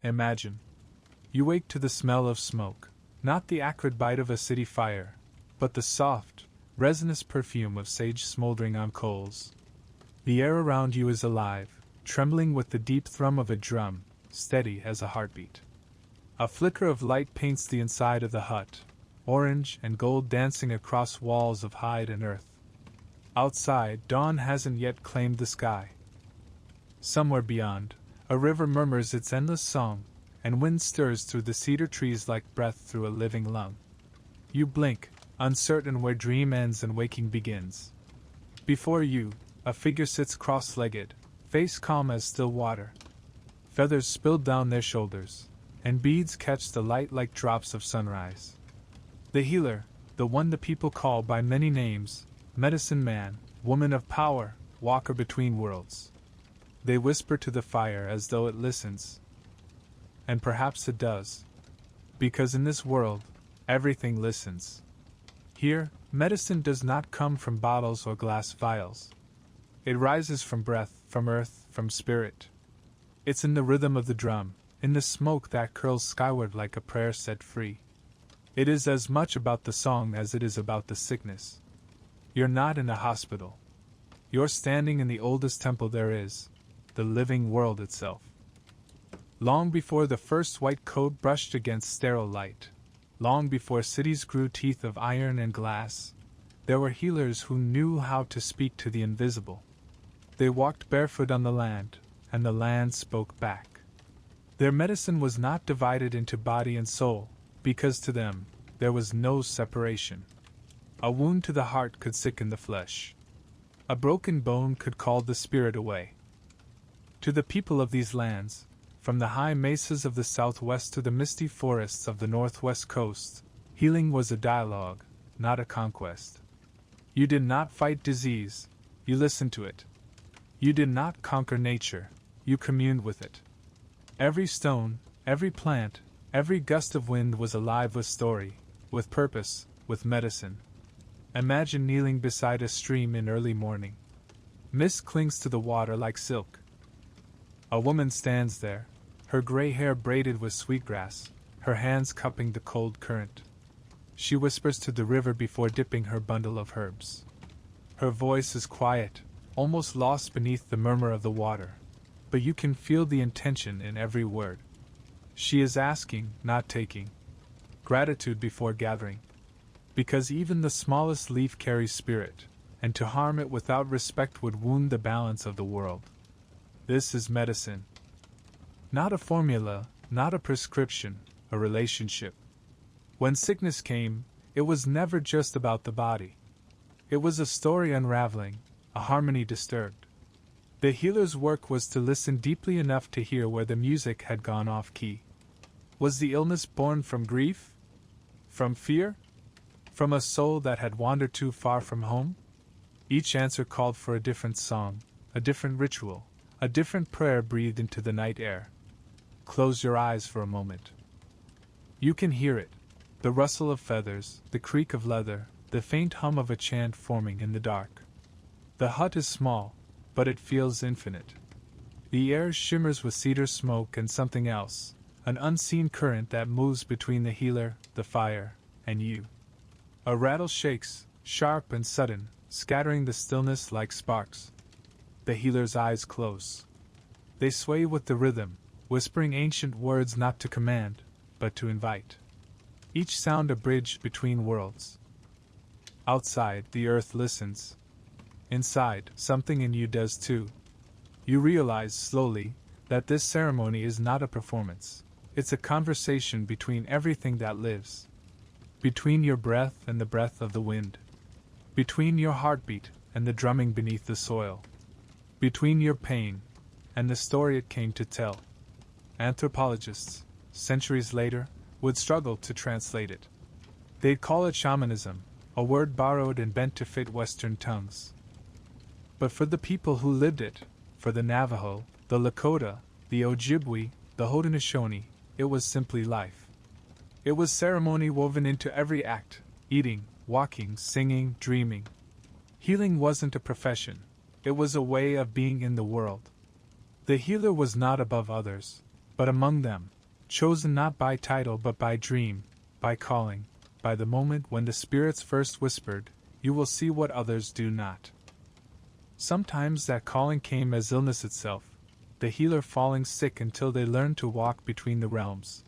Imagine. You wake to the smell of smoke, not the acrid bite of a city fire, but the soft, resinous perfume of sage smoldering on coals. The air around you is alive, trembling with the deep thrum of a drum, steady as a heartbeat. A flicker of light paints the inside of the hut, orange and gold dancing across walls of hide and earth. Outside, dawn hasn't yet claimed the sky. Somewhere beyond, a river murmurs its endless song, and wind stirs through the cedar trees like breath through a living lung. You blink, uncertain where dream ends and waking begins. Before you, a figure sits cross-legged, face calm as still water. Feathers spilled down their shoulders, and beads catch the light like drops of sunrise. The healer, the one the people call by many names, medicine man, woman of power, walker between worlds. They whisper to the fire as though it listens. And perhaps it does. Because in this world, everything listens. Here, medicine does not come from bottles or glass vials. It rises from breath, from earth, from spirit. It's in the rhythm of the drum, in the smoke that curls skyward like a prayer set free. It is as much about the song as it is about the sickness. You're not in a hospital. You're standing in the oldest temple there is, the living world itself. Long before the first white coat brushed against sterile light, long before cities grew teeth of iron and glass, there were healers who knew how to speak to the invisible. They walked barefoot on the land, and the land spoke back. Their medicine was not divided into body and soul, because to them, there was no separation. A wound to the heart could sicken the flesh. A broken bone could call the spirit away. To the people of these lands, from the high mesas of the southwest to the misty forests of the northwest coast, healing was a dialogue, not a conquest. You did not fight disease, you listened to it. You did not conquer nature, you communed with it. Every stone, every plant, every gust of wind was alive with story, with purpose, with medicine. Imagine kneeling beside a stream in early morning. Mist clings to the water like silk. A woman stands there, her gray hair braided with sweetgrass, her hands cupping the cold current. She whispers to the river before dipping her bundle of herbs. Her voice is quiet, almost lost beneath the murmur of the water, but you can feel the intention in every word. She is asking, not taking. Gratitude before gathering. Because even the smallest leaf carries spirit, and to harm it without respect would wound the balance of the world. This is medicine. Not a formula, not a prescription, a relationship. When sickness came, it was never just about the body. It was a story unraveling, a harmony disturbed. The healer's work was to listen deeply enough to hear where the music had gone off key. Was the illness born from grief? From fear? From a soul that had wandered too far from home? Each answer called for a different song, a different ritual, a different prayer breathed into the night air. Close your eyes for a moment. You can hear it, the rustle of feathers, the creak of leather, the faint hum of a chant forming in the dark. The hut is small, but it feels infinite. The air shimmers with cedar smoke and something else, an unseen current that moves between the healer, the fire, and you. A rattle shakes, sharp and sudden, scattering the stillness like sparks. The healer's eyes close. They sway with the rhythm, whispering ancient words not to command, but to invite. Each sound a bridge between worlds. Outside, the earth listens. Inside, something in you does too. You realize, slowly, that this ceremony is not a performance. It's a conversation between everything that lives. Between your breath and the breath of the wind. Between your heartbeat and the drumming beneath the soil. Between your pain and the story it came to tell. Anthropologists, centuries later, would struggle to translate it. They'd call it shamanism, a word borrowed and bent to fit Western tongues. But for the people who lived it, for the Navajo, the Lakota, the Ojibwe, the Haudenosaunee, it was simply life. It was ceremony woven into every act, eating, walking, singing, dreaming. Healing wasn't a profession, it was a way of being in the world. The healer was not above others, but among them, chosen not by title but by dream, by calling, by the moment when the spirits first whispered, "You will see what others do not." Sometimes that calling came as illness itself, the healer falling sick until they learned to walk between the realms.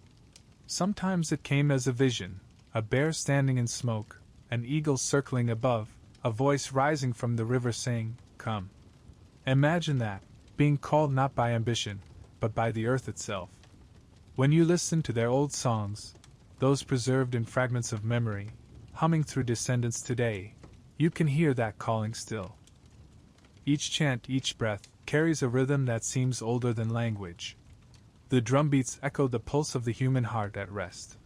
Sometimes it came as a vision, a bear standing in smoke, an eagle circling above, a voice rising from the river saying, "Come." Imagine that, being called not by ambition, but by the earth itself. When you listen to their old songs, those preserved in fragments of memory, humming through descendants today, you can hear that calling still. Each chant, each breath, carries a rhythm that seems older than language. The drumbeats echo the pulse of the human heart at rest.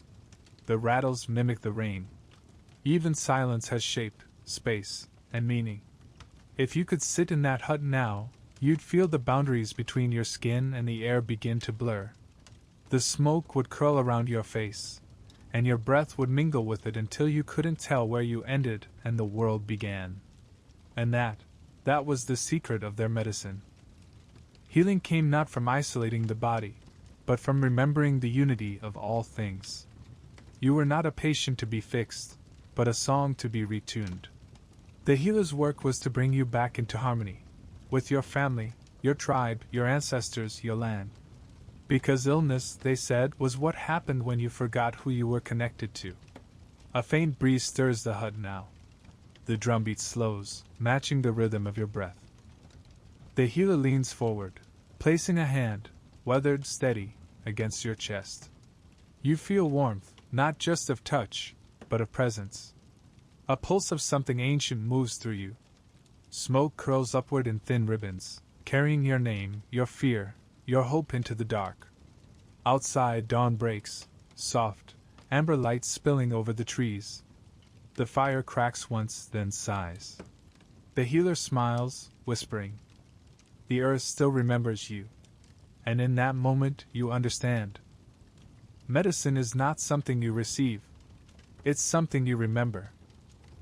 The rattles mimic the rain. Even silence has shape, space, and meaning. If you could sit in that hut now, you'd feel the boundaries between your skin and the air begin to blur. The smoke would curl around your face, and your breath would mingle with it until you couldn't tell where you ended and the world began. And that was the secret of their medicine. Healing came not from isolating the body, but from remembering the unity of all things. You were not a patient to be fixed, but a song to be retuned. The healer's work was to bring you back into harmony, with your family, your tribe, your ancestors, your land. Because illness, they said, was what happened when you forgot who you were connected to. A faint breeze stirs the hut now. The drumbeat slows, matching the rhythm of your breath. The healer leans forward, placing a hand, weathered, steady, against your chest. You feel warmth, not just of touch, but of presence. A pulse of something ancient moves through you. Smoke curls upward in thin ribbons, carrying your name, your fear, your hope into the dark. Outside, dawn breaks, soft, amber light spilling over the trees. The fire cracks once, then sighs. The healer smiles, whispering, "The earth still remembers you." And in that moment, you understand. Medicine is not something you receive. It's something you remember.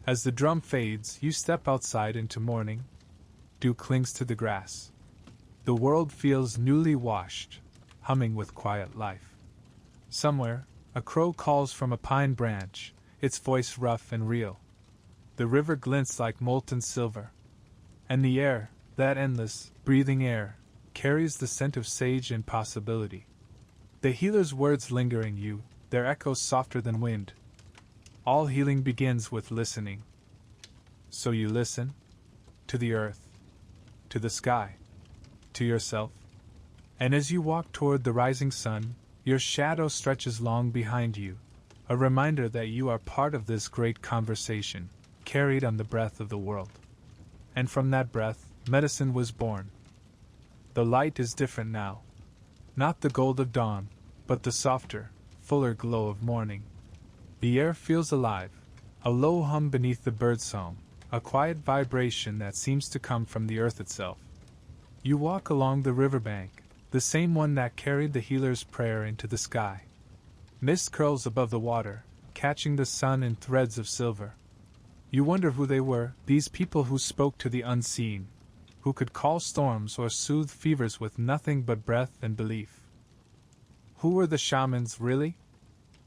As the drum fades, you step outside into morning. Dew clings to the grass. The world feels newly washed, humming with quiet life. Somewhere, a crow calls from a pine branch, its voice rough and real. The river glints like molten silver. And the air, that endless, breathing air, carries the scent of sage and possibility. The healer's words linger in you, their echoes softer than wind. All healing begins with listening. So you listen to the earth, to the sky, to yourself. And as you walk toward the rising sun, your shadow stretches long behind you, a reminder that you are part of this great conversation, carried on the breath of the world. And from that breath, medicine was born. The light is different now. Not the gold of dawn, but the softer, fuller glow of morning. The air feels alive, a low hum beneath the birdsong, a quiet vibration that seems to come from the earth itself. You walk along the riverbank, the same one that carried the healer's prayer into the sky. Mist curls above the water, catching the sun in threads of silver. You wonder who they were, these people who spoke to the unseen, who could call storms or soothe fevers with nothing but breath and belief. Who were the shamans, really?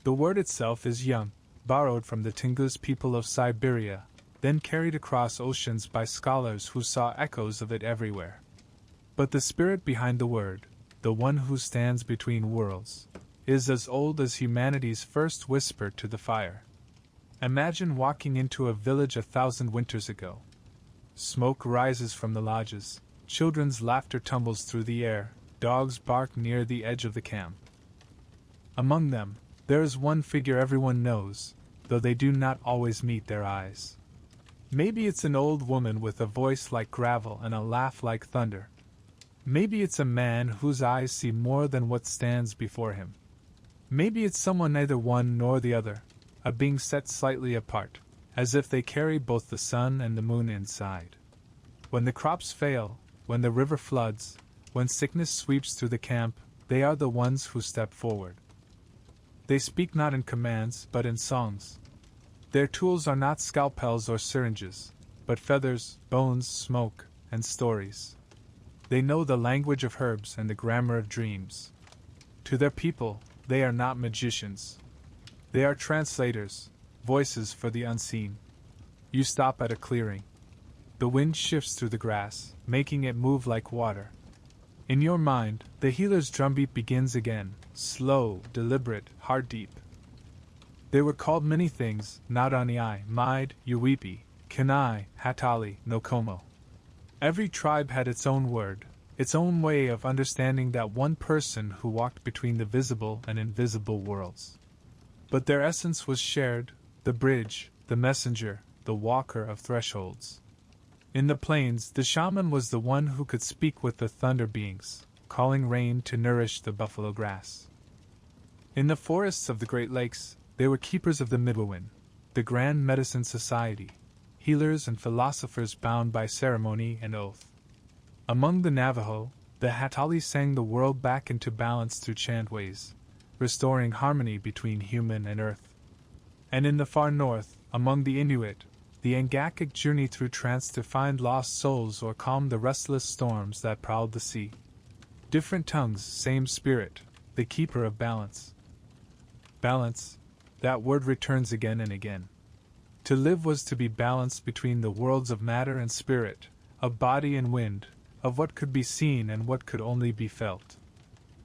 The word itself is young, borrowed from the Tungus people of Siberia, then carried across oceans by scholars who saw echoes of it everywhere. But the spirit behind the word, the one who stands between worlds, is as old as humanity's first whisper to the fire. Imagine walking into a village 1,000 winters ago. Smoke rises from the lodges, children's laughter tumbles through the air, dogs bark near the edge of the camp. Among them, there is one figure everyone knows, though they do not always meet their eyes. Maybe it's an old woman with a voice like gravel and a laugh like thunder. Maybe it's a man whose eyes see more than what stands before him. Maybe it's someone neither one nor the other, a being set slightly apart, as if they carry both the sun and the moon inside. When the crops fail, when the river floods, when sickness sweeps through the camp, they are the ones who step forward. They speak not in commands, but in songs. Their tools are not scalpels or syringes, but feathers, bones, smoke, and stories. They know the language of herbs and the grammar of dreams. To their people, they are not magicians. They are translators, voices for the unseen. You stop at a clearing. The wind shifts through the grass, making it move like water. In your mind, the healer's drumbeat begins again, slow, deliberate, heart-deep. They were called many things, Nadaniai, Maid, Uwipi, Kanai, Hatali, Nokomo. Every tribe had its own word, its own way of understanding that one person who walked between the visible and invisible worlds. But their essence was shared, the bridge, the messenger, the walker of thresholds. In the plains, the shaman was the one who could speak with the thunder beings, calling rain to nourish the buffalo grass. In the forests of the Great Lakes, they were keepers of the Midewiwin, the grand medicine society, healers and philosophers bound by ceremony and oath. Among the Navajo, the Hatali sang the world back into balance through chantways, restoring harmony between human and earth. And in the far north, among the Inuit, the Angakic journeyed through trance to find lost souls or calm the restless storms that prowled the sea. Different tongues, same spirit, the keeper of balance. Balance, that word returns again and again. To live was to be balanced between the worlds of matter and spirit, of body and wind, of what could be seen and what could only be felt.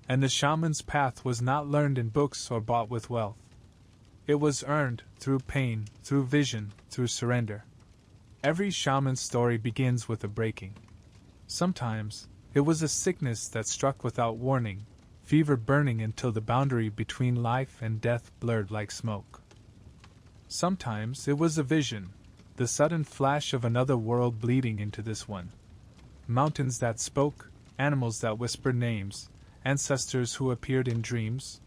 And the shaman's path was not learned in books or bought with wealth. It was earned through pain, through vision, through surrender. Every shaman's story begins with a breaking. Sometimes, it was a sickness that struck without warning, fever burning until the boundary between life and death blurred like smoke. Sometimes it was a vision, the sudden flash of another world bleeding into this one. Mountains that spoke, animals that whispered names, ancestors who appeared in dreams.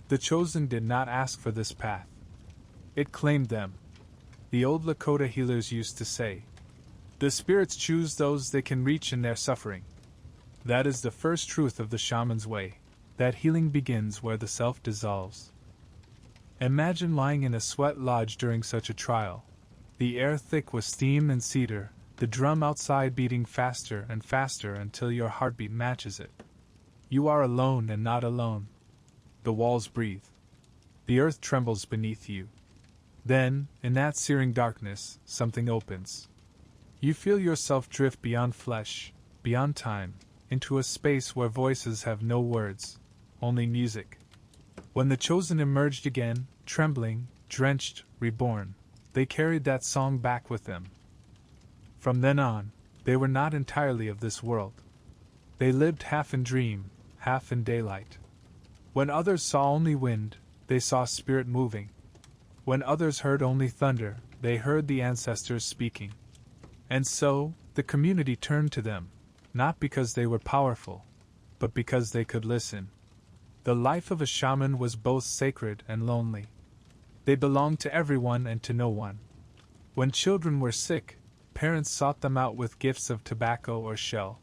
The chosen did not ask for this path. It claimed them. The old Lakota healers used to say, "The spirits choose those they can reach in their suffering." That is the first truth of the shaman's way, that healing begins where the self dissolves. Imagine lying in a sweat lodge during such a trial, the air thick with steam and cedar, the drum outside beating faster and faster until your heartbeat matches it. You are alone and not alone. The walls breathe. The earth trembles beneath you. Then, in that searing darkness, something opens. You feel yourself drift beyond flesh, beyond time, into a space where voices have no words, only music. When the chosen emerged again, trembling, drenched, reborn, they carried that song back with them. From then on, they were not entirely of this world. They lived half in dream, half in daylight. When others saw only wind, they saw spirit moving. When others heard only thunder, they heard the ancestors speaking. And so, the community turned to them, not because they were powerful, but because they could listen. The life of a shaman was both sacred and lonely. They belonged to everyone and to no one. When children were sick, parents sought them out with gifts of tobacco or shell.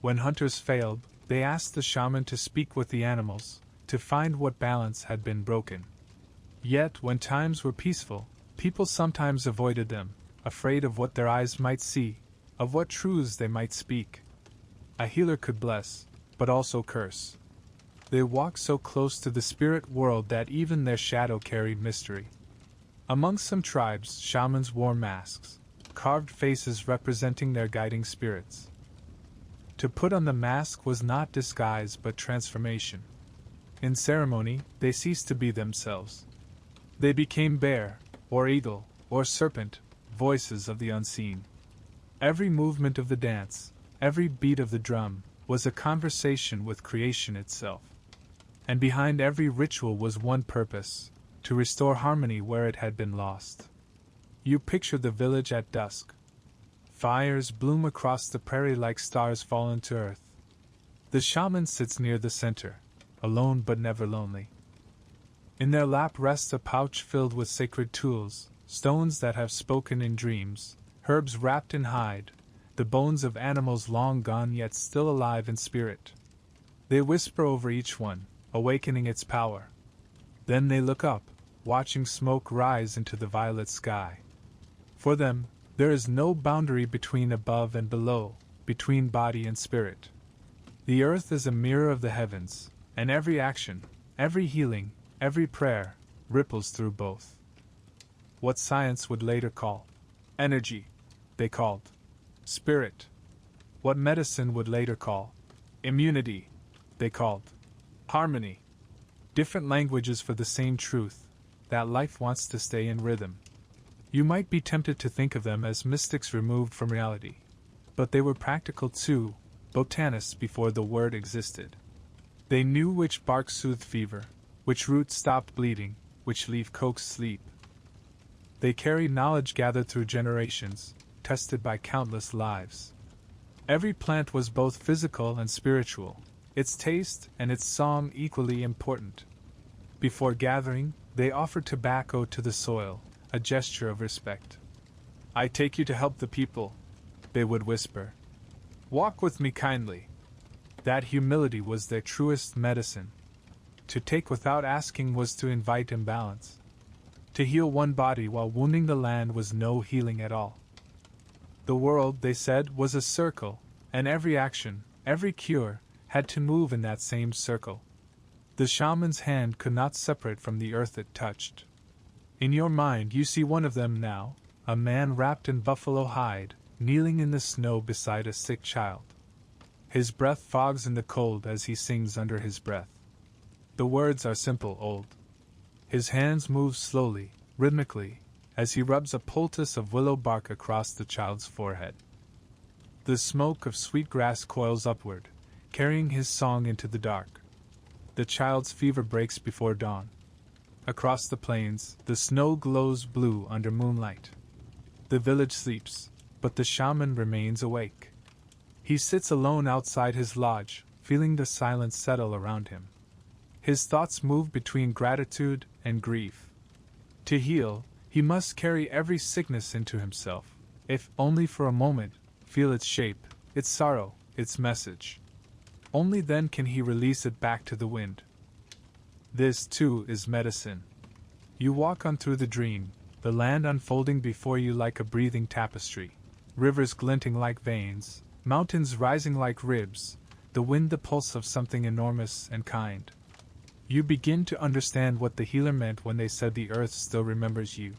When hunters failed, they asked the shaman to speak with the animals, to find what balance had been broken. Yet, when times were peaceful, people sometimes avoided them, afraid of what their eyes might see, of what truths they might speak. A healer could bless, but also curse. They walked so close to the spirit world that even their shadow carried mystery. Among some tribes, shamans wore masks, carved faces representing their guiding spirits. To put on the mask was not disguise but transformation. In ceremony, they ceased to be themselves. They became bear, or eagle, or serpent, voices of the unseen. Every movement of the dance, every beat of the drum, was a conversation with creation itself. And behind every ritual was one purpose: to restore harmony where it had been lost. You picture the village at dusk. Fires bloom across the prairie like stars fallen to earth. The shaman sits near the center, alone but never lonely. In their lap rests a pouch filled with sacred tools, stones that have spoken in dreams, herbs wrapped in hide, the bones of animals long gone yet still alive in spirit. They whisper over each one, awakening its power. Then they look up, watching smoke rise into the violet sky. For them, there is no boundary between above and below, between body and spirit. The earth is a mirror of the heavens, and every action, every healing, every prayer, ripples through both. What science would later call energy, they called spirit. What medicine would later call immunity, they called harmony. Different languages for the same truth, that life wants to stay in rhythm. You might be tempted to think of them as mystics removed from reality, but they were practical too, botanists before the word existed. They knew which bark soothed fever, which root stopped bleeding, which leaf coaxed sleep. They carried knowledge gathered through generations, tested by countless lives. Every plant was both physical and spiritual, its taste and its song equally important. Before gathering, they offered tobacco to the soil, a gesture of respect. "I take you to help the people," they would whisper. "Walk with me kindly." That humility was their truest medicine. To take without asking was to invite imbalance. To heal one body while wounding the land was no healing at all. The world, they said, was a circle, and every action, every cure, had to move in that same circle. The shaman's hand could not separate from the earth it touched. In your mind you see one of them now, a man wrapped in buffalo hide, kneeling in the snow beside a sick child. His breath fogs in the cold as he sings under his breath. The words are simple, old. His hands move slowly, rhythmically, as he rubs a poultice of willow bark across the child's forehead. The smoke of sweet grass coils upward, carrying his song into the dark. The child's fever breaks before dawn. Across the plains, the snow glows blue under moonlight. The village sleeps, but the shaman remains awake. He sits alone outside his lodge, feeling the silence settle around him. His thoughts move between gratitude and grief. To heal, he must carry every sickness into himself, if only for a moment, feel its shape, its sorrow, its message. Only then can he release it back to the wind. This, too, is medicine. You walk on through the dream, the land unfolding before you like a breathing tapestry, rivers glinting like veins, mountains rising like ribs, the wind the pulse of something enormous and kind. You begin to understand what the healer meant when they said the earth still remembers you.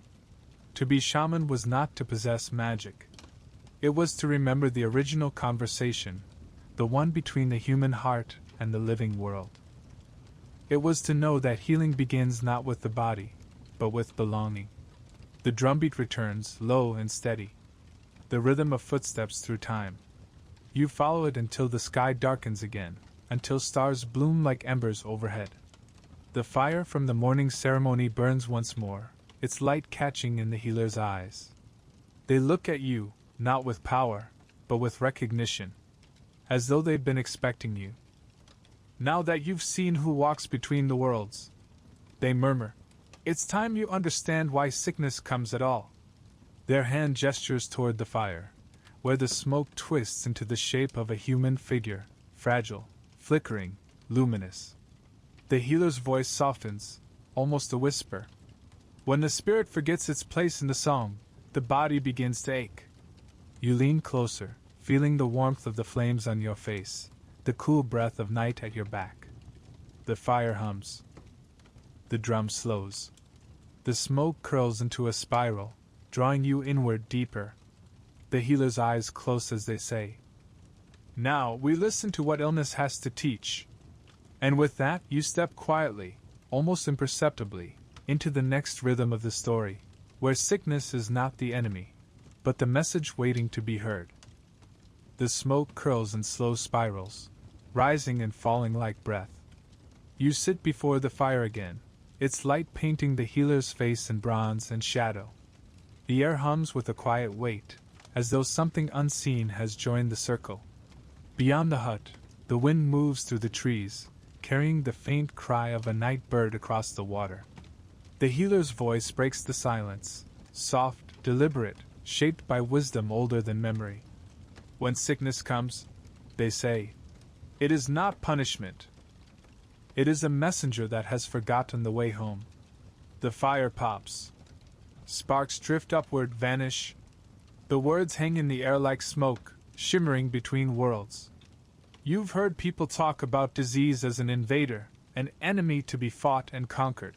To be shaman was not to possess magic. It was to remember the original conversation, the one between the human heart and the living world. It was to know that healing begins not with the body, but with belonging. The drumbeat returns, low and steady. The rhythm of footsteps through time. You follow it until the sky darkens again, until stars bloom like embers overhead. The fire from the morning ceremony burns once more, its light catching in the healer's eyes. They look at you, not with power, but with recognition, as though they'd been expecting you. "Now that you've seen who walks between the worlds," they murmur, "it's time you understand why sickness comes at all." Their hand gestures toward the fire, where the smoke twists into the shape of a human figure, fragile, flickering, luminous. The healer's voice softens, almost a whisper. When the spirit forgets its place in the song, the body begins to ache. You lean closer, feeling the warmth of the flames on your face, the cool breath of night at your back. The fire hums. The drum slows. The smoke curls into a spiral, drawing you inward deeper. The healer's eyes close as they say, "Now we listen to what illness has to teach." And with that, you step quietly, almost imperceptibly, into the next rhythm of the story, where sickness is not the enemy, but the message waiting to be heard. The smoke curls in slow spirals, rising and falling like breath. You sit before the fire again, its light painting the healer's face in bronze and shadow. The air hums with a quiet weight, as though something unseen has joined the circle. Beyond the hut, the wind moves through the trees, carrying the faint cry of a night bird across the water. The healer's voice breaks the silence, soft, deliberate, shaped by wisdom older than memory. When sickness comes, they say, it is not punishment. It is a messenger that has forgotten the way home. The fire pops. Sparks drift upward, vanish. The words hang in the air like smoke, shimmering between worlds. You've heard people talk about disease as an invader, an enemy to be fought and conquered.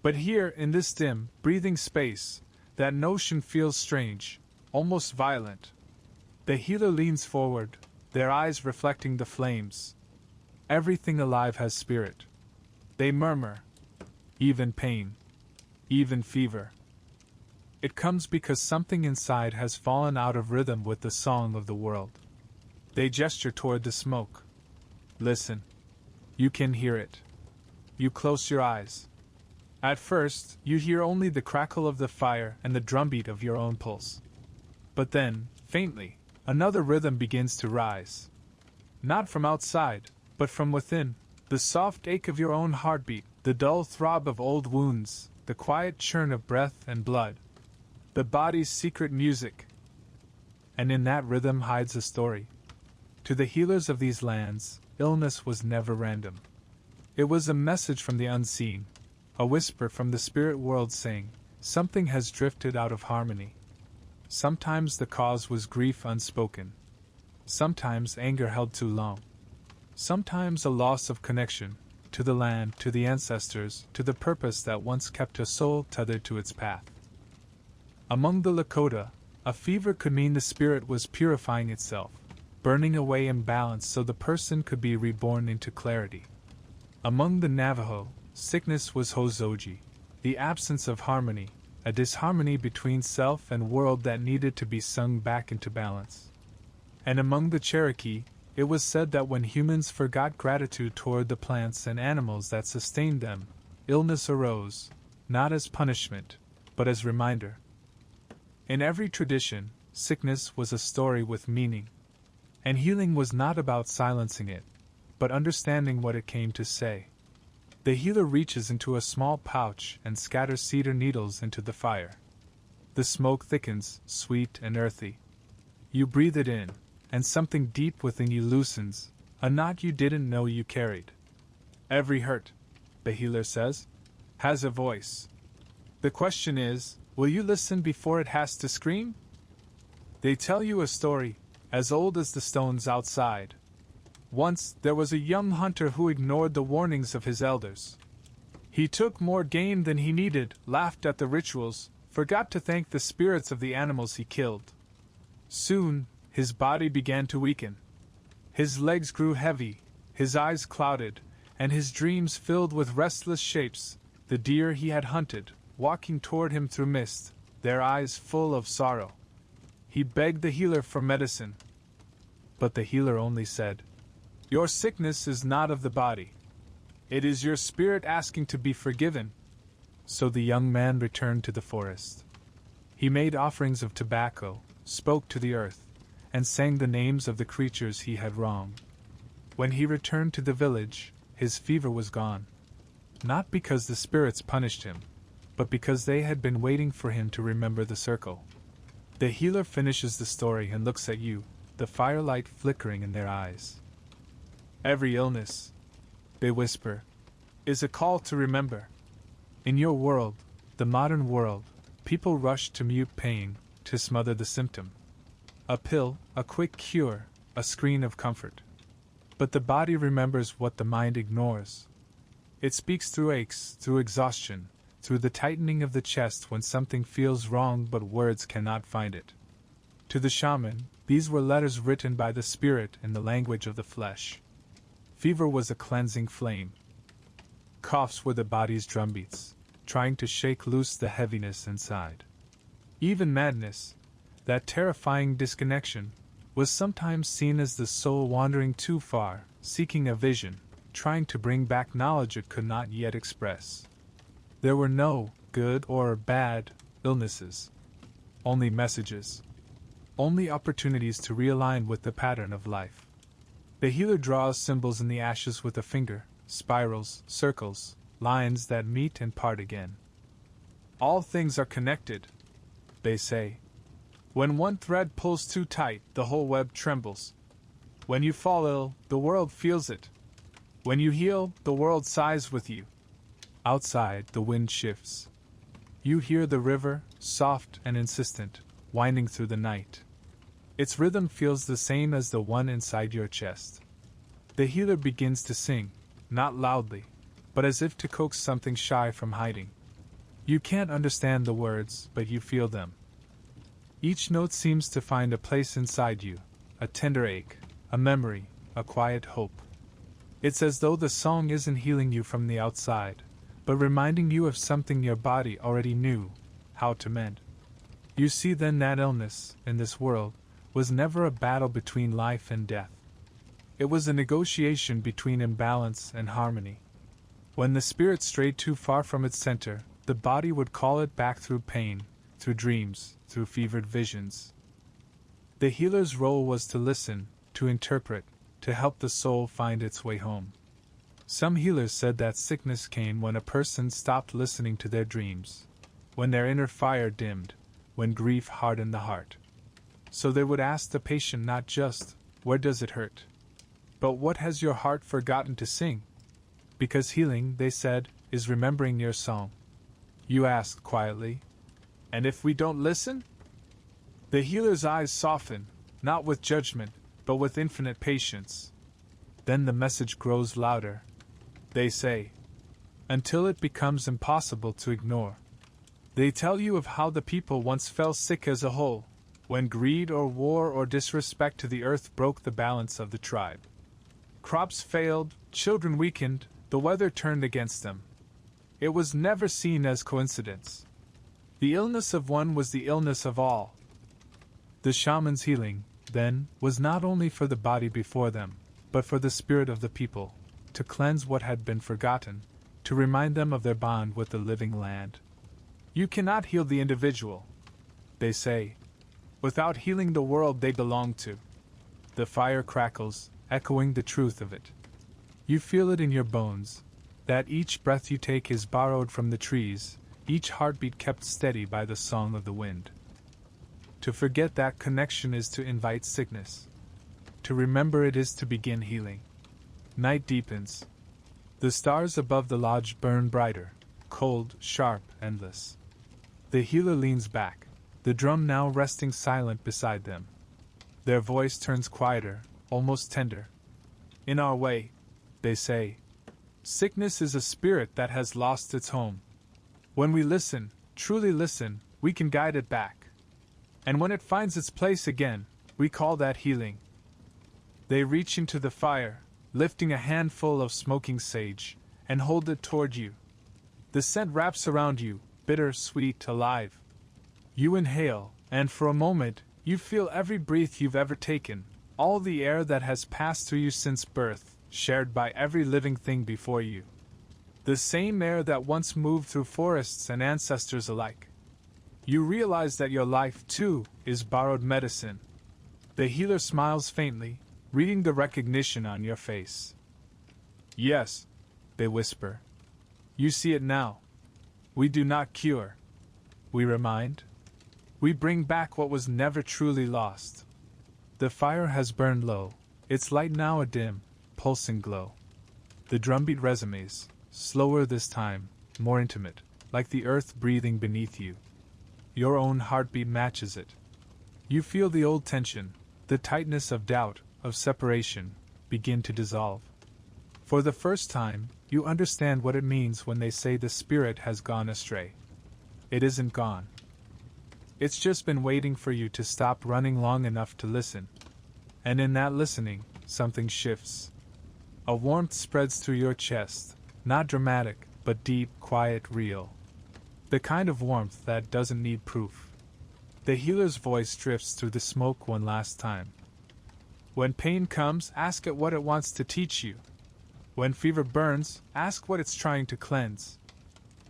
But here, in this dim, breathing space, that notion feels strange, almost violent. The healer leans forward, their eyes reflecting the flames. Everything alive has spirit. They murmur. Even pain. Even fever. It comes because something inside has fallen out of rhythm with the song of the world. They gesture toward the smoke. Listen. You can hear it. You close your eyes. At first, you hear only the crackle of the fire and the drumbeat of your own pulse. But then, faintly, another rhythm begins to rise. Not from outside, but from within, the soft ache of your own heartbeat, the dull throb of old wounds, the quiet churn of breath and blood. The body's secret music. And in that rhythm hides a story. To the healers of these lands, illness was never random. It was a message from the unseen, a whisper from the spirit world saying, something has drifted out of harmony. Sometimes the cause was grief unspoken. Sometimes anger held too long. Sometimes a loss of connection, to the land, to the ancestors, to the purpose that once kept a soul tethered to its path. Among the Lakota, a fever could mean the spirit was purifying itself, burning away imbalance so the person could be reborn into clarity. Among the Navajo, sickness was hozoji, the absence of harmony, a disharmony between self and world that needed to be sung back into balance. And among the Cherokee, it was said that when humans forgot gratitude toward the plants and animals that sustained them, illness arose, not as punishment, but as reminder. In every tradition, sickness was a story with meaning. And healing was not about silencing it, but understanding what it came to say. The healer reaches into a small pouch and scatters cedar needles into the fire. The smoke thickens, sweet and earthy. You breathe it in, and something deep within you loosens, a knot you didn't know you carried. Every hurt, the healer says, has a voice. The question is, will you listen before it has to scream? They tell you a story, as old as the stones outside. Once there was a young hunter who ignored the warnings of his elders. He took more game than he needed, laughed at the rituals, forgot to thank the spirits of the animals he killed. Soon, his body began to weaken. His legs grew heavy, his eyes clouded, and his dreams filled with restless shapes, the deer he had hunted, walking toward him through mist, their eyes full of sorrow. He begged the healer for medicine. But the healer only said, "Your sickness is not of the body. It is your spirit asking to be forgiven." So the young man returned to the forest. He made offerings of tobacco, spoke to the earth, and sang the names of the creatures he had wronged. When he returned to the village, his fever was gone. Not because the spirits punished him, but because they had been waiting for him to remember the circle. The healer finishes the story and looks at you, the firelight flickering in their eyes. Every illness, they whisper, is a call to remember. In your world, the modern world, people rush to mute pain, to smother the symptom. A pill, a quick cure, a screen of comfort. But the body remembers what the mind ignores. It speaks through aches, through exhaustion, through the tightening of the chest when something feels wrong but words cannot find it. To the shaman, these were letters written by the spirit in the language of the flesh. Fever was a cleansing flame. Coughs were the body's drumbeats, trying to shake loose the heaviness inside. Even madness, that terrifying disconnection, was sometimes seen as the soul wandering too far, seeking a vision, trying to bring back knowledge it could not yet express. There were no good or bad illnesses, only messages, only opportunities to realign with the pattern of life. The healer draws symbols in the ashes with a finger, spirals, circles, lines that meet and part again. All things are connected, they say. When one thread pulls too tight, the whole web trembles. When you fall ill, the world feels it. When you heal, the world sighs with you. Outside, the wind shifts. You hear the river, soft and insistent, winding through the night. Its rhythm feels the same as the one inside your chest. The healer begins to sing, not loudly, but as if to coax something shy from hiding. You can't understand the words, but you feel them. Each note seems to find a place inside you, a tender ache, a memory, a quiet hope. It's as though the song isn't healing you from the outside, but reminding you of something your body already knew how to mend. You see then that illness, in this world, was never a battle between life and death. It was a negotiation between imbalance and harmony. When the spirit strayed too far from its center, the body would call it back through pain, through dreams, through fevered visions. The healer's role was to listen, to interpret, to help the soul find its way home. Some healers said that sickness came when a person stopped listening to their dreams, when their inner fire dimmed, when grief hardened the heart. So they would ask the patient not just, "Where does it hurt?" but "What has your heart forgotten to sing?" Because healing, they said, is remembering your song. You asked quietly, "And if we don't listen?" The healer's eyes soften, not with judgment, but with infinite patience. Then the message grows louder. They say, until it becomes impossible to ignore. They tell you of how the people once fell sick as a whole, when greed or war or disrespect to the earth broke the balance of the tribe. Crops failed, children weakened, the weather turned against them. It was never seen as coincidence. The illness of one was the illness of all. The shaman's healing, then, was not only for the body before them, but for the spirit of the people, to cleanse what had been forgotten, to remind them of their bond with the living land. You cannot heal the individual, they say, without healing the world they belong to. The fire crackles, echoing the truth of it. You feel it in your bones, that each breath you take is borrowed from the trees, each heartbeat kept steady by the song of the wind. To forget that connection is to invite sickness. To remember it is to begin healing. Night deepens. The stars above the lodge burn brighter, cold, sharp, endless. The healer leans back, the drum now resting silent beside them. Their voice turns quieter, almost tender. In our way, they say, sickness is a spirit that has lost its home. When we listen, truly listen, we can guide it back. And when it finds its place again, we call that healing. They reach into the fire, lifting a handful of smoking sage, and hold it toward you. The scent wraps around you, bitter, sweet, alive. You inhale, and for a moment, you feel every breath you've ever taken, all the air that has passed through you since birth, shared by every living thing before you. The same air that once moved through forests and ancestors alike. You realize that your life, too, is borrowed medicine. The healer smiles faintly, reading the recognition on your face. Yes, they whisper. You see it now. We do not cure. We remind. We bring back what was never truly lost. The fire has burned low, its light now a dim, pulsing glow. The drumbeat resonates, slower this time, more intimate, like the earth breathing beneath you. Your own heartbeat matches it. You feel the old tension, the tightness of doubt, of separation, begin to dissolve. For the first time, you understand what it means when they say the spirit has gone astray. It isn't gone. It's just been waiting for you to stop running long enough to listen. And in that listening, something shifts. A warmth spreads through your chest, not dramatic, but deep, quiet, real. The kind of warmth that doesn't need proof. The healer's voice drifts through the smoke one last time. When pain comes, ask it what it wants to teach you. When fever burns, ask what it's trying to cleanse.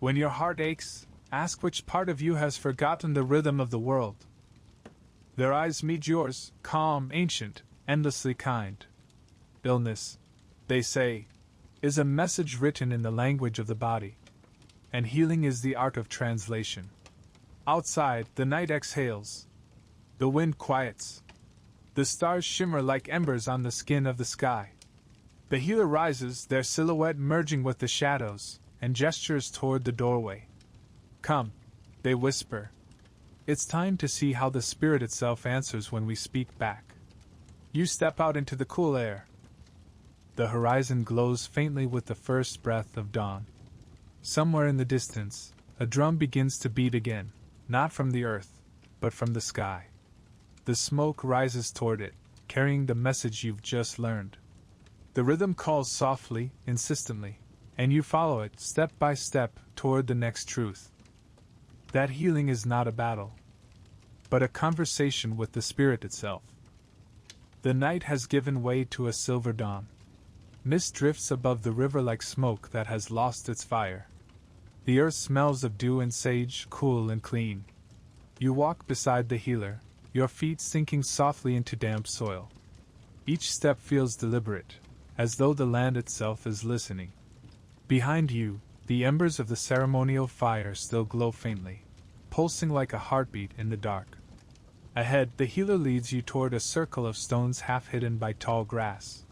When your heart aches, ask which part of you has forgotten the rhythm of the world. Their eyes meet yours, calm, ancient, endlessly kind. Illness, they say, is a message written in the language of the body. And healing is the art of translation. Outside, the night exhales. The wind quiets. The stars shimmer like embers on the skin of the sky. The healer rises, their silhouette merging with the shadows, and gestures toward the doorway. Come, they whisper. It's time to see how the spirit itself answers when we speak back. You step out into the cool air. The horizon glows faintly with the first breath of dawn. Somewhere in the distance, a drum begins to beat again, not from the earth, but from the sky. The smoke rises toward it, carrying the message you've just learned. The rhythm calls softly, insistently, and you follow it step by step toward the next truth. That healing is not a battle, but a conversation with the spirit itself. The night has given way to a silver dawn. Mist drifts above the river like smoke that has lost its fire. The earth smells of dew and sage, cool and clean. You walk beside the healer, your feet sinking softly into damp soil. Each step feels deliberate, as though the land itself is listening. Behind you, the embers of the ceremonial fire still glow faintly, pulsing like a heartbeat in the dark. Ahead, the healer leads you toward a circle of stones half hidden by tall grass.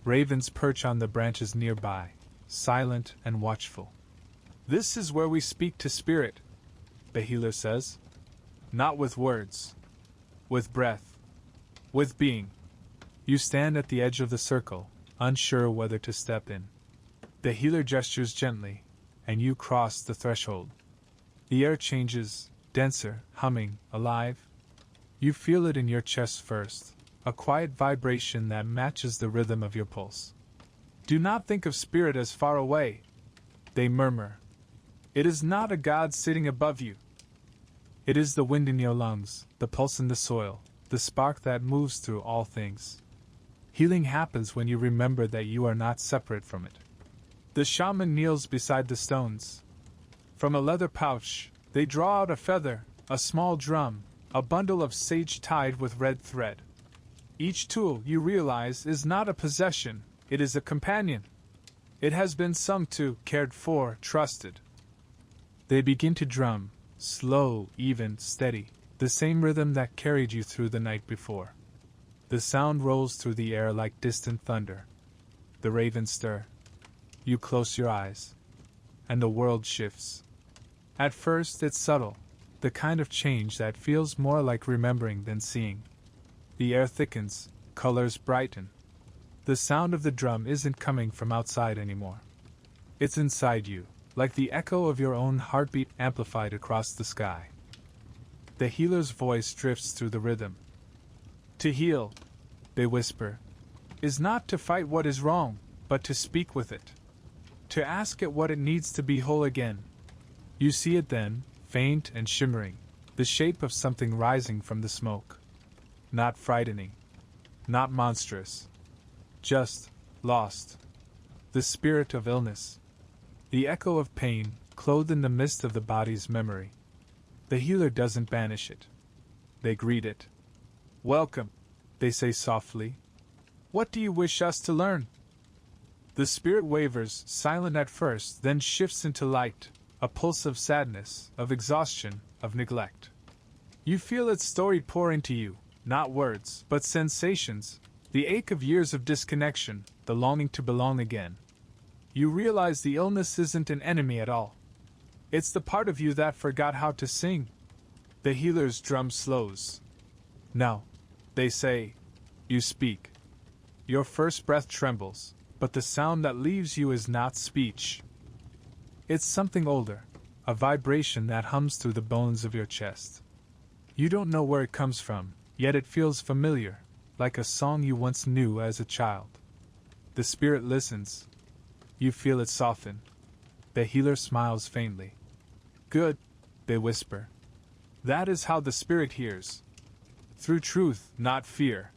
Ravens perch on the branches nearby, silent and watchful. "This is where we speak to spirit," the healer says. "Not with words. With breath. With being." You stand at the edge of the circle, unsure whether to step in. The healer gestures gently, and you cross the threshold. The air changes, denser, humming, alive. You feel it in your chest first, a quiet vibration that matches the rhythm of your pulse. "Do not think of spirit as far away," they murmur. "It is not a god sitting above you. It is the wind in your lungs, the pulse in the soil, the spark that moves through all things." Healing happens when you remember that you are not separate from it. The shaman kneels beside the stones. From a leather pouch, they draw out a feather, a small drum, a bundle of sage tied with red thread. Each tool, you realize, is not a possession, it is a companion. It has been sung to, cared for, trusted. They begin to drum, slow, even, steady, the same rhythm that carried you through the night before. The sound rolls through the air like distant thunder. The ravens stir. You close your eyes, and the world shifts. At first it's subtle, the kind of change that feels more like remembering than seeing. The air thickens, colors brighten. The sound of the drum isn't coming from outside anymore. It's inside you, like the echo of your own heartbeat amplified across the sky. The healer's voice drifts through the rhythm. "To heal," they whisper, "is not to fight what is wrong, but to speak with it. To ask it what it needs to be whole again." You see it then, faint and shimmering, the shape of something rising from the smoke. Not frightening, not monstrous, just lost. The spirit of illness. The echo of pain, clothed in the mist of the body's memory. The healer doesn't banish it. They greet it. "Welcome," they say softly. "What do you wish us to learn?" The spirit wavers, silent at first, then shifts into light, a pulse of sadness, of exhaustion, of neglect. You feel its story pour into you, not words, but sensations, the ache of years of disconnection, the longing to belong again. You realize the illness isn't an enemy at all. It's the part of you that forgot how to sing. The healer's drum slows. "Now," they say, "you speak." Your first breath trembles, but the sound that leaves you is not speech. It's something older, a vibration that hums through the bones of your chest. You don't know where it comes from, yet it feels familiar, like a song you once knew as a child. The spirit listens. You feel it soften. The healer smiles faintly. "Good," they whisper. "That is how the spirit hears. Through truth, not fear."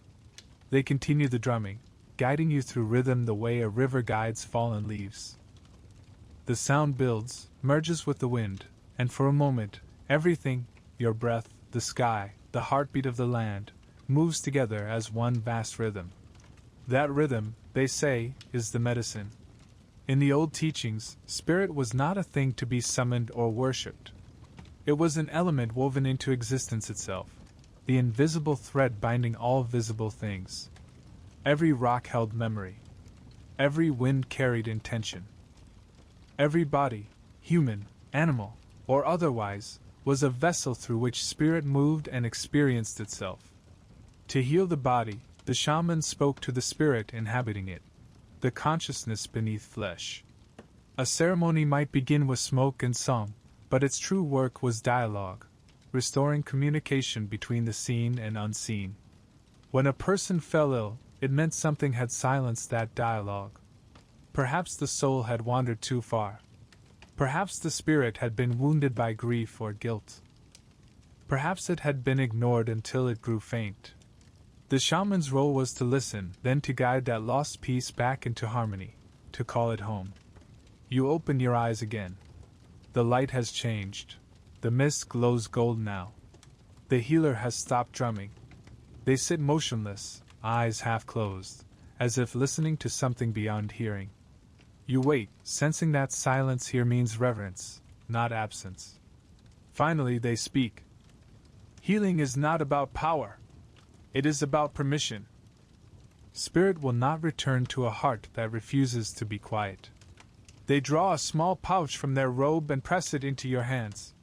They continue the drumming, guiding you through rhythm the way a river guides fallen leaves. The sound builds, merges with the wind, and for a moment, everything, your breath, the sky, the heartbeat of the land, moves together as one vast rhythm. That rhythm, they say, is the medicine. In the old teachings, spirit was not a thing to be summoned or worshipped. It was an element woven into existence itself, the invisible thread binding all visible things. Every rock held memory. Every wind carried intention. Every body, human, animal, or otherwise, was a vessel through which spirit moved and experienced itself. To heal the body, the shaman spoke to the spirit inhabiting it. the consciousness beneath flesh. A ceremony might begin with smoke and song, but its true work was dialogue, restoring communication between the seen and unseen. When a person fell ill, it meant something had silenced that dialogue. Perhaps the soul had wandered too far. Perhaps the spirit had been wounded by grief or guilt. Perhaps it had been ignored until it grew faint. The shaman's role was to listen, then to guide that lost piece back into harmony, to call it home. You open your eyes again. The light has changed. The mist glows gold now. The healer has stopped drumming. They sit motionless, eyes half closed, as if listening to something beyond hearing. You wait, sensing that silence here means reverence, not absence. Finally they speak. Healing is not about power. It is about permission. Spirit will not return to a heart that refuses to be quiet. They draw a small pouch from their robe and press it into your hands.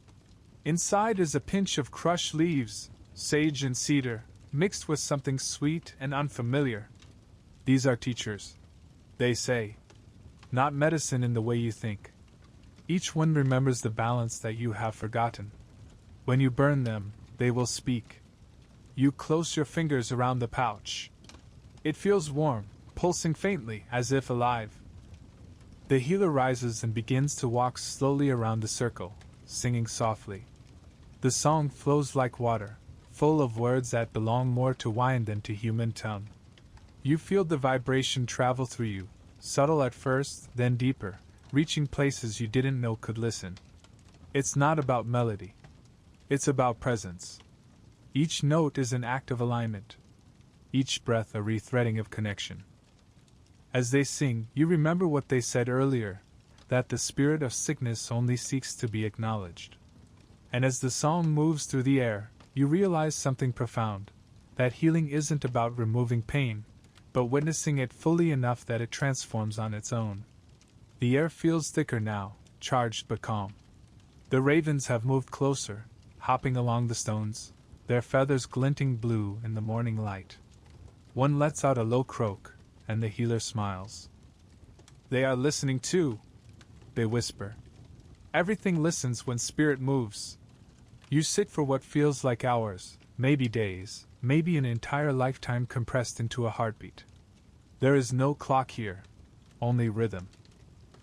Inside is a pinch of crushed leaves, sage and cedar, mixed with something sweet and unfamiliar. These are teachers. They say. Not medicine in the way you think. Each one remembers the balance that you have forgotten. When you burn them, they will speak. You close your fingers around the pouch. It feels warm, pulsing faintly, as if alive. The healer rises and begins to walk slowly around the circle, singing softly. The song flows like water, full of words that belong more to wine than to human tongue. You feel the vibration travel through you, subtle at first, then deeper, reaching places you didn't know could listen. It's not about melody. It's about presence. Each note is an act of alignment. Each breath a rethreading of connection. As they sing, you remember what they said earlier, that the spirit of sickness only seeks to be acknowledged. And as the song moves through the air, you realize something profound, that healing isn't about removing pain, but witnessing it fully enough that it transforms on its own. The air feels thicker now, charged but calm. The ravens have moved closer, hopping along the stones, their feathers glinting blue in the morning light. One lets out a low croak, and the healer smiles. They are listening too, they whisper. Everything listens when spirit moves. You sit for what feels like hours, maybe days, maybe an entire lifetime compressed into a heartbeat. There is no clock here, only rhythm.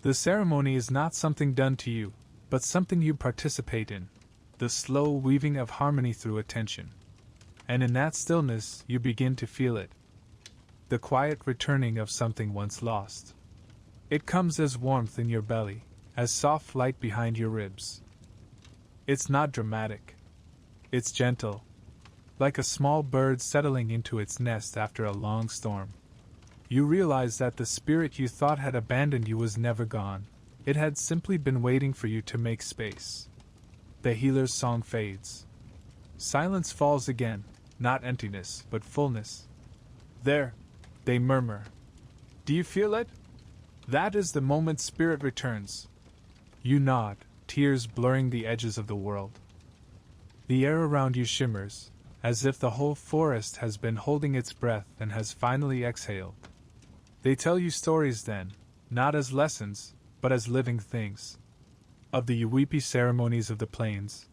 The ceremony is not something done to you, but something you participate in, the slow weaving of harmony through attention. And in that stillness you begin to feel it. The quiet returning of something once lost. It comes as warmth in your belly, as soft light behind your ribs. It's not dramatic. It's gentle, like a small bird settling into its nest after a long storm. You realize that the spirit you thought had abandoned you was never gone. It had simply been waiting for you to make space. The healer's song fades. Silence falls again, not emptiness, but fullness. There, they murmur. Do you feel it? That is the moment spirit returns. You nod, tears blurring the edges of the world. The air around you shimmers, as if the whole forest has been holding its breath and has finally exhaled. They tell you stories then, not as lessons, but as living things. Of the Yuwipi ceremonies of the plains,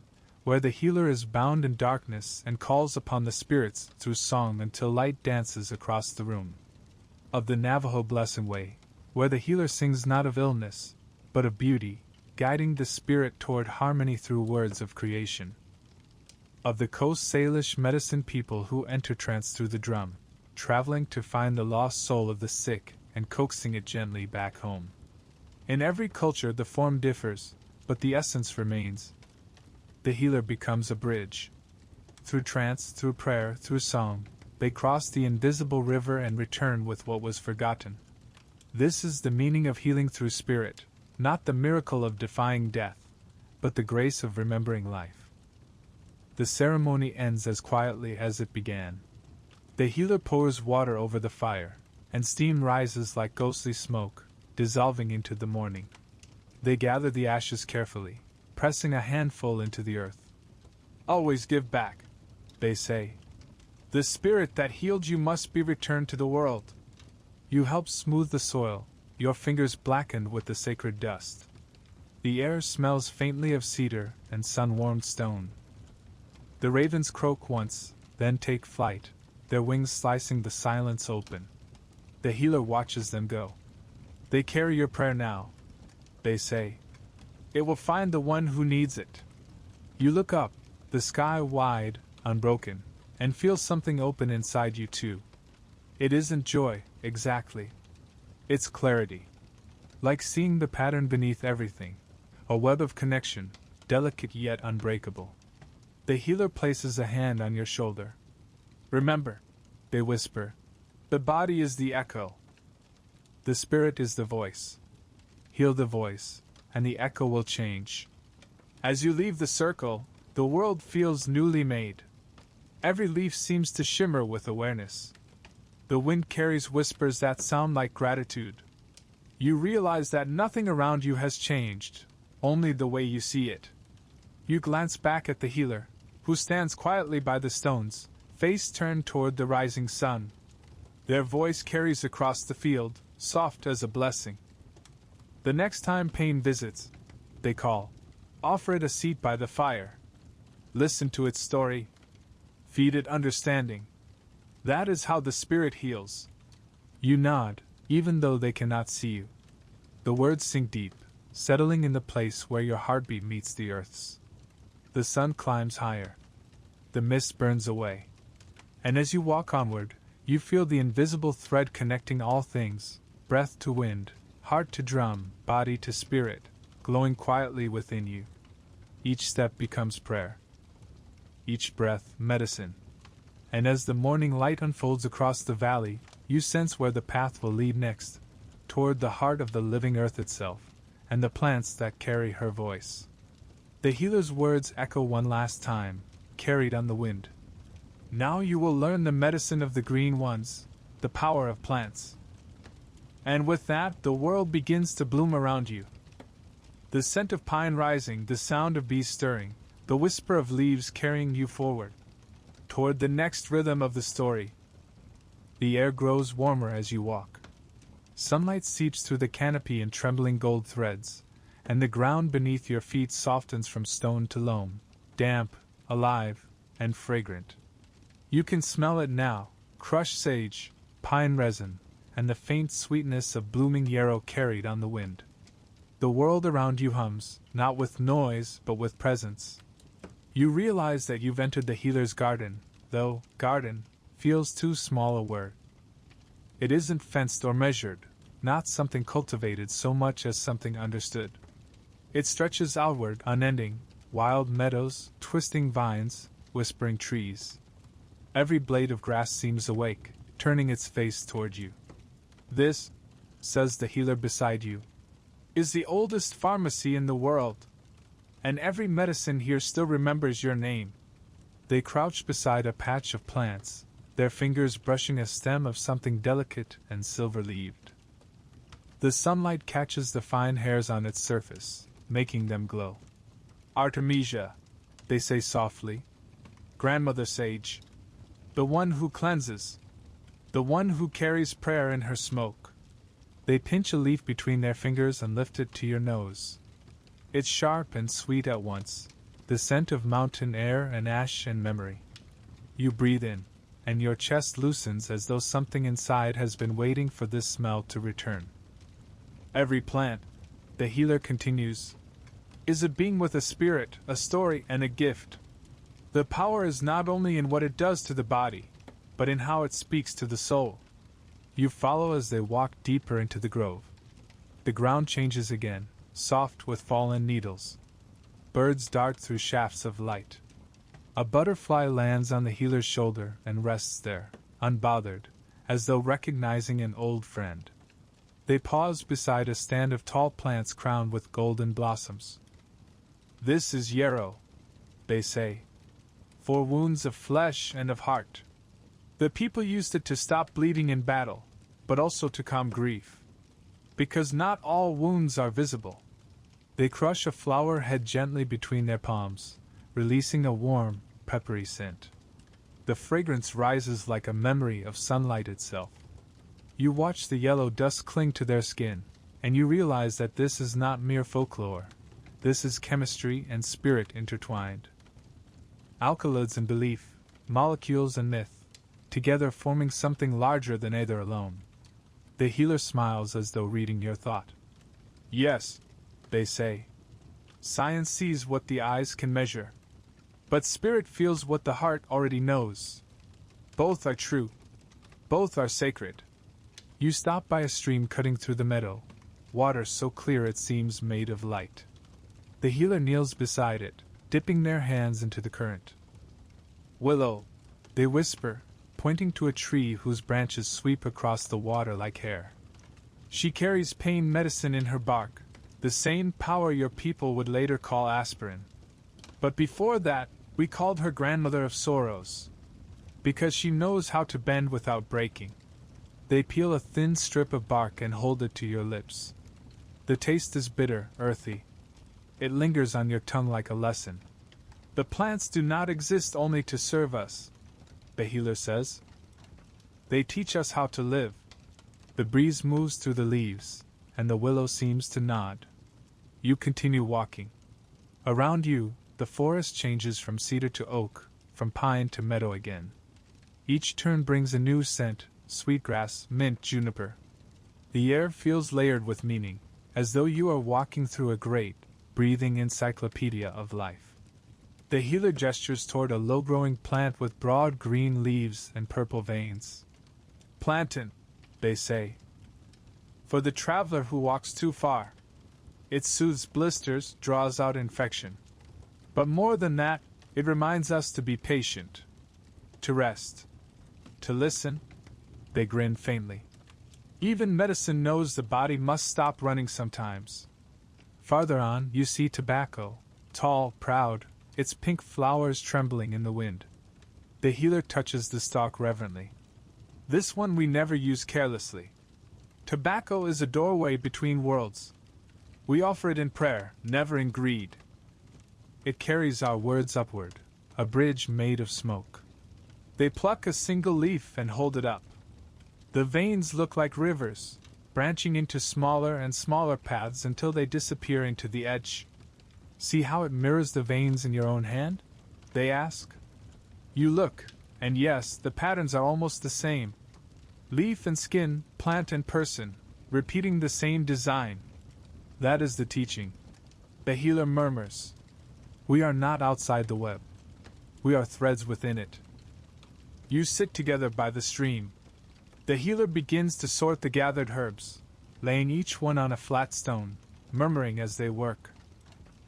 where the healer is bound in darkness and calls upon the spirits through song until light dances across the room. Of the Navajo Blessing Way, where the healer sings not of illness, but of beauty, guiding the spirit toward harmony through words of creation. Of the Coast Salish medicine people who enter trance through the drum, traveling to find the lost soul of the sick and coaxing it gently back home. In every culture the form differs, but the essence remains. The healer becomes a bridge. Through trance, through prayer, through song, they cross the invisible river and return with what was forgotten. This is the meaning of healing through spirit, not the miracle of defying death, but the grace of remembering life. The ceremony ends as quietly as it began. The healer pours water over the fire, and steam rises like ghostly smoke, dissolving into the morning. They gather the ashes carefully, pressing a handful into the earth. Always give back, they say. The spirit that healed you must be returned to the world. You help smooth the soil, your fingers blackened with the sacred dust. The air smells faintly of cedar and sun-warmed stone. The ravens croak once, then take flight, their wings slicing the silence open. The healer watches them go. They carry your prayer now, they say. It will find the one who needs it. You look up, the sky wide, unbroken, and feel something open inside you too. It isn't joy, exactly. It's clarity. Like seeing the pattern beneath everything, a web of connection, delicate yet unbreakable. The healer places a hand on your shoulder. Remember, they whisper, the body is the echo. The spirit is the voice. Heal the voice, and the echo will change. As you leave the circle, the world feels newly made. Every leaf seems to shimmer with awareness. The wind carries whispers that sound like gratitude. You realize that nothing around you has changed, only the way you see it. You glance back at the healer, who stands quietly by the stones, face turned toward the rising sun. Their voice carries across the field, soft as a blessing. The next time pain visits, they call. Offer it a seat by the fire. Listen to its story. Feed it understanding. That is how the spirit heals. You nod, even though they cannot see you. The words sink deep, settling in the place where your heartbeat meets the earth's. The sun climbs higher. The mist burns away. And as you walk onward, you feel the invisible thread connecting all things, breath to wind, heart to drum, body to spirit, glowing quietly within you. Each step becomes prayer. Each breath, medicine. And as the morning light unfolds across the valley, you sense where the path will lead next, toward the heart of the living earth itself, and the plants that carry her voice. The healer's words echo one last time, carried on the wind. Now you will learn the medicine of the green ones, the power of plants. And with that, the world begins to bloom around you. The scent of pine rising, the sound of bees stirring, the whisper of leaves carrying you forward, toward the next rhythm of the story. The air grows warmer as you walk. Sunlight seeps through the canopy in trembling gold threads, and the ground beneath your feet softens from stone to loam, damp, alive, and fragrant. You can smell it now, crushed sage, pine resin, and the faint sweetness of blooming yarrow carried on the wind. The world around you hums, not with noise, but with presence. You realize that you've entered the healer's garden, though garden feels too small a word. It isn't fenced or measured, not something cultivated so much as something understood. It stretches outward, unending, wild meadows, twisting vines, whispering trees. Every blade of grass seems awake, turning its face toward you. This, says the healer beside you, is the oldest pharmacy in the world, and every medicine here still remembers your name. They crouch beside a patch of plants, their fingers brushing a stem of something delicate and silver-leaved. The sunlight catches the fine hairs on its surface, making them glow. Artemisia, they say softly. Grandmother Sage. The one who cleanses. The one who carries prayer in her smoke. They pinch a leaf between their fingers and lift it to your nose. It's sharp and sweet at once, the scent of mountain air and ash and memory. You breathe in, and your chest loosens as though something inside has been waiting for this smell to return. Every plant, the healer continues, is a being with a spirit, a story, and a gift. The power is not only in what it does to the body, but in how it speaks to the soul. You follow as they walk deeper into the grove. The ground changes again, soft with fallen needles. Birds dart through shafts of light. A butterfly lands on the healer's shoulder and rests there, unbothered, as though recognizing an old friend. They pause beside a stand of tall plants crowned with golden blossoms. This is yarrow, they say, for wounds of flesh and of heart. The people used it to stop bleeding in battle, but also to calm grief. Because not all wounds are visible. They crush a flower head gently between their palms, releasing a warm, peppery scent. The fragrance rises like a memory of sunlight itself. You watch the yellow dust cling to their skin, and you realize that this is not mere folklore. This is chemistry and spirit intertwined. Alkaloids and belief, molecules and myth, together forming something larger than either alone. The healer smiles as though reading your thought. Yes, they say. Science sees what the eyes can measure, but spirit feels what the heart already knows. Both are true. Both are sacred. You stop by a stream cutting through the meadow, water so clear it seems made of light. The healer kneels beside it, dipping their hands into the current. Willow, they whisper, pointing to a tree whose branches sweep across the water like hair. She carries pain medicine in her bark, the same power your people would later call aspirin. But before that, we called her grandmother of sorrows, because she knows how to bend without breaking. They peel a thin strip of bark and hold it to your lips. The taste is bitter, earthy. It lingers on your tongue like a lesson. The plants do not exist only to serve us, the healer says. They teach us how to live. The breeze moves through the leaves, and the willow seems to nod. You continue walking. Around you, the forest changes from cedar to oak, from pine to meadow again. Each turn brings a new scent, sweetgrass, mint, juniper. The air feels layered with meaning, as though you are walking through a great, breathing encyclopedia of life. The healer gestures toward a low-growing plant with broad green leaves and purple veins. Plantain, they say. For the traveler who walks too far. It soothes blisters, draws out infection. But more than that, it reminds us to be patient. To rest. To listen. They grin faintly. Even medicine knows the body must stop running sometimes. Farther on, you see tobacco, tall, proud, its pink flowers trembling in the wind. The healer touches the stalk reverently. This one we never use carelessly. Tobacco is a doorway between worlds. We offer it in prayer, never in greed. It carries our words upward, a bridge made of smoke. They pluck a single leaf and hold it up. The veins look like rivers, branching into smaller and smaller paths until they disappear into the edge. See how it mirrors the veins in your own hand? They ask. You look, and yes, the patterns are almost the same. Leaf and skin, plant and person, repeating the same design. That is the teaching. The healer murmurs. We are not outside the web. We are threads within it. You sit together by the stream. The healer begins to sort the gathered herbs, laying each one on a flat stone, murmuring as they work.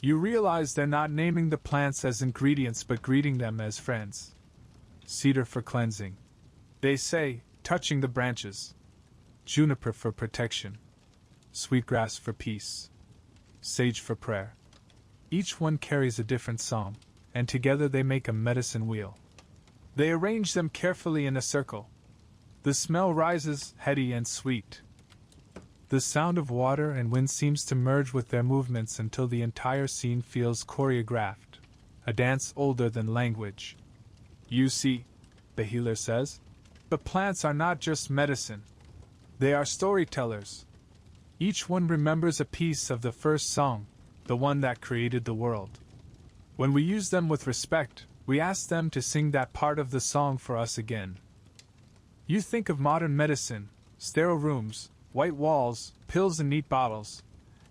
You realize they're not naming the plants as ingredients but greeting them as friends. Cedar for cleansing, they say, touching the branches. Juniper for protection. Sweetgrass for peace. Sage for prayer. Each one carries a different psalm, and together they make a medicine wheel. They arrange them carefully in a circle. The smell rises, heady and sweet. The sound of water and wind seems to merge with their movements until the entire scene feels choreographed, a dance older than language. You see, the healer says, the plants are not just medicine. They are storytellers. Each one remembers a piece of the first song, the one that created the world. When we use them with respect, we ask them to sing that part of the song for us again. You think of modern medicine, sterile rooms, white walls, pills and neat bottles,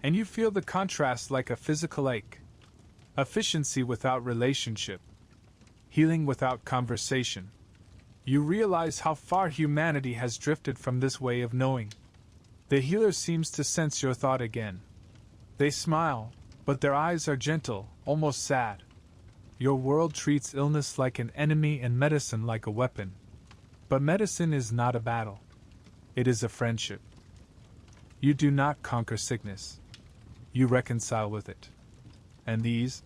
and you feel the contrast like a physical ache. Efficiency without relationship. Healing without conversation. You realize how far humanity has drifted from this way of knowing. The healer seems to sense your thought again. They smile, but their eyes are gentle, almost sad. Your world treats illness like an enemy and medicine like a weapon. But medicine is not a battle. It is a friendship. You do not conquer sickness. You reconcile with it. And these,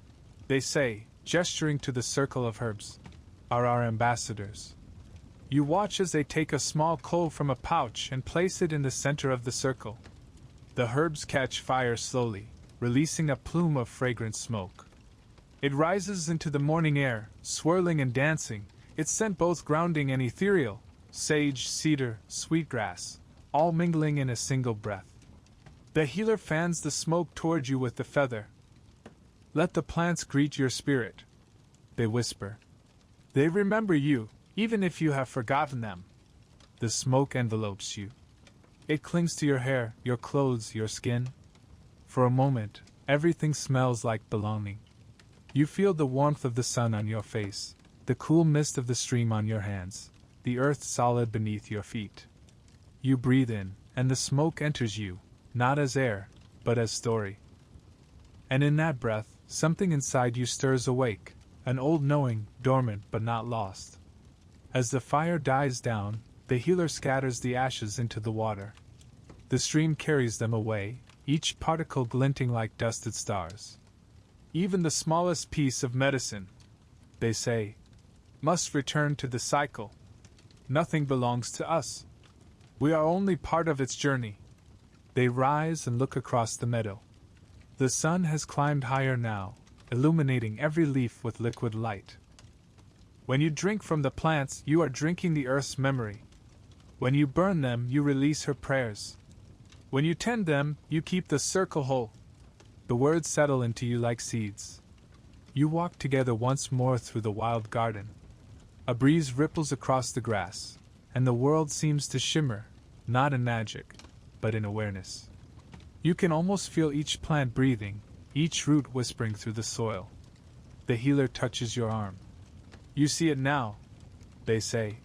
they say, gesturing to the circle of herbs, are our ambassadors. You watch as they take a small clove from a pouch and place it in the center of the circle. The herbs catch fire slowly, releasing a plume of fragrant smoke. It rises into the morning air, swirling and dancing, its scent both grounding and ethereal, sage, cedar, sweetgrass. all mingling in a single breath. The healer fans the smoke toward you with the feather. Let the plants greet your spirit, they whisper. They remember you, even if you have forgotten them. The smoke envelopes you. It clings to your hair, your clothes, your skin. For a moment, everything smells like belonging. You feel the warmth of the sun on your face, the cool mist of the stream on your hands, the earth solid beneath your feet. You breathe in, and the smoke enters you, not as air, but as story. And in that breath, something inside you stirs awake, an old knowing, dormant but not lost. As the fire dies down, the healer scatters the ashes into the water. The stream carries them away, each particle glinting like dusted stars. Even the smallest piece of medicine, they say, must return to the cycle. Nothing belongs to us. We are only part of its journey. They rise and look across the meadow. The sun has climbed higher now, illuminating every leaf with liquid light. When you drink from the plants, you are drinking the earth's memory. When you burn them, you release her prayers. When you tend them, you keep the circle whole. The words settle into you like seeds. You walk together once more through the wild garden. A breeze ripples across the grass, and the world seems to shimmer, not in magic, but in awareness. You can almost feel each plant breathing, each root whispering through the soil. The healer touches your arm. You see it now, they say.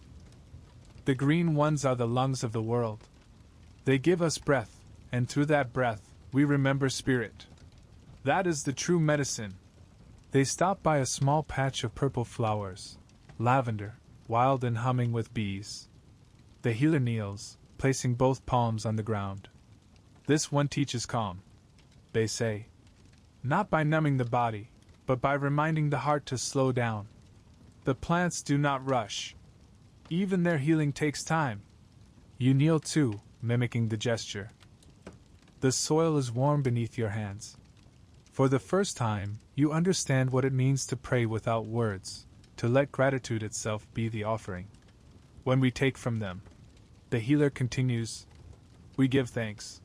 The green ones are the lungs of the world. They give us breath, and through that breath, we remember spirit. That is the true medicine. They stop by a small patch of purple flowers, lavender, wild and humming with bees. The healer kneels, placing both palms on the ground. This one teaches calm, they say. Not by numbing the body, but by reminding the heart to slow down. The plants do not rush. Even their healing takes time. You kneel too, mimicking the gesture. The soil is warm beneath your hands. For the first time, you understand what it means to pray without words, to let gratitude itself be the offering. When we take from them, the healer continues, we give thanks.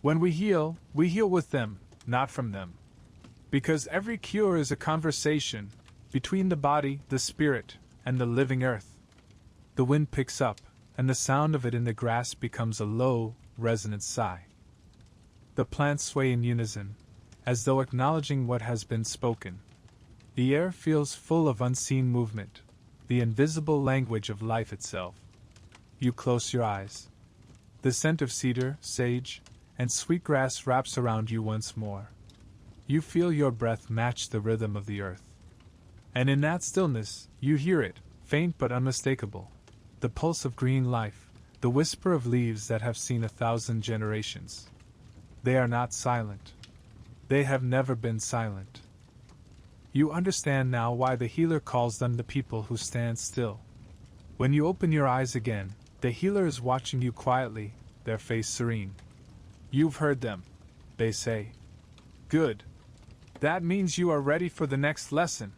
When we heal with them, not from them. Because every cure is a conversation between the body, the spirit, and the living earth. The wind picks up, and the sound of it in the grass becomes a low, resonant sigh. The plants sway in unison, as though acknowledging what has been spoken. The air feels full of unseen movement, the invisible language of life itself. You close your eyes. The scent of cedar, sage, and sweetgrass wraps around you once more. You feel your breath match the rhythm of the earth. And in that stillness, you hear it, faint but unmistakable. The pulse of green life, the whisper of leaves that have seen 1,000 generations. They are not silent. They have never been silent. You understand now why the healer calls them the people who stand still. When you open your eyes again, the healer is watching you quietly, their face serene. You've heard them, they say. Good. That means you are ready for the next lesson.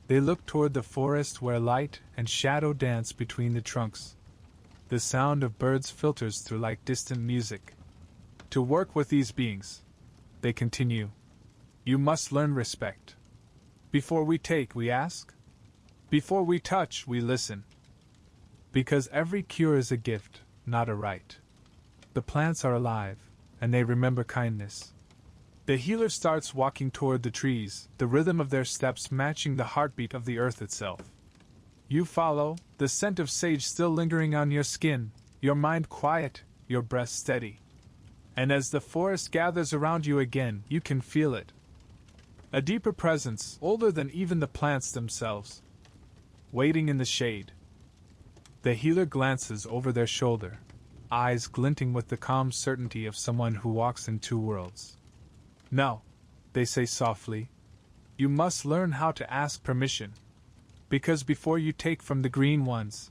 They look toward the forest where light and shadow dance between the trunks. The sound of birds filters through like distant music. To work with these beings, they continue, you must learn respect. Before we take, we ask. Before we touch, we listen. Because every cure is a gift, not a right. The plants are alive, and they remember kindness. The healer starts walking toward the trees, the rhythm of their steps matching the heartbeat of the earth itself. You follow, the scent of sage still lingering on your skin, your mind quiet, your breath steady. And as the forest gathers around you again, you can feel it. A deeper presence, older than even the plants themselves. Waiting in the shade. The healer glances over their shoulder, eyes glinting with the calm certainty of someone who walks in two worlds. No, they say softly. You must learn how to ask permission. Because before you take from the green ones,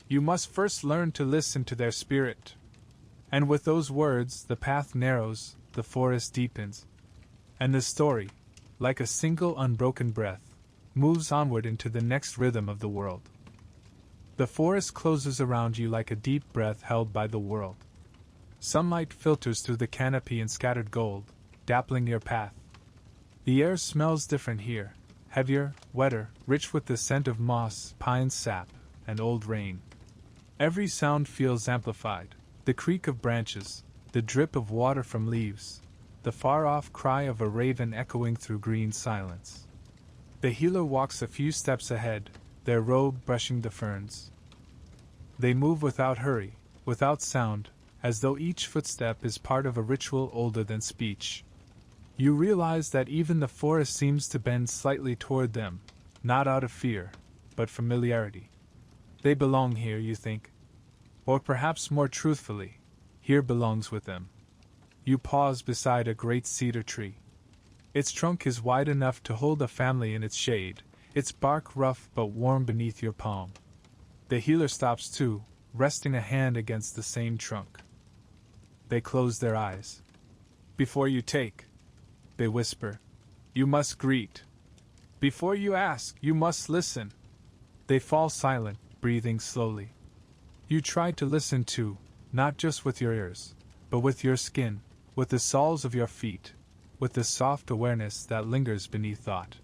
you must first learn to listen to their spirit. And with those words, the path narrows, the forest deepens. And the story, like a single unbroken breath, moves onward into the next rhythm of the world. The forest closes around you like a deep breath held by the world. Sunlight filters through the canopy in scattered gold, dappling your path. The air smells different here, heavier, wetter, rich with the scent of moss, pine sap, and old rain. Every sound feels amplified, the creak of branches, the drip of water from leaves, the far-off cry of a raven echoing through green silence. The healer walks a few steps ahead, their robe brushing the ferns. They move without hurry, without sound, as though each footstep is part of a ritual older than speech. You realize that even the forest seems to bend slightly toward them, not out of fear, but familiarity. They belong here, you think. Or perhaps more truthfully, here belongs with them. You pause beside a great cedar tree. Its trunk is wide enough to hold a family in its shade, its bark rough but warm beneath your palm. The healer stops too, resting a hand against the same trunk. They close their eyes. Before you take, they whisper, you must greet. Before you ask, you must listen. They fall silent, breathing slowly. You try to listen too, not just with your ears, but with your skin, with the soles of your feet, with the soft awareness that lingers beneath thought.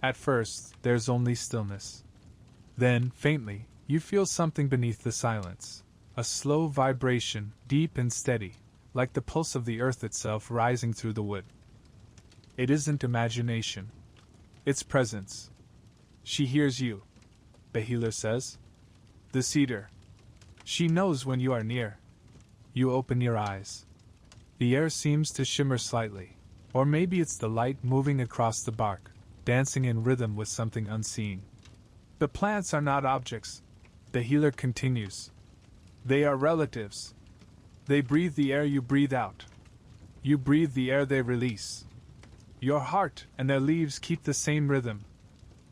At first, there's only stillness. Then, faintly, you feel something beneath the silence, a slow vibration, deep and steady, like the pulse of the earth itself rising through the wood. It isn't imagination. It's presence. She hears you, the healer says. The cedar. She knows when you are near. You open your eyes. The air seems to shimmer slightly, or maybe it's the light moving across the bark, dancing in rhythm with something unseen. The plants are not objects, the healer continues. They are relatives. They breathe the air you breathe out. You breathe the air they release. Your heart and their leaves keep the same rhythm.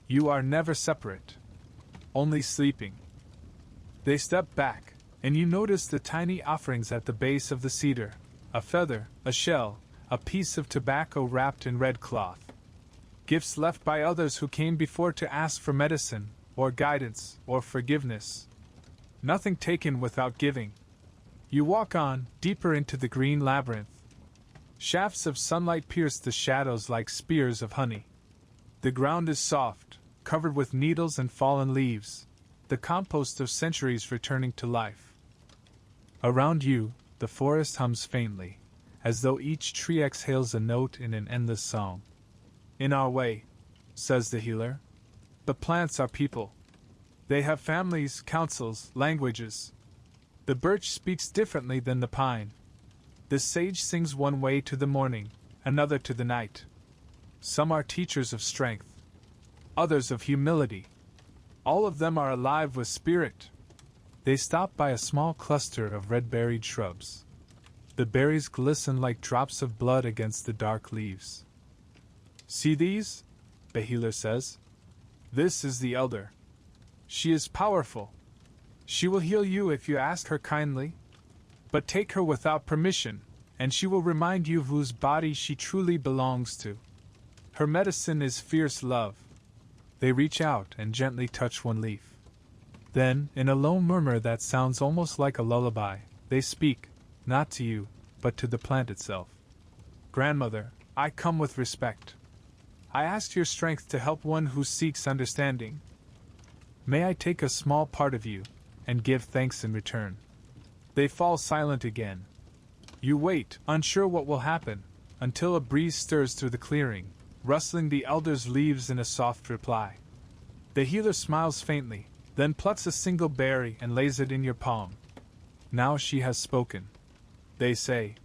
You are never separate, only sleeping. They step back, and you notice the tiny offerings at the base of the cedar, a feather, a shell, a piece of tobacco wrapped in red cloth. Gifts left by others who came before to ask for medicine, or guidance, or forgiveness. Nothing taken without giving. You walk on, deeper into the green labyrinth. Shafts of sunlight pierce the shadows like spears of honey. The ground is soft, covered with needles and fallen leaves, the compost of centuries returning to life. Around you, the forest hums faintly, as though each tree exhales a note in an endless song. In our way, says the healer, the plants are people. They have families, councils, languages. The birch speaks differently than the pine. The sage sings one way to the morning, another to the night. Some are teachers of strength, others of humility. All of them are alive with spirit. They stop by a small cluster of red-berried shrubs. The berries glisten like drops of blood against the dark leaves. See these? The healer says. This is the elder. She is powerful. She will heal you if you ask her kindly. But take her without permission, and she will remind you whose body she truly belongs to. Her medicine is fierce love. They reach out and gently touch one leaf. Then, in a low murmur that sounds almost like a lullaby, they speak, not to you, but to the plant itself. Grandmother, I come with respect. I ask your strength to help one who seeks understanding. May I take a small part of you, and give thanks in return. They fall silent again. You wait, unsure what will happen, until a breeze stirs through the clearing, rustling the elder's leaves in a soft reply. The healer smiles faintly, then plucks a single berry and lays it in your palm. Now she has spoken. They say,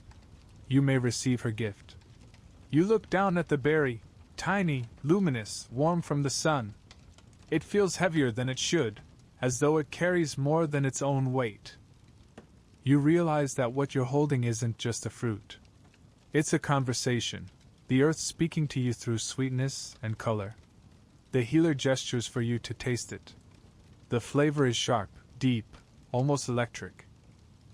you may receive her gift. You look down at the berry, tiny, luminous, warm from the sun. It feels heavier than it should, as though it carries more than its own weight. You realize that what you're holding isn't just a fruit. It's a conversation, the earth speaking to you through sweetness and color. The healer gestures for you to taste it. The flavor is sharp, deep, almost electric.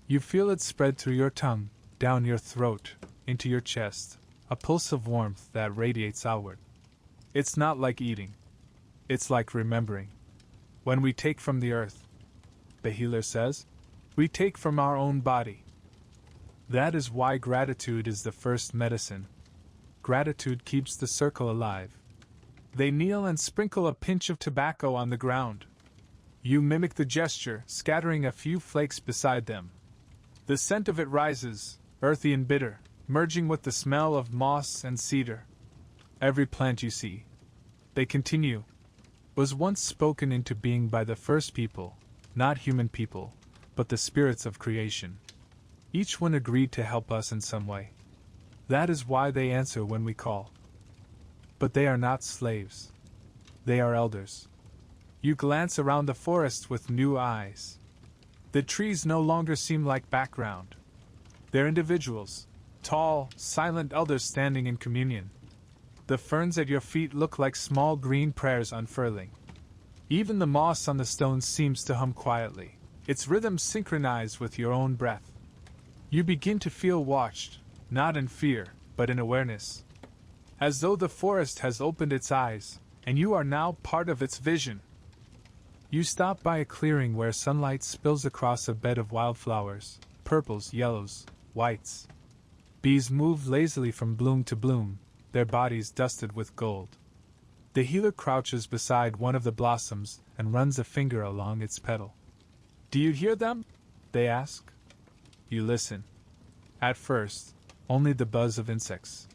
You feel it spread through your tongue, down your throat, into your chest, a pulse of warmth that radiates outward. It's not like eating. It's like remembering. When we take from the earth, the healer says. We take from our own body. That is why gratitude is the first medicine. Gratitude keeps the circle alive. They kneel and sprinkle a pinch of tobacco on the ground. You mimic the gesture, scattering a few flakes beside them. The scent of it rises, earthy and bitter, merging with the smell of moss and cedar. Every plant you see, they continue, was once spoken into being by the first people, not human people, but the spirits of creation. Each one agreed to help us in some way. That is why they answer when we call. But they are not slaves. They are elders. You glance around the forest with new eyes. The trees no longer seem like background. They're individuals, tall, silent elders standing in communion. The ferns at your feet look like small green prayers unfurling. Even the moss on the stones seems to hum quietly, its rhythm synchronized with your own breath. You begin to feel watched, not in fear, but in awareness. As though the forest has opened its eyes, and you are now part of its vision. You stop by a clearing where sunlight spills across a bed of wildflowers, purples, yellows, whites. Bees move lazily from bloom to bloom, their bodies dusted with gold. The healer crouches beside one of the blossoms and runs a finger along its petal. Do you hear them? They ask. You listen. At first, only the buzz of insects.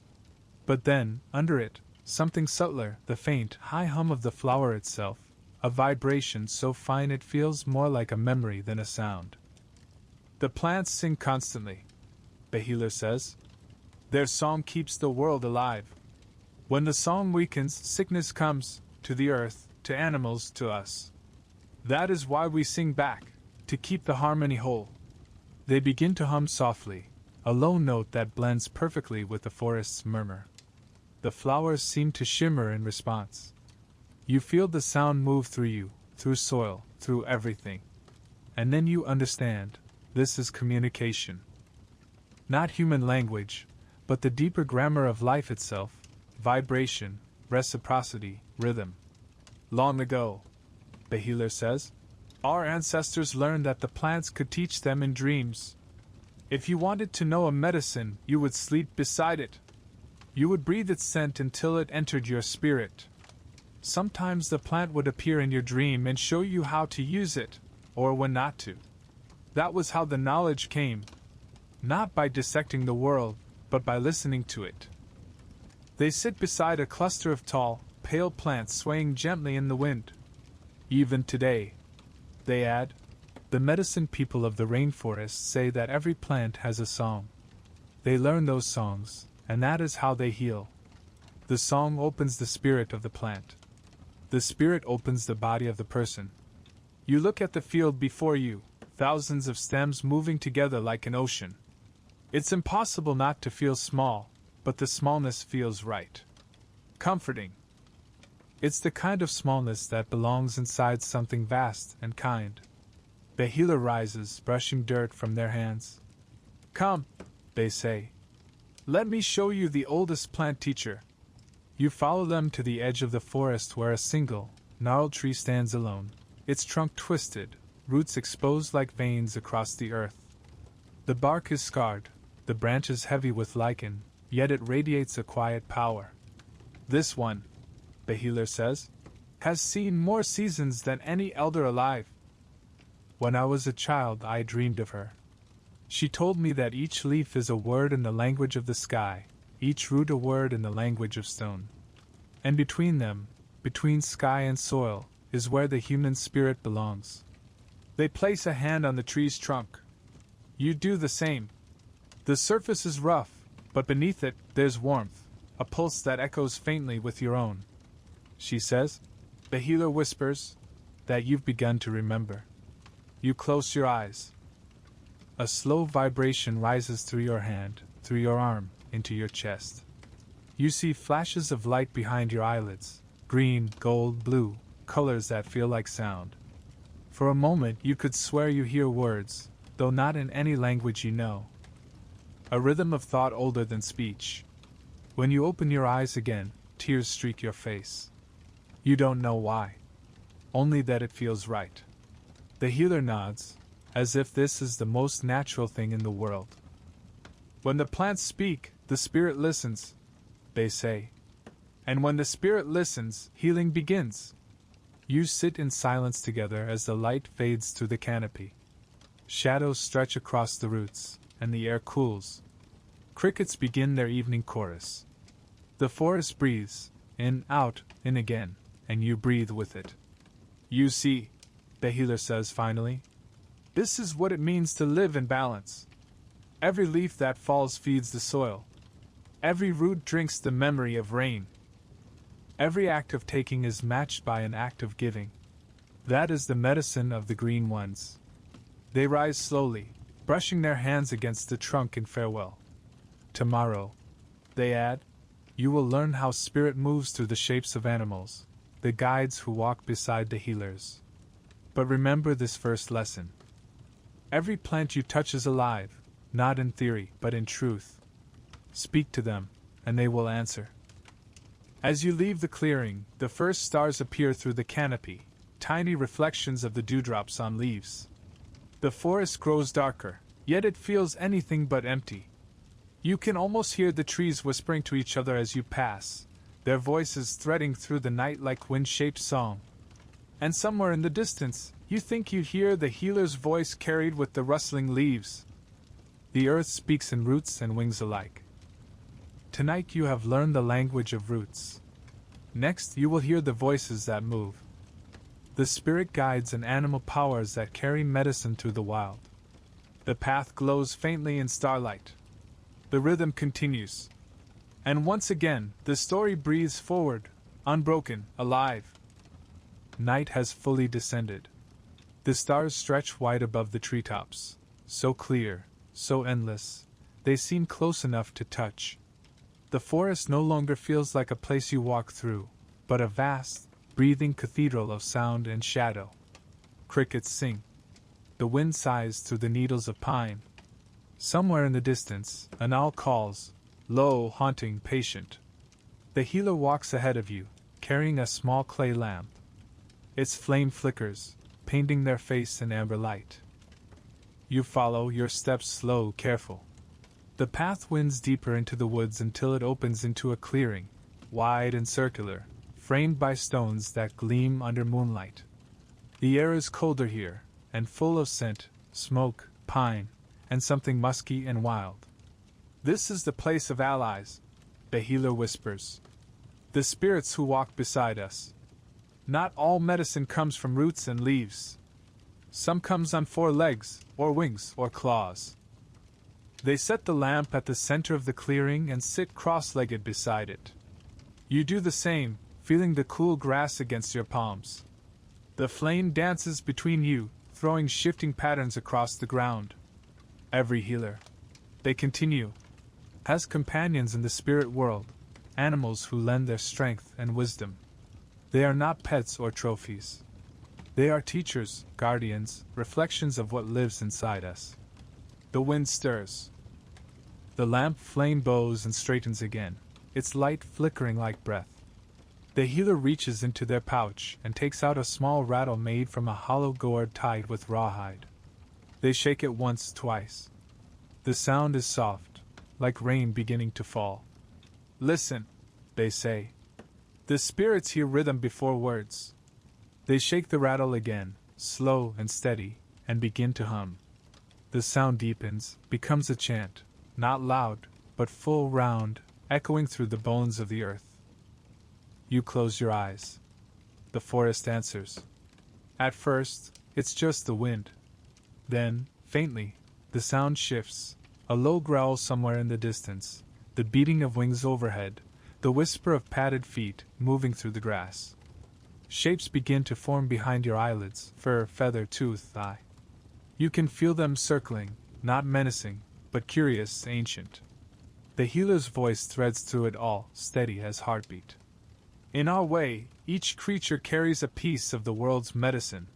But then, under it, something subtler, the faint, high hum of the flower itself, a vibration so fine it feels more like a memory than a sound. The plants sing constantly, the healer says. Their song keeps the world alive. When the song weakens, sickness comes, to the earth, to animals, to us. That is why we sing back, to keep the harmony whole. They begin to hum softly, a low note that blends perfectly with the forest's murmur. The flowers seem to shimmer in response. You feel the sound move through you, through soil, through everything. And then you understand, this is communication. Not human language, but the deeper grammar of life itself, vibration, reciprocity, rhythm. Long ago, the healer says, our ancestors learned that the plants could teach them in dreams. If you wanted to know a medicine, you would sleep beside it. You would breathe its scent until it entered your spirit. Sometimes the plant would appear in your dream and show you how to use it, or when not to. That was how the knowledge came. Not by dissecting the world, but by listening to it. They sit beside a cluster of tall, pale plants swaying gently in the wind. Even today, they add, the medicine people of the rainforest say that every plant has a song. They learn those songs, and that is how they heal. The song opens the spirit of the plant. The spirit opens the body of the person. You look at the field before you, thousands of stems moving together like an ocean. It's impossible not to feel small, but the smallness feels right. Comforting. It's the kind of smallness that belongs inside something vast and kind. The healer rises, brushing dirt from their hands. Come, they say. Let me show you the oldest plant teacher. You follow them to the edge of the forest where a single, gnarled tree stands alone, its trunk twisted, roots exposed like veins across the earth. The bark is scarred, the branches heavy with lichen, yet it radiates a quiet power. This one, the healer says, has seen more seasons than any elder alive. When I was a child, I dreamed of her. She told me that each leaf is a word in the language of the sky, each root a word in the language of stone. And between them, between sky and soil, is where the human spirit belongs. They place a hand on the tree's trunk. You do the same. The surface is rough, but beneath it, there's warmth, a pulse that echoes faintly with your own. She says, the healer whispers, that you've begun to remember. You close your eyes. A slow vibration rises through your hand, through your arm, into your chest. You see flashes of light behind your eyelids, green, gold, blue, colors that feel like sound. For a moment you could swear you hear words, though not in any language you know. A rhythm of thought older than speech. When you open your eyes again, tears streak your face. You don't know why. Only that it feels right. The healer nods, as if this is the most natural thing in the world. When the plants speak, the spirit listens, they say. And when the spirit listens, healing begins. You sit in silence together as the light fades through the canopy. Shadows stretch across the roots, and the air cools. Crickets begin their evening chorus. The forest breathes, in, out, in again, and you breathe with it. You see, the healer says finally, this is what it means to live in balance. Every leaf that falls feeds the soil. Every root drinks the memory of rain. Every act of taking is matched by an act of giving. That is the medicine of the green ones. They rise slowly, brushing their hands against the trunk in farewell. Tomorrow, they add, you will learn how spirit moves through the shapes of animals, the guides who walk beside the healers. But remember this first lesson. Every plant you touch is alive, not in theory, but in truth. Speak to them, and they will answer. As you leave the clearing, the first stars appear through the canopy, tiny reflections of the dewdrops on leaves. The forest grows darker, yet it feels anything but empty. You can almost hear the trees whispering to each other as you pass, their voices threading through the night like wind-shaped song. And somewhere in the distance, you think you hear the healer's voice carried with the rustling leaves. The earth speaks in roots and wings alike. Tonight you have learned the language of roots. Next you will hear the voices that move. The spirit guides and animal powers that carry medicine through the wild. The path glows faintly in starlight. The rhythm continues. And once again, the story breathes forward, unbroken, alive. Night has fully descended. The stars stretch wide above the treetops, so clear, so endless, they seem close enough to touch. The forest no longer feels like a place you walk through, but a vast, breathing cathedral of sound and shadow. Crickets sing. The wind sighs through the needles of pine. Somewhere in the distance, an owl calls, low, haunting, patient. The healer walks ahead of you, carrying a small clay lamp. Its flame flickers, painting their face in amber light. You follow, your steps slow, careful. The path winds deeper into the woods until it opens into a clearing, wide and circular, framed by stones that gleam under moonlight. The air is colder here, and full of scent, smoke, pine, and something musky and wild. This is the place of allies, the healer whispers. The spirits who walk beside us. Not all medicine comes from roots and leaves. Some comes on 4 legs, or wings, or claws. They set the lamp at the center of the clearing and sit cross-legged beside it. You do the same, feeling the cool grass against your palms. The flame dances between you, throwing shifting patterns across the ground. Every healer, they continue, has companions in the spirit world, animals who lend their strength and wisdom. They are not pets or trophies. They are teachers, guardians, reflections of what lives inside us. The wind stirs. The lamp flame bows and straightens again, its light flickering like breath. The healer reaches into their pouch and takes out a small rattle made from a hollow gourd tied with rawhide. They shake it once, twice. The sound is soft, like rain beginning to fall. Listen, they say. The spirits hear rhythm before words. They shake the rattle again, slow and steady, and begin to hum. The sound deepens, becomes a chant, not loud, but full, round, echoing through the bones of the earth. You close your eyes. The forest answers. At first, it's just the wind. Then, faintly, the sound shifts, a low growl somewhere in the distance, the beating of wings overhead, the whisper of padded feet moving through the grass. Shapes begin to form behind your eyelids, fur, feather, tooth, eye. You can feel them circling, not menacing, but curious, ancient. The healer's voice threads through it all, steady as heartbeat. In our way, each creature carries a piece of the world's medicine.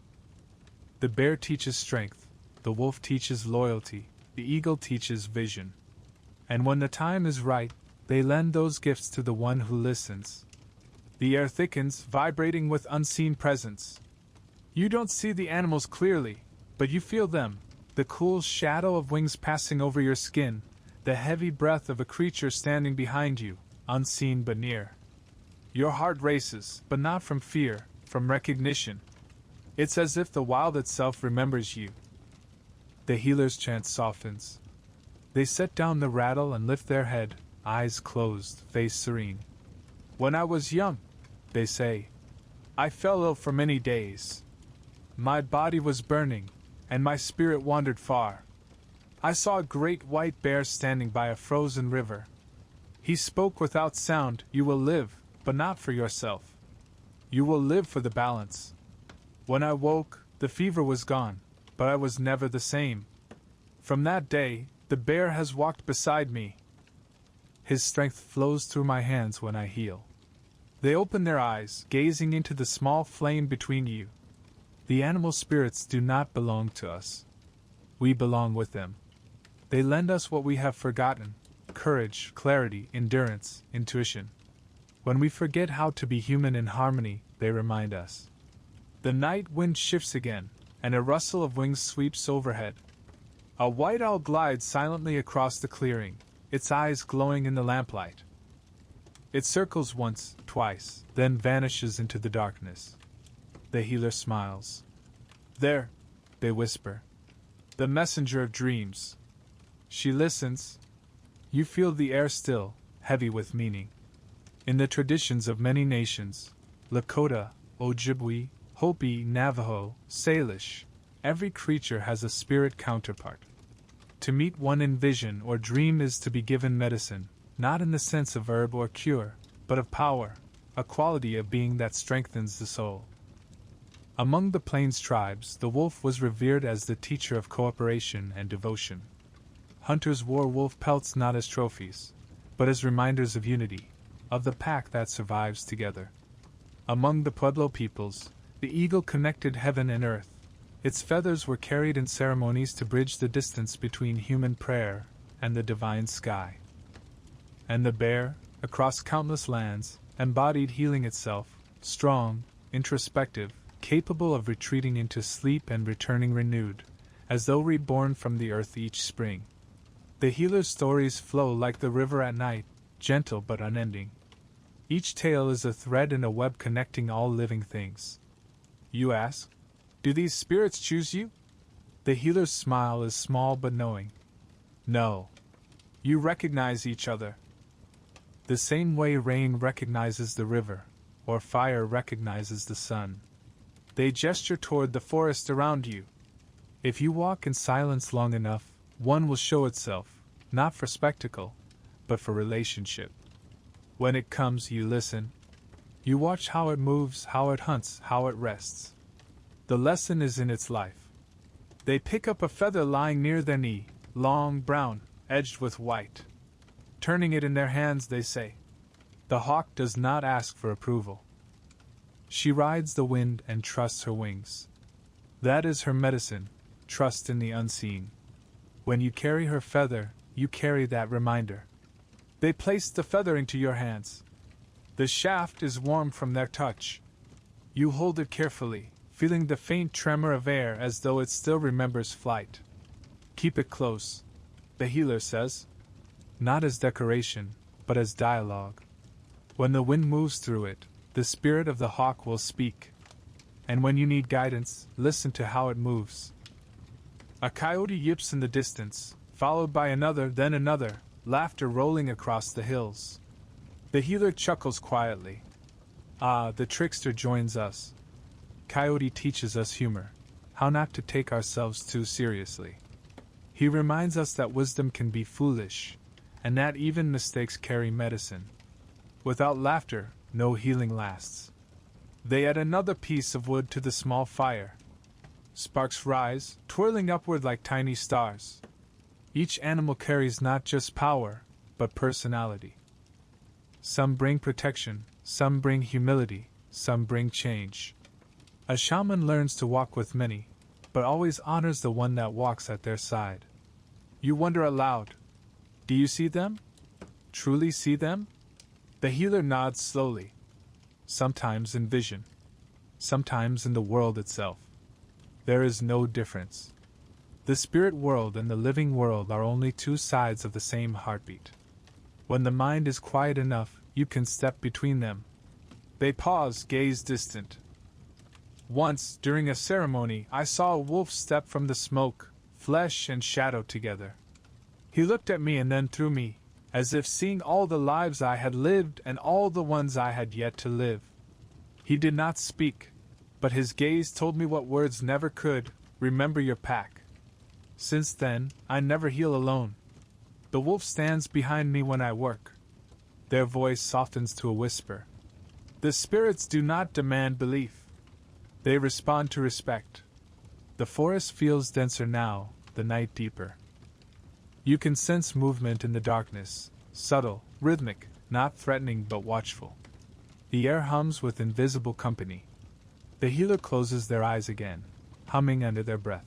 The bear teaches strength, the wolf teaches loyalty, the eagle teaches vision. And when the time is right, they lend those gifts to the one who listens. The air thickens, vibrating with unseen presence. You don't see the animals clearly, but you feel them, the cool shadow of wings passing over your skin, the heavy breath of a creature standing behind you, unseen but near. Your heart races, but not from fear, from recognition. It's as if the wild itself remembers you. The healer's chant softens. They set down the rattle and lift their head, eyes closed, face serene. When I was young, they say, I fell ill for many days. My body was burning, and my spirit wandered far. I saw a great white bear standing by a frozen river. He spoke without sound, You will live, but not for yourself. You will live for the balance. When I woke, the fever was gone, but I was never the same. From that day, the bear has walked beside me. His strength flows through my hands when I heal. They open their eyes, gazing into the small flame between you. The animal spirits do not belong to us. We belong with them. They lend us what we have forgotten: courage, clarity, endurance, intuition. When we forget how to be human in harmony, they remind us. The night wind shifts again, and a rustle of wings sweeps overhead. A white owl glides silently across the clearing, its eyes glowing in the lamplight. It circles once, twice, then vanishes into the darkness. The healer smiles. There, they whisper. The messenger of dreams. She listens. You feel the air still, heavy with meaning. In the traditions of many nations, Lakota, Ojibwe, Hopi, Navajo, Salish, every creature has a spirit counterpart. To meet one in vision or dream is to be given medicine, not in the sense of herb or cure, but of power, a quality of being that strengthens the soul. Among the Plains tribes, the wolf was revered as the teacher of cooperation and devotion. Hunters wore wolf pelts not as trophies, but as reminders of unity, of the pack that survives together. Among the Pueblo peoples, the eagle connected heaven and earth. Its feathers were carried in ceremonies to bridge the distance between human prayer and the divine sky. And the bear, across countless lands, embodied healing itself, strong, introspective, capable of retreating into sleep and returning renewed, as though reborn from the earth each spring. The healer's stories flow like the river at night, gentle but unending. Each tale is a thread in a web connecting all living things. You ask, do these spirits choose you? The healer's smile is small but knowing. No. You recognize each other. The same way rain recognizes the river, or fire recognizes the sun. They gesture toward the forest around you. If you walk in silence long enough, one will show itself, not for spectacle, but for relationship. When it comes, you listen. You watch how it moves, how it hunts, how it rests. The lesson is in its life. They pick up a feather lying near their knee, long, brown, edged with white. Turning it in their hands, they say, The hawk does not ask for approval. She rides the wind and trusts her wings. That is her medicine, trust in the unseen. When you carry her feather, you carry that reminder. They place the feather into your hands. The shaft is warm from their touch. You hold it carefully, feeling the faint tremor of air as though it still remembers flight. Keep it close, the healer says. Not as decoration, but as dialogue. When the wind moves through it, the spirit of the hawk will speak. And when you need guidance, listen to how it moves. A coyote yips in the distance, followed by another, then another, laughter rolling across the hills. The healer chuckles quietly. Ah, the trickster joins us. Coyote teaches us humor, how not to take ourselves too seriously. He reminds us that wisdom can be foolish, and that even mistakes carry medicine. Without laughter, no healing lasts. They add another piece of wood to the small fire. Sparks rise, twirling upward like tiny stars. Each animal carries not just power, but personality. Some bring protection, some bring humility, some bring change. A shaman learns to walk with many, but always honors the one that walks at their side. You wonder aloud, do you see them? Truly see them? The healer nods slowly. Sometimes in vision. Sometimes in the world itself. There is no difference. The spirit world and the living world are only two sides of the same heartbeat. When the mind is quiet enough, you can step between them. They pause, gaze distant. Once, during a ceremony, I saw a wolf step from the smoke, flesh and shadow together. He looked at me and then through me, as if seeing all the lives I had lived and all the ones I had yet to live. He did not speak, but his gaze told me what words never could: remember your pack. Since then, I never heal alone. The wolf stands behind me when I work. Their voice softens to a whisper. The spirits do not demand belief. They respond to respect. The forest feels denser now, the night deeper. You can sense movement in the darkness, subtle, rhythmic, not threatening but watchful. The air hums with invisible company. The healer closes their eyes again, humming under their breath.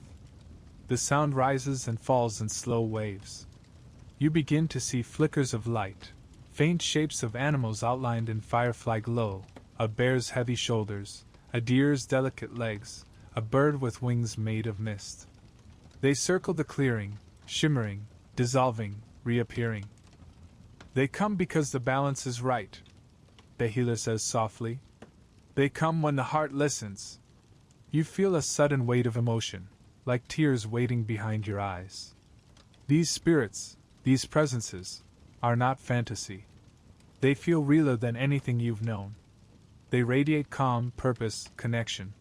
The sound rises and falls in slow waves. You begin to see flickers of light, faint shapes of animals outlined in firefly glow, a bear's heavy shoulders, a deer's delicate legs, a bird with wings made of mist. They circle the clearing, shimmering, dissolving, reappearing. They come because the balance is right, the healer says softly. They come when the heart listens. You feel a sudden weight of emotion, like tears waiting behind your eyes. These spirits, these presences, are not fantasy. They feel realer than anything you've known. They radiate calm, purpose, connection.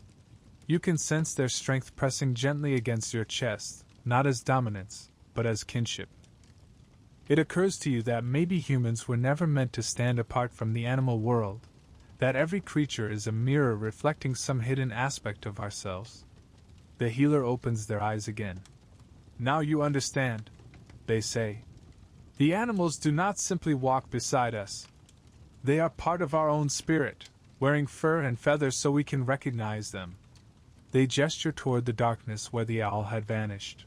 You can sense their strength pressing gently against your chest, not as dominance, but as kinship. It occurs to you that maybe humans were never meant to stand apart from the animal world, that every creature is a mirror reflecting some hidden aspect of ourselves. The healer opens their eyes again. Now you understand, they say. The animals do not simply walk beside us. They are part of our own spirit, wearing fur and feathers so we can recognize them. They gesture toward the darkness where the owl had vanished.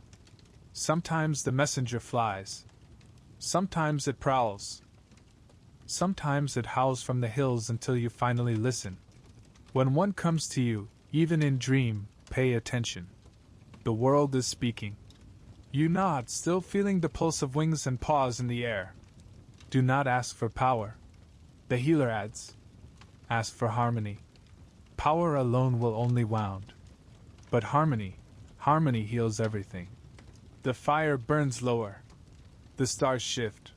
Sometimes the messenger flies. Sometimes it prowls. Sometimes it howls from the hills until you finally listen. When one comes to you, even in dream, pay attention. The world is speaking. You nod, still feeling the pulse of wings and paws in the air. Do not ask for power. The healer adds. Ask for harmony. Power alone will only wound. But harmony heals everything. The fire burns lower. The stars shift.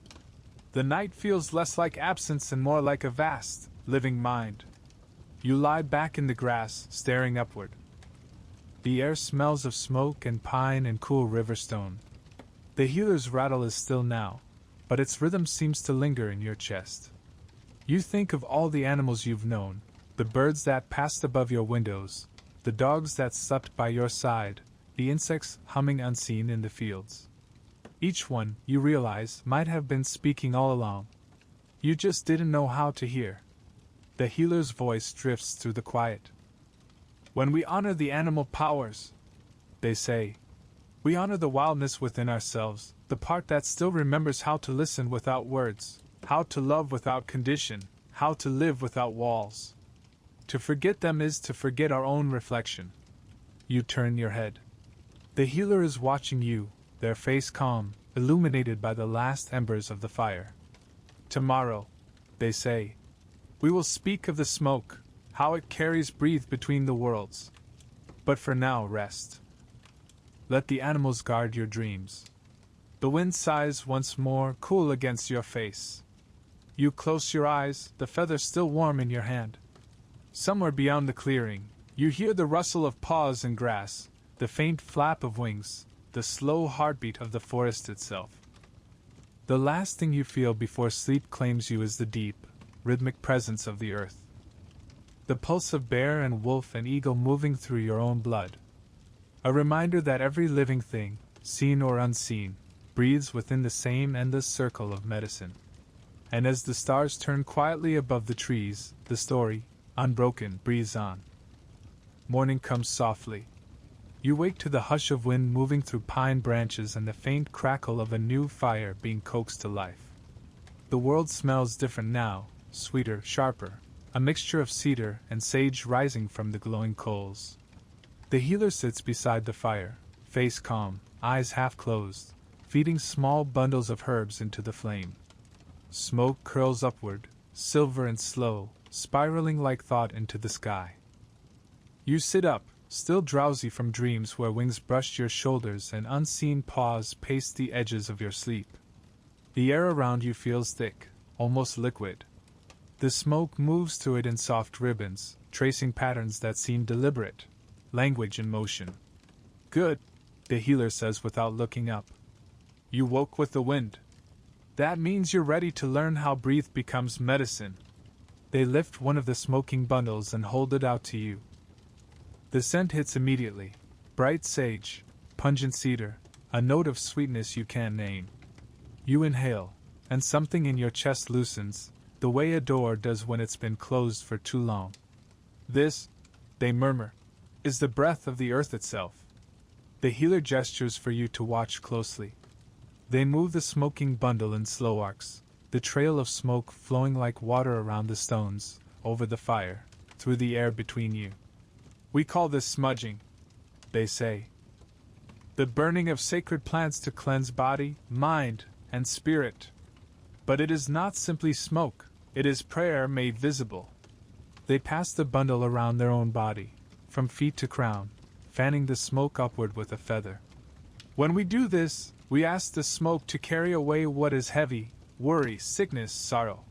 The night feels less like absence and more like a vast, living mind. You lie back in the grass, staring upward. The air smells of smoke and pine and cool river stone. The healer's rattle is still now, but its rhythm seems to linger in your chest. You think of all the animals you've known, the birds that passed above your windows, the dogs that slept by your side, the insects humming unseen in the fields. Each one, you realize, might have been speaking all along. You just didn't know how to hear. The healer's voice drifts through the quiet. When we honor the animal powers, they say, we honor the wildness within ourselves, the part that still remembers how to listen without words, how to love without condition, how to live without walls. To forget them is to forget our own reflection. You turn your head. The healer is watching you, their face calm, illuminated by the last embers of the fire. Tomorrow, they say, we will speak of the smoke, how it carries breathe between the worlds. But for now, rest. Let the animals guard your dreams. The wind sighs once more, cool against your face. You close your eyes, the feather still warm in your hand. Somewhere beyond the clearing, you hear the rustle of paws in grass, the faint flap of wings, the slow heartbeat of the forest itself. The last thing you feel before sleep claims you is the deep, rhythmic presence of the earth. The pulse of bear and wolf and eagle moving through your own blood. A reminder that every living thing, seen or unseen, breathes within the same endless circle of medicine. And as the stars turn quietly above the trees, the story, unbroken, breathes on. Morning comes softly. You wake to the hush of wind moving through pine branches and the faint crackle of a new fire being coaxed to life. The world smells different now, sweeter, sharper, a mixture of cedar and sage rising from the glowing coals. The healer sits beside the fire, face calm, eyes half closed, feeding small bundles of herbs into the flame. Smoke curls upward, silver and slow, spiraling like thought into the sky. You sit up, still drowsy from dreams where wings brushed your shoulders and unseen paws paced the edges of your sleep. The air around you feels thick, almost liquid. The smoke moves through it in soft ribbons, tracing patterns that seem deliberate, language in motion. Good, the healer says without looking up. You woke with the wind. That means you're ready to learn how breath becomes medicine. They lift one of the smoking bundles and hold it out to you. The scent hits immediately. Bright sage, pungent cedar, a note of sweetness you can't name. You inhale, and something in your chest loosens, the way a door does when it's been closed for too long. This, they murmur, is the breath of the earth itself. The healer gestures for you to watch closely. They move the smoking bundle in slow arcs, the trail of smoke flowing like water around the stones, over the fire, through the air between you. We call this smudging, they say. The burning of sacred plants to cleanse body, mind, and spirit. But it is not simply smoke, it is prayer made visible. They pass the bundle around their own body, from feet to crown, fanning the smoke upward with a feather. When we do this, we ask the smoke to carry away what is heavy, worry, sickness, sorrow.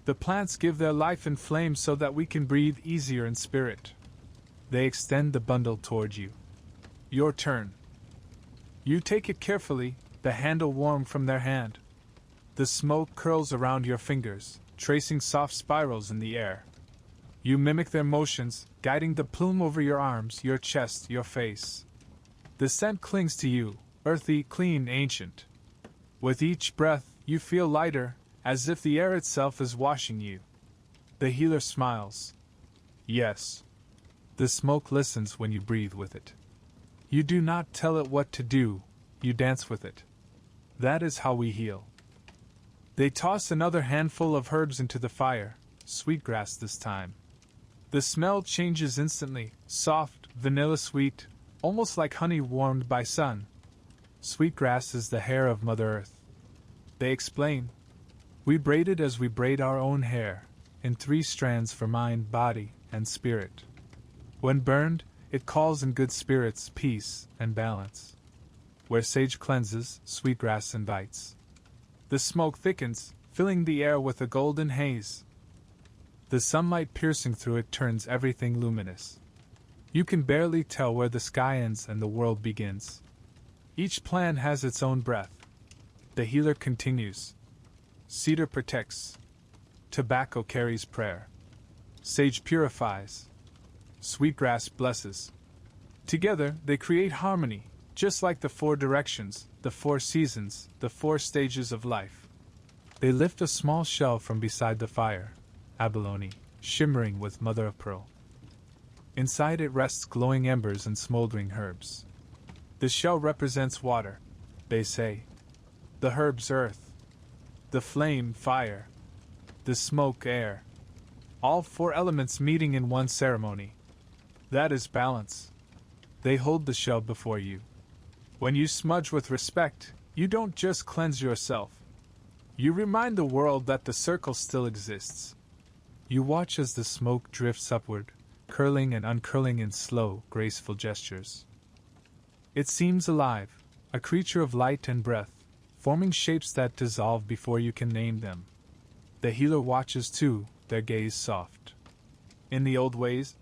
The plants give their life in flame so that we can breathe easier in spirit. They extend the bundle toward you. Your turn. You take it carefully, the handle warm from their hand. The smoke curls around your fingers, tracing soft spirals in the air. You mimic their motions, guiding the plume over your arms, your chest, your face. The scent clings to you, earthy, clean, ancient. With each breath, you feel lighter, as if the air itself is washing you. The healer smiles. Yes. The smoke listens when you breathe with it. You do not tell it what to do, you dance with it. That is how we heal. They toss another handful of herbs into the fire, sweetgrass this time. The smell changes instantly, soft, vanilla sweet, almost like honey warmed by sun. Sweetgrass is the hair of Mother Earth. They explain. We braid it as we braid our own hair, in 3 strands for mind, body, and spirit. When burned, it calls in good spirits, peace, and balance. Where sage cleanses, sweetgrass invites. The smoke thickens, filling the air with a golden haze. The sunlight piercing through it turns everything luminous. You can barely tell where the sky ends and the world begins. Each plant has its own breath. The healer continues. Cedar protects. Tobacco carries prayer. Sage purifies. Sweetgrass blesses. Together, they create harmony, just like the 4 directions, the 4 seasons, the 4 stages of life. They lift a small shell from beside the fire, abalone, shimmering with mother of pearl. Inside it rests glowing embers and smoldering herbs. The shell represents water, they say. The herbs earth. The flame fire. The smoke air. All 4 elements meeting in one ceremony. That is balance. They hold the shell before you. When you smudge with respect, you don't just cleanse yourself. You remind the world that the circle still exists. You watch as the smoke drifts upward, curling and uncurling in slow, graceful gestures. It seems alive, a creature of light and breath, forming shapes that dissolve before you can name them. The healer watches too, their gaze soft. In the old ways,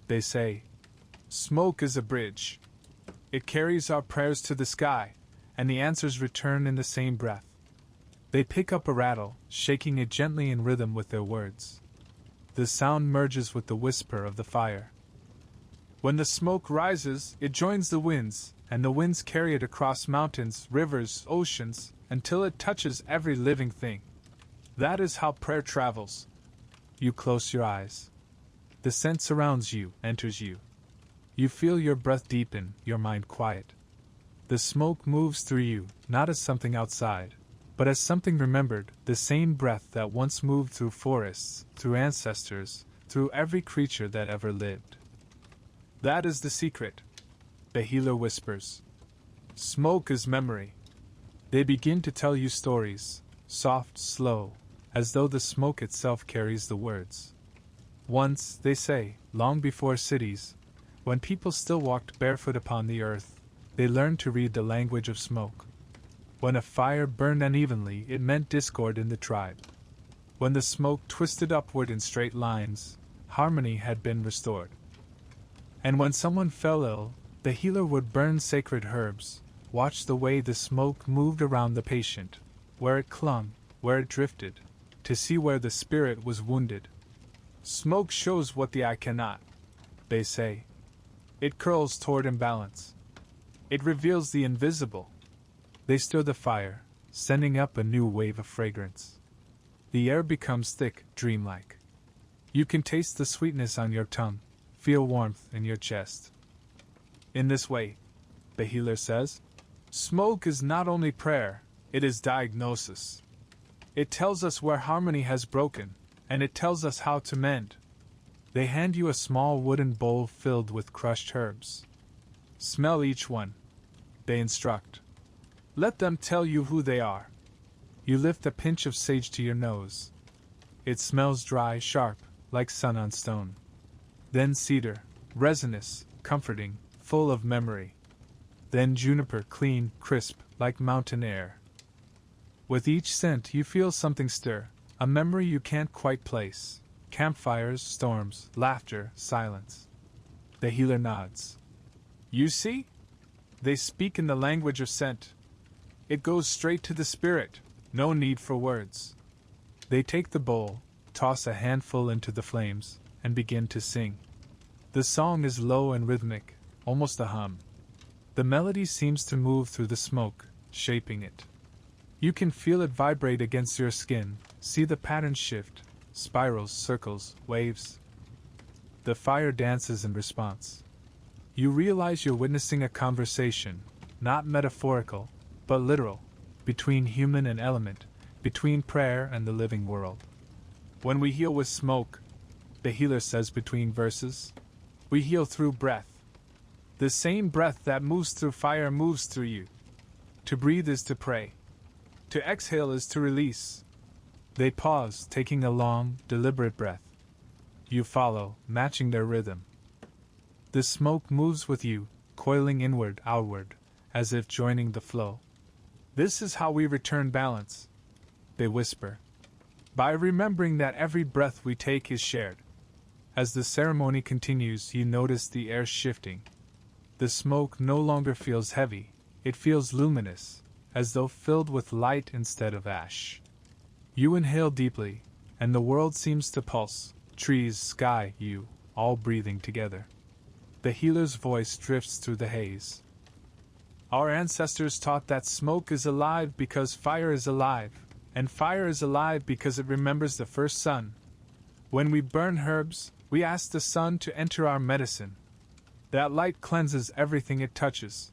they say, smoke is a bridge. It carries our prayers to the sky, and the answers return in the same breath. They pick up a rattle, shaking it gently in rhythm with their words. The sound merges with the whisper of the fire. When the smoke rises, it joins the winds, and the winds carry it across mountains, rivers, oceans, until it touches every living thing. That is how prayer travels. You close your eyes. The scent surrounds you, enters you. You feel your breath deepen, your mind quiet. The smoke moves through you, not as something outside, but as something remembered, the same breath that once moved through forests, through ancestors, through every creature that ever lived. That is the secret. the healer whispers. Smoke is memory. They begin to tell you stories, soft, slow, as though the smoke itself carries the words. Once, they say, long before cities, when people still walked barefoot upon the earth, they learned to read the language of smoke. When a fire burned unevenly, it meant discord in the tribe. When the smoke twisted upward in straight lines, harmony had been restored. And when someone fell ill, the healer would burn sacred herbs, watch the way the smoke moved around the patient, where it clung, where it drifted, to see where the spirit was wounded. Smoke shows what the eye cannot, they say. It curls toward imbalance. It reveals the invisible. They stir the fire, sending up a new wave of fragrance. The air becomes thick, dreamlike. You can taste the sweetness on your tongue, feel warmth in your chest. In this way, the healer says, smoke is not only prayer, it is diagnosis. It tells us where harmony has broken, and it tells us how to mend. They hand you a small wooden bowl filled with crushed herbs. Smell each one, they instruct. Let them tell you who they are. You lift a pinch of sage to your nose. It smells dry, sharp, like sun on stone. Then cedar, resinous, comforting, full of memory. Then juniper, clean, crisp, like mountain air. With each scent you feel something stir, a memory you can't quite place. Campfires, storms, laughter, silence. The healer nods. You see? They speak in the language of scent. It goes straight to the spirit, no need for words. They take the bowl, toss a handful into the flames, and begin to sing. The song is low and rhythmic, almost a hum. The melody seems to move through the smoke, shaping it. You can feel it vibrate against your skin, see the patterns shift, spirals, circles, waves. The fire dances in response. You realize you're witnessing a conversation, not metaphorical, but literal, between human and element, between prayer and the living world. When we heal with smoke, the healer says between verses, we heal through breath. The same breath that moves through fire moves through you. To breathe is to pray. To exhale is to release. They pause, taking a long, deliberate breath. You follow, matching their rhythm. The smoke moves with you, coiling inward, outward, as if joining the flow. This is how we return balance, they whisper. By remembering that every breath we take is shared. As the ceremony continues, you notice the air shifting. The smoke no longer feels heavy, it feels luminous, as though filled with light instead of ash. You inhale deeply, and the world seems to pulse, trees, sky, you, all breathing together. The healer's voice drifts through the haze. Our ancestors taught that smoke is alive because fire is alive, and fire is alive because it remembers the first sun. When we burn herbs, we ask the sun to enter our medicine. That light cleanses everything it touches.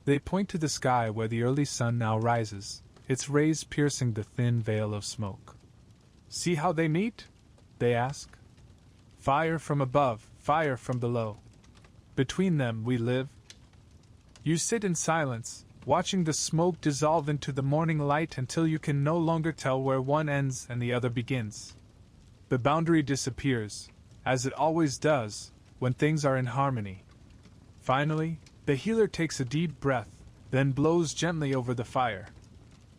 They point to the sky where the early sun now rises, its rays piercing the thin veil of smoke. See how they meet? They ask. Fire from above, fire from below. Between them we live. You sit in silence, watching the smoke dissolve into the morning light until you can no longer tell where one ends and the other begins. The boundary disappears, as it always does, when things are in harmony. Finally, the healer takes a deep breath, then blows gently over the fire.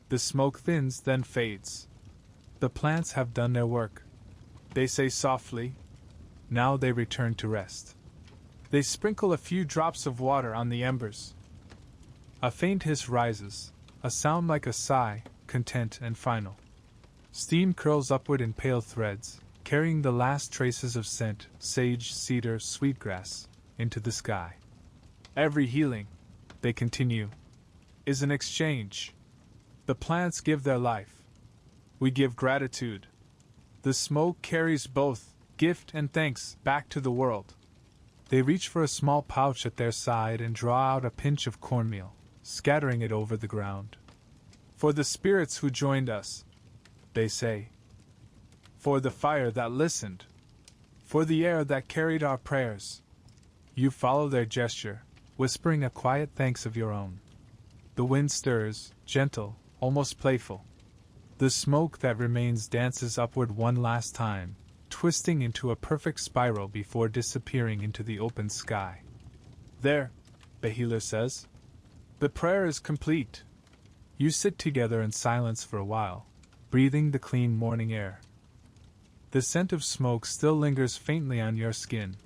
The smoke thins, then fades. The plants have done their work. They say softly. Now they return to rest. They sprinkle a few drops of water on the embers. A faint hiss rises, a sound like a sigh, content and final. Steam curls upward in pale threads, carrying the last traces of scent, sage, cedar, sweetgrass, into the sky. Every healing, they continue, is an exchange. The plants give their life. We give gratitude. The smoke carries both gift and thanks back to the world. They reach for a small pouch at their side and draw out a pinch of cornmeal, scattering it over the ground. For the spirits who joined us, they say. For the fire that listened. For the air that carried our prayers. You follow their gesture, whispering a quiet thanks of your own. The wind stirs, gentle, almost playful. The smoke that remains dances upward one last time, twisting into a perfect spiral before disappearing into the open sky. There, the healer says. The prayer is complete. You sit together in silence for a while, breathing the clean morning air. The scent of smoke still lingers faintly on your skin,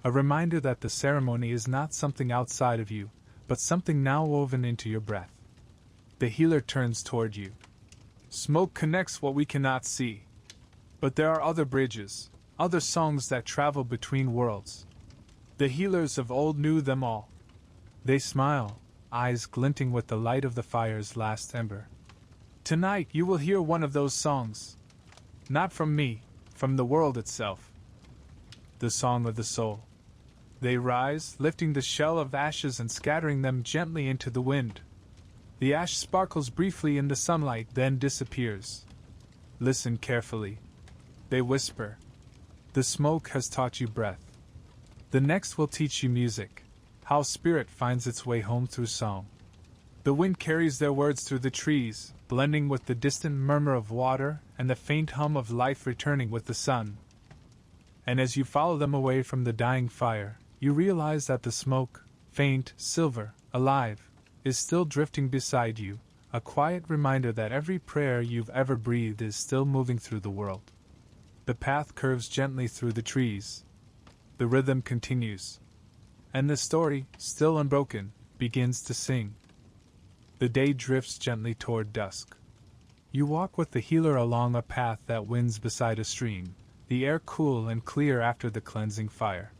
a reminder that the ceremony is not something outside of you, but something now woven into your breath. The healer turns toward you. Smoke connects what we cannot see. But there are other bridges, other songs that travel between worlds. The healers of old knew them all. They smile, eyes glinting with the light of the fire's last ember. Tonight you will hear one of those songs. Not from me, from the world itself. The song of the soul. They rise, lifting the shell of ashes and scattering them gently into the wind. The ash sparkles briefly in the sunlight, then disappears. Listen carefully. They whisper. The smoke has taught you breath. The next will teach you music, how spirit finds its way home through song. The wind carries their words through the trees, blending with the distant murmur of water and the faint hum of life returning with the sun. And as you follow them away from the dying fire, you realize that the smoke, faint, silver, alive, is still drifting beside you, a quiet reminder that every prayer you've ever breathed is still moving through the world. The path curves gently through the trees. The rhythm continues. And the story, still unbroken, begins to sing. The day drifts gently toward dusk. You walk with the healer along a path that winds beside a stream, the air cool and clear after the cleansing fire.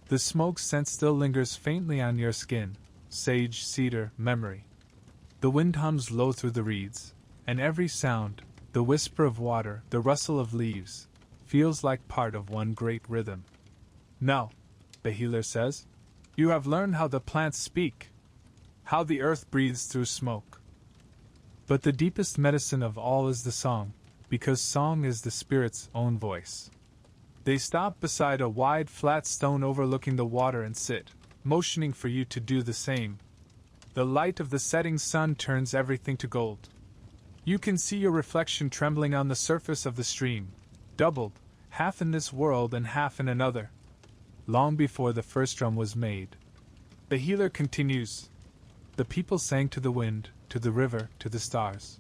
The smoke scent still lingers faintly on your skin, sage, cedar, memory. The wind hums low through the reeds, and every sound, the whisper of water, the rustle of leaves, feels like part of one great rhythm. Now, the healer says, you have learned how the plants speak, how the earth breathes through smoke. But the deepest medicine of all is the song, because song is the spirit's own voice. They stop beside a wide, flat stone overlooking the water and sit, motioning for you to do the same. The light of the setting sun turns everything to gold. You can see your reflection trembling on the surface of the stream, doubled, half in this world and half in another. Long before the first drum was made. The healer continues. The people sang to the wind, to the river, to the stars.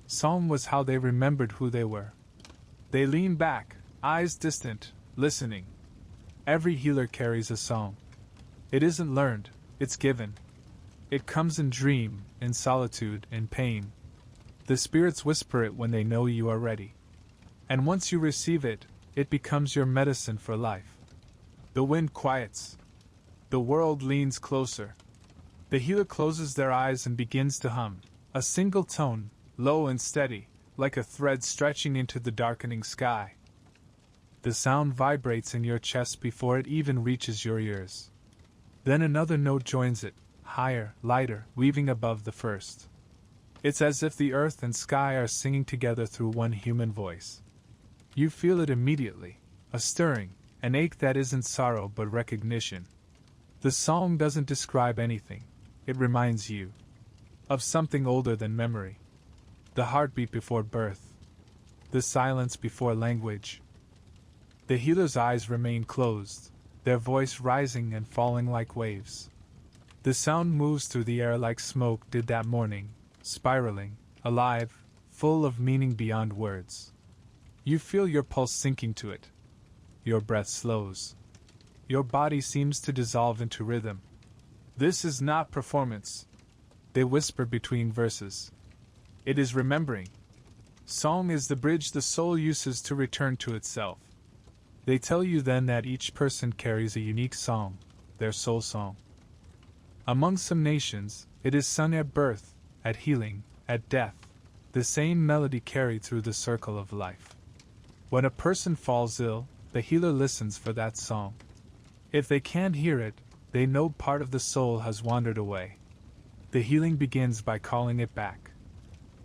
Song was how they remembered who they were. They leaned back, eyes distant, listening. Every healer carries a song. It isn't learned, it's given. It comes in dream, in solitude, in pain. The spirits whisper it when they know you are ready. And once you receive it, it becomes your medicine for life. The wind quiets. The world leans closer. The healer closes their eyes and begins to hum, a single tone, low and steady, like a thread stretching into the darkening sky. The sound vibrates in your chest before it even reaches your ears. Then another note joins it, higher, lighter, weaving above the first. It's as if the earth and sky are singing together through one human voice. You feel it immediately, a stirring, an ache that isn't sorrow but recognition. The song doesn't describe anything, it reminds you of something older than memory. The heartbeat before birth, the silence before language. The healer's eyes remain closed, their voice rising and falling like waves. The sound moves through the air like smoke did that morning, spiraling, alive, full of meaning beyond words. You feel your pulse sinking to it. Your breath slows. Your body seems to dissolve into rhythm. This is not performance. They whisper between verses. It is remembering. Song is the bridge the soul uses to return to itself. They tell you then that each person carries a unique song, their soul song. Among some nations, it is sung at birth, at healing, at death, the same melody carried through the circle of life. When a person falls ill, the healer listens for that song. If they can't hear it, they know part of the soul has wandered away. The healing begins by calling it back.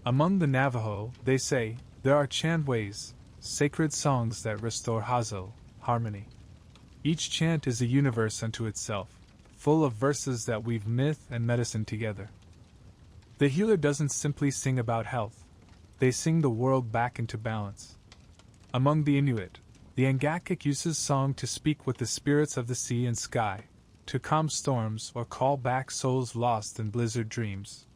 Among the Navajo, they say, there are chantways, sacred songs that restore hazo, harmony. Each chant is a universe unto itself, full of verses that weave myth and medicine together. The healer doesn't simply sing about health, they sing the world back into balance. Among the Inuit, the Angakik uses song to speak with the spirits of the sea and sky, to calm storms or call back souls lost in blizzard dreams.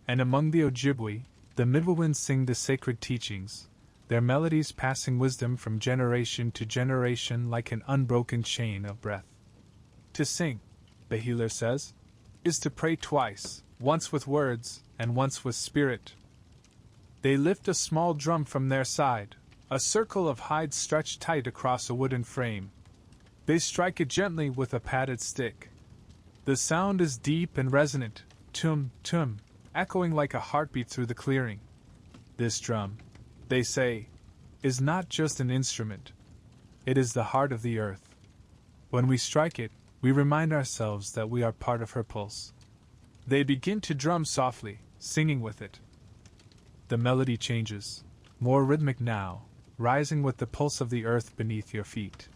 And among the Ojibwe, the Midewiwin sing the sacred teachings, their melodies passing wisdom from generation to generation like an unbroken chain of breath. To sing, the healer says, is to pray twice, once with words and once with spirit. They lift a small drum from their side, a circle of hide stretched tight across a wooden frame. They strike it gently with a padded stick. The sound is deep and resonant, tum, tum, echoing like a heartbeat through the clearing. This drum, they say, is not just an instrument. It is the heart of the earth. When we strike it, we remind ourselves that we are part of her pulse. They begin to drum softly, singing with it. The melody changes, more rhythmic now, rising with the pulse of the earth beneath your feet.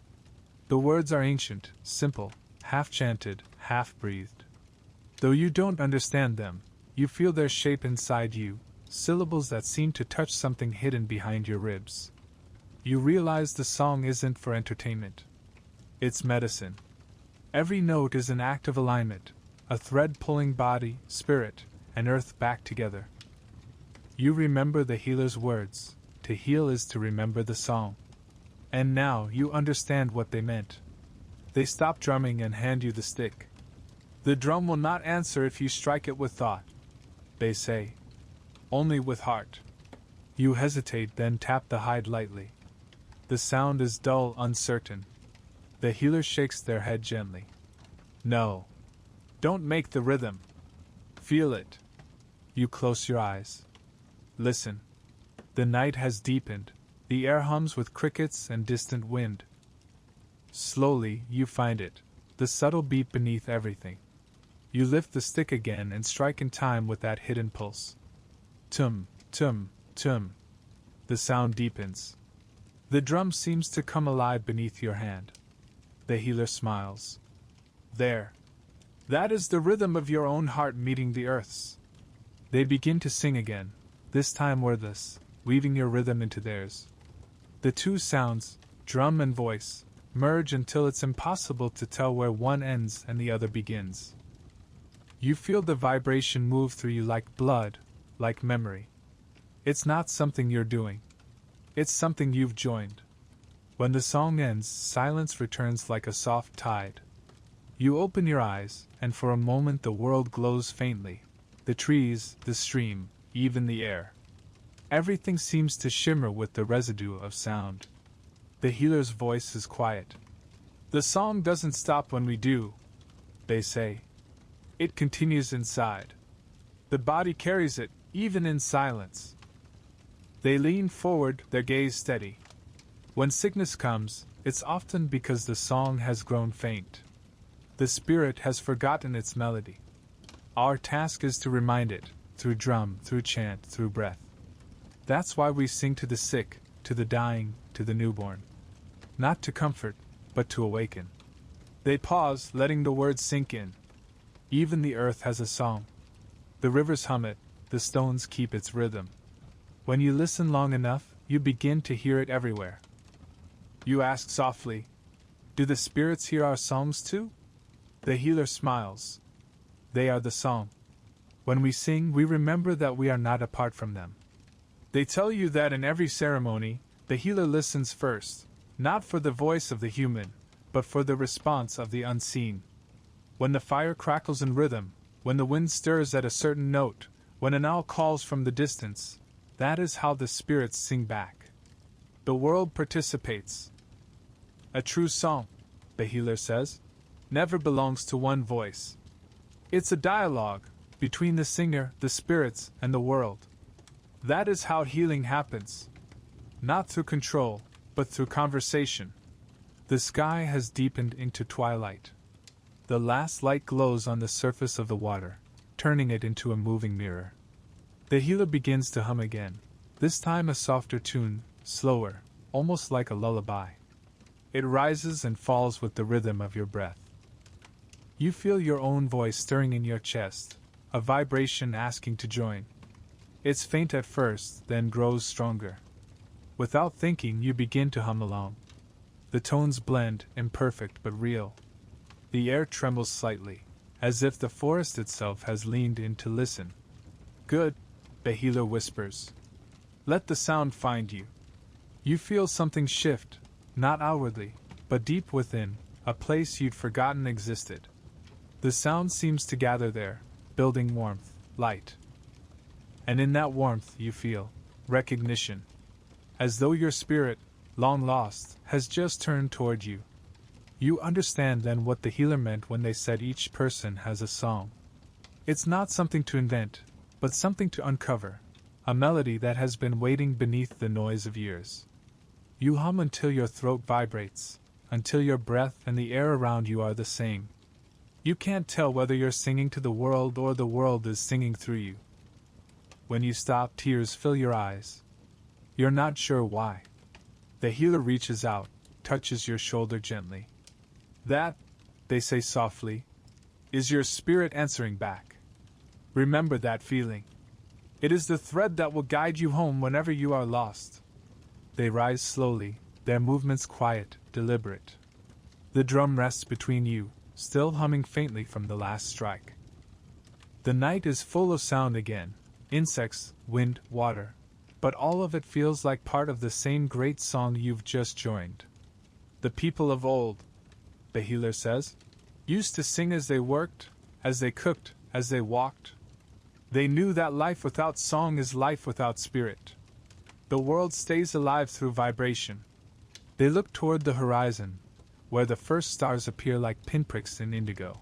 The words are ancient, simple, half-chanted, half-breathed. Though you don't understand them, you feel their shape inside you, syllables that seem to touch something hidden behind your ribs. You realize the song isn't for entertainment. It's medicine. Every note is an act of alignment, a thread pulling body, spirit, and earth back together. You remember the healer's words. To heal is to remember the song. And now you understand what they meant. They stop drumming and hand you the stick. The drum will not answer if you strike it with thought, they say. Only with heart. You hesitate, then tap the hide lightly. The sound is dull, uncertain. The healer shakes their head gently. No. Don't make the rhythm. Feel it. You close your eyes. Listen. The night has deepened. The air hums with crickets and distant wind. Slowly, you find it, the subtle beat beneath everything. You lift the stick again and strike in time with that hidden pulse. Tum, tum, tum. The sound deepens. The drum seems to come alive beneath your hand. The healer smiles. There. That is the rhythm of your own heart meeting the earth's. They begin to sing again, this time wordless, weaving your rhythm into theirs. The two sounds, drum and voice, merge until it's impossible to tell where one ends and the other begins. You feel the vibration move through you like blood, like memory. It's not something you're doing. It's something you've joined. When the song ends, silence returns like a soft tide. You open your eyes, and for a moment the world glows faintly. The trees, the stream, even the air. Everything seems to shimmer with the residue of sound. The healer's voice is quiet. The song doesn't stop when we do, they say. It continues inside. The body carries it, even in silence. They lean forward, their gaze steady. When sickness comes, it's often because the song has grown faint. The spirit has forgotten its melody. Our task is to remind it, through drum, through chant, through breath. That's why we sing to the sick, to the dying, to the newborn. Not to comfort, but to awaken. They pause, letting the words sink in. Even the earth has a song. The rivers hum it, the stones keep its rhythm. When you listen long enough, you begin to hear it everywhere. You ask softly, do the spirits hear our songs too? The healer smiles. They are the song. When we sing, we remember that we are not apart from them. They tell you that in every ceremony, the healer listens first, not for the voice of the human, but for the response of the unseen. When the fire crackles in rhythm, when the wind stirs at a certain note, when an owl calls from the distance, that is how the spirits sing back. The world participates. A true song, the healer says, never belongs to one voice. It's a dialogue between the singer, the spirits, and the world. That is how healing happens. Not through control, but through conversation. The sky has deepened into twilight. The last light glows on the surface of the water, turning it into a moving mirror. The healer begins to hum again, this time a softer tune, slower, almost like a lullaby. It rises and falls with the rhythm of your breath. You feel your own voice stirring in your chest, a vibration asking to join. It's faint at first, then grows stronger. Without thinking, you begin to hum along. The tones blend, imperfect but real. The air trembles slightly, as if the forest itself has leaned in to listen. Good, the healer whispers. Let the sound find you. You feel something shift, not outwardly, but deep within, a place you'd forgotten existed. The sound seems to gather there, building warmth, light. And in that warmth you feel recognition, as though your spirit, long lost, has just turned toward you. You understand then what the healer meant when they said each person has a song. It's not something to invent, but something to uncover, a melody that has been waiting beneath the noise of years. You hum until your throat vibrates, until your breath and the air around you are the same. You can't tell whether you're singing to the world or the world is singing through you. When you stop, tears fill your eyes. You're not sure why. The healer reaches out, touches your shoulder gently. That, they say softly, is your spirit answering back. Remember that feeling. It is the thread that will guide you home whenever you are lost. They rise slowly, their movements quiet, deliberate. The drum rests between you, still humming faintly from the last strike. The night is full of sound again, insects, wind, water, but all of it feels like part of the same great song you've just joined. The people of old, the healer says, used to sing as they worked, as they cooked, as they walked. They knew that life without song is life without spirit. The world stays alive through vibration. They look toward the horizon, where the first stars appear like pinpricks in indigo.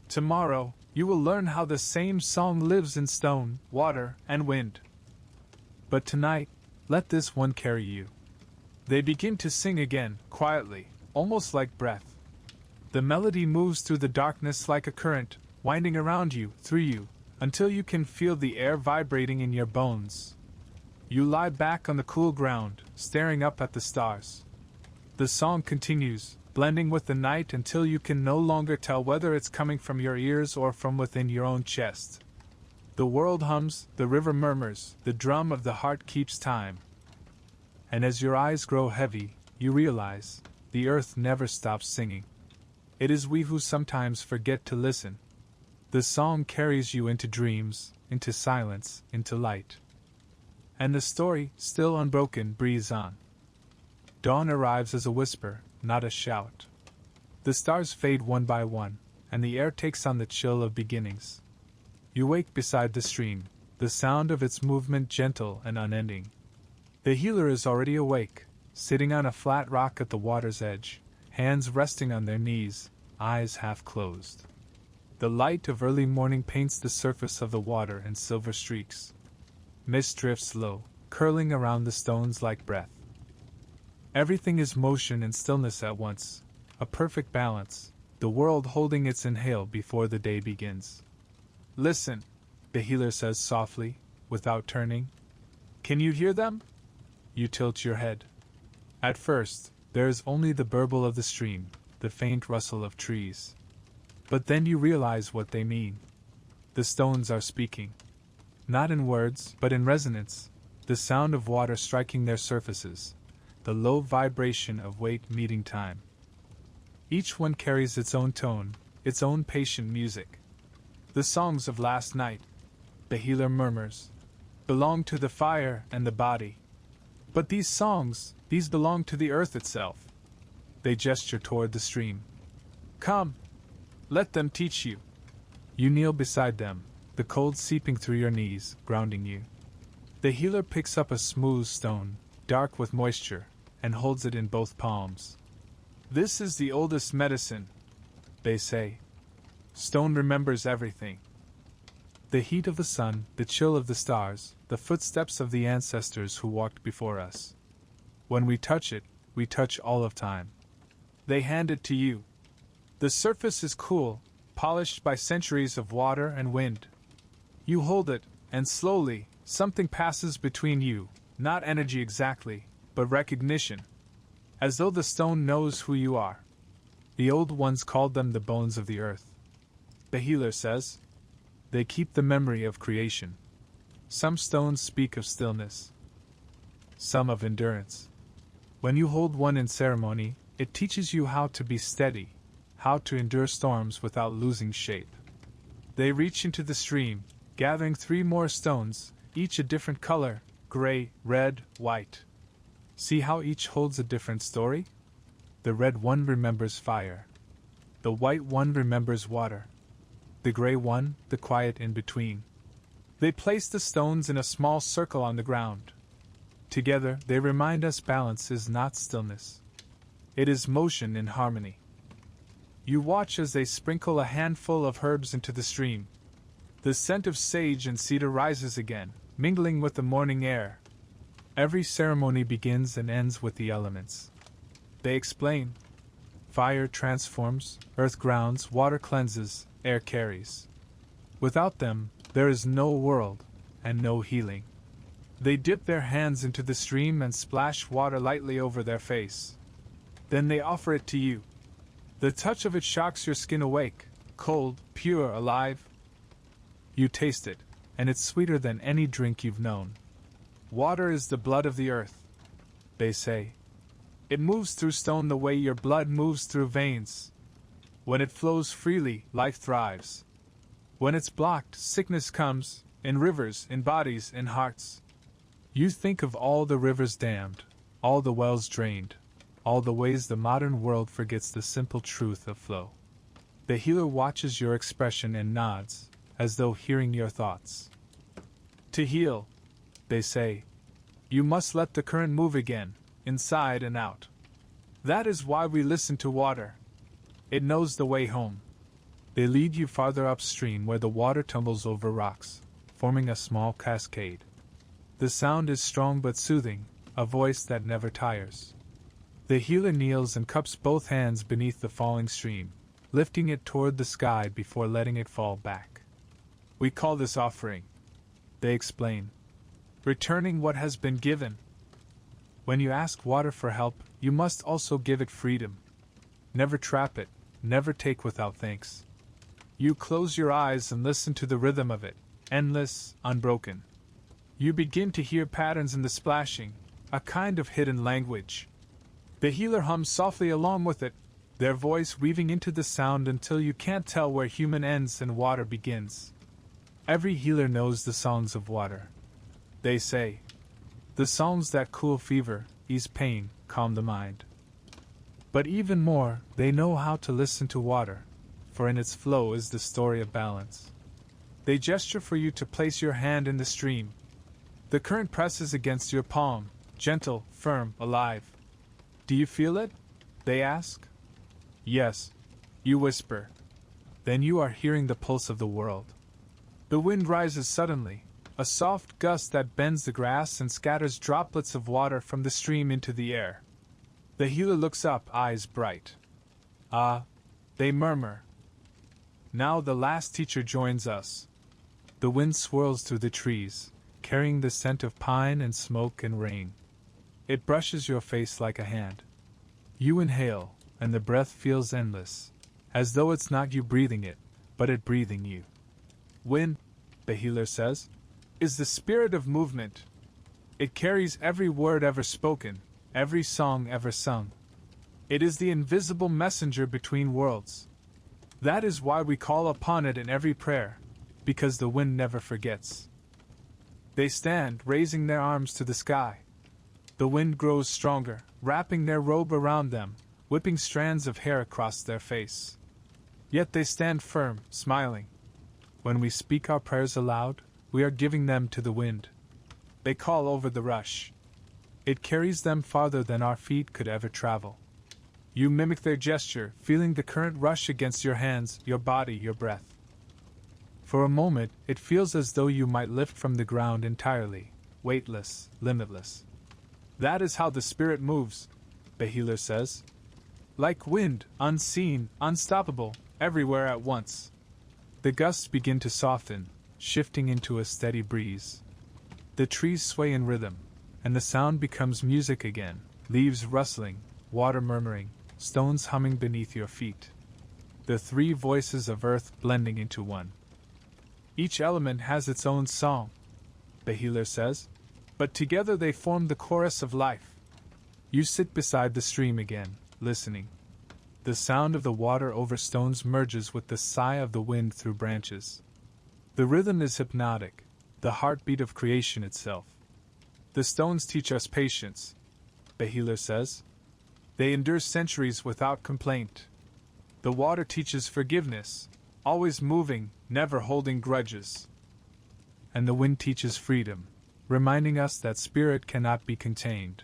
Tomorrow, you will learn how the same song lives in stone, water, and wind. But tonight, let this one carry you. They begin to sing again, quietly, almost like breath. The melody moves through the darkness like a current, winding around you, through you, until you can feel the air vibrating in your bones. You lie back on the cool ground, staring up at the stars. The song continues, blending with the night until you can no longer tell whether it's coming from your ears or from within your own chest. The world hums, the river murmurs, the drum of the heart keeps time. And as your eyes grow heavy, you realize, the earth never stops singing. It is we who sometimes forget to listen. The song carries you into dreams, into silence, into light. And the story, still unbroken, breathes on. Dawn arrives as a whisper, not a shout. The stars fade one by one, and the air takes on the chill of beginnings. You wake beside the stream, the sound of its movement gentle and unending. The healer is already awake, sitting on a flat rock at the water's edge, hands resting on their knees, eyes half closed. The light of early morning paints the surface of the water in silver streaks. Mist drifts low, curling around the stones like breath. Everything is motion and stillness at once, a perfect balance, the world holding its inhale before the day begins. Listen, the healer says softly, without turning. Can you hear them? You tilt your head. At first, there is only the burble of the stream, the faint rustle of trees. But then you realize what they mean. The stones are speaking. Not in words, but in resonance, the sound of water striking their surfaces, the low vibration of weight meeting time. Each one carries its own tone, its own patient music. The songs of last night, the healer murmurs, belong to the fire and the body. But these songs, these belong to the earth itself. They gesture toward the stream. Come, let them teach you. You kneel beside them, the cold seeping through your knees, grounding you. The healer picks up a smooth stone, dark with moisture, and holds it in both palms. This is the oldest medicine, they say. Stone remembers everything. The heat of the sun, the chill of the stars, the footsteps of the ancestors who walked before us. When we touch it, we touch all of time. They hand it to you. The surface is cool, polished by centuries of water and wind. You hold it, and slowly, something passes between you, not energy exactly, but recognition. As though the stone knows who you are. The old ones called them the bones of the earth. the healer says. They keep the memory of creation. Some stones speak of stillness, some of endurance. When you hold one in ceremony, it teaches you how to be steady, how to endure storms without losing shape. They reach into the stream, gathering 3 more stones, each a different color: gray, red, white. See how each holds a different story? The red one remembers fire. The white one remembers water. The gray one, the quiet in between. They place the stones in a small circle on the ground. Together, they remind us balance is not stillness. It is motion in harmony. You watch as they sprinkle a handful of herbs into the stream. The scent of sage and cedar rises again, mingling with the morning air. Every ceremony begins and ends with the elements. They explain. Fire transforms, earth grounds, water cleanses, air carries. Without them, there is no world, and no healing. They dip their hands into the stream and splash water lightly over their face. Then they offer it to you. The touch of it shocks your skin awake, cold, pure, alive. You taste it, and it's sweeter than any drink you've known. Water is the blood of the earth, they say. It moves through stone the way your blood moves through veins. When it flows freely, life thrives. When it's blocked, sickness comes, in rivers, in bodies, in hearts. You think of all the rivers dammed, all the wells drained, all the ways the modern world forgets the simple truth of flow. The healer watches your expression and nods, as though hearing your thoughts. To heal, they say, you must let the current move again, inside and out. That is why we listen to water. It knows the way home. They lead you farther upstream where the water tumbles over rocks, forming a small cascade. The sound is strong but soothing, a voice that never tires. The healer kneels and cups both hands beneath the falling stream, lifting it toward the sky before letting it fall back. We call this offering, they explain. Returning what has been given. When you ask water for help, you must also give it freedom. Never trap it, never take without thanks. You close your eyes and listen to the rhythm of it, endless, unbroken. You begin to hear patterns in the splashing, a kind of hidden language. The healer hums softly along with it, their voice weaving into the sound until you can't tell where human ends and water begins. Every healer knows the songs of water. They say, the songs that cool fever, ease pain, calm the mind. But even more, they know how to listen to water, for in its flow is the story of balance. They gesture for you to place your hand in the stream. The current presses against your palm, gentle, firm, alive. Do you feel it? They ask. Yes, you whisper. Then you are hearing the pulse of the world. The wind rises suddenly, a soft gust that bends the grass and scatters droplets of water from the stream into the air. The healer looks up, eyes bright. Ah, they murmur. Now the last teacher joins us. The wind swirls through the trees, carrying the scent of pine and smoke and rain. It brushes your face like a hand. You inhale, and the breath feels endless, as though it's not you breathing it, but it breathing you. Wind, the healer says, is the spirit of movement. It carries every word ever spoken, every song ever sung. It is the invisible messenger between worlds. That is why we call upon it in every prayer, because the wind never forgets. They stand, raising their arms to the sky. The wind grows stronger, wrapping their robe around them, whipping strands of hair across their face. Yet they stand firm, smiling. When we speak our prayers aloud, we are giving them to the wind. They call over the rush. It carries them farther than our feet could ever travel. You mimic their gesture, feeling the current rush against your hands, your body, your breath. For a moment, it feels as though you might lift from the ground entirely, weightless, limitless. That is how the spirit moves, the healer says. Like wind, unseen, unstoppable, everywhere at once. The gusts begin to soften, shifting into a steady breeze. The trees sway in rhythm, and the sound becomes music again, leaves rustling, water murmuring, stones humming beneath your feet. the three voices of earth blending into one. Each element has its own song, the healer says, but together they form the chorus of life. You sit beside the stream again, listening. The sound of the water over stones merges with the sigh of the wind through branches. The rhythm is hypnotic, the heartbeat of creation itself. The stones teach us patience, the healer says. They endure centuries without complaint. The water teaches forgiveness, always moving, never holding grudges. And the wind teaches freedom, reminding us that spirit cannot be contained.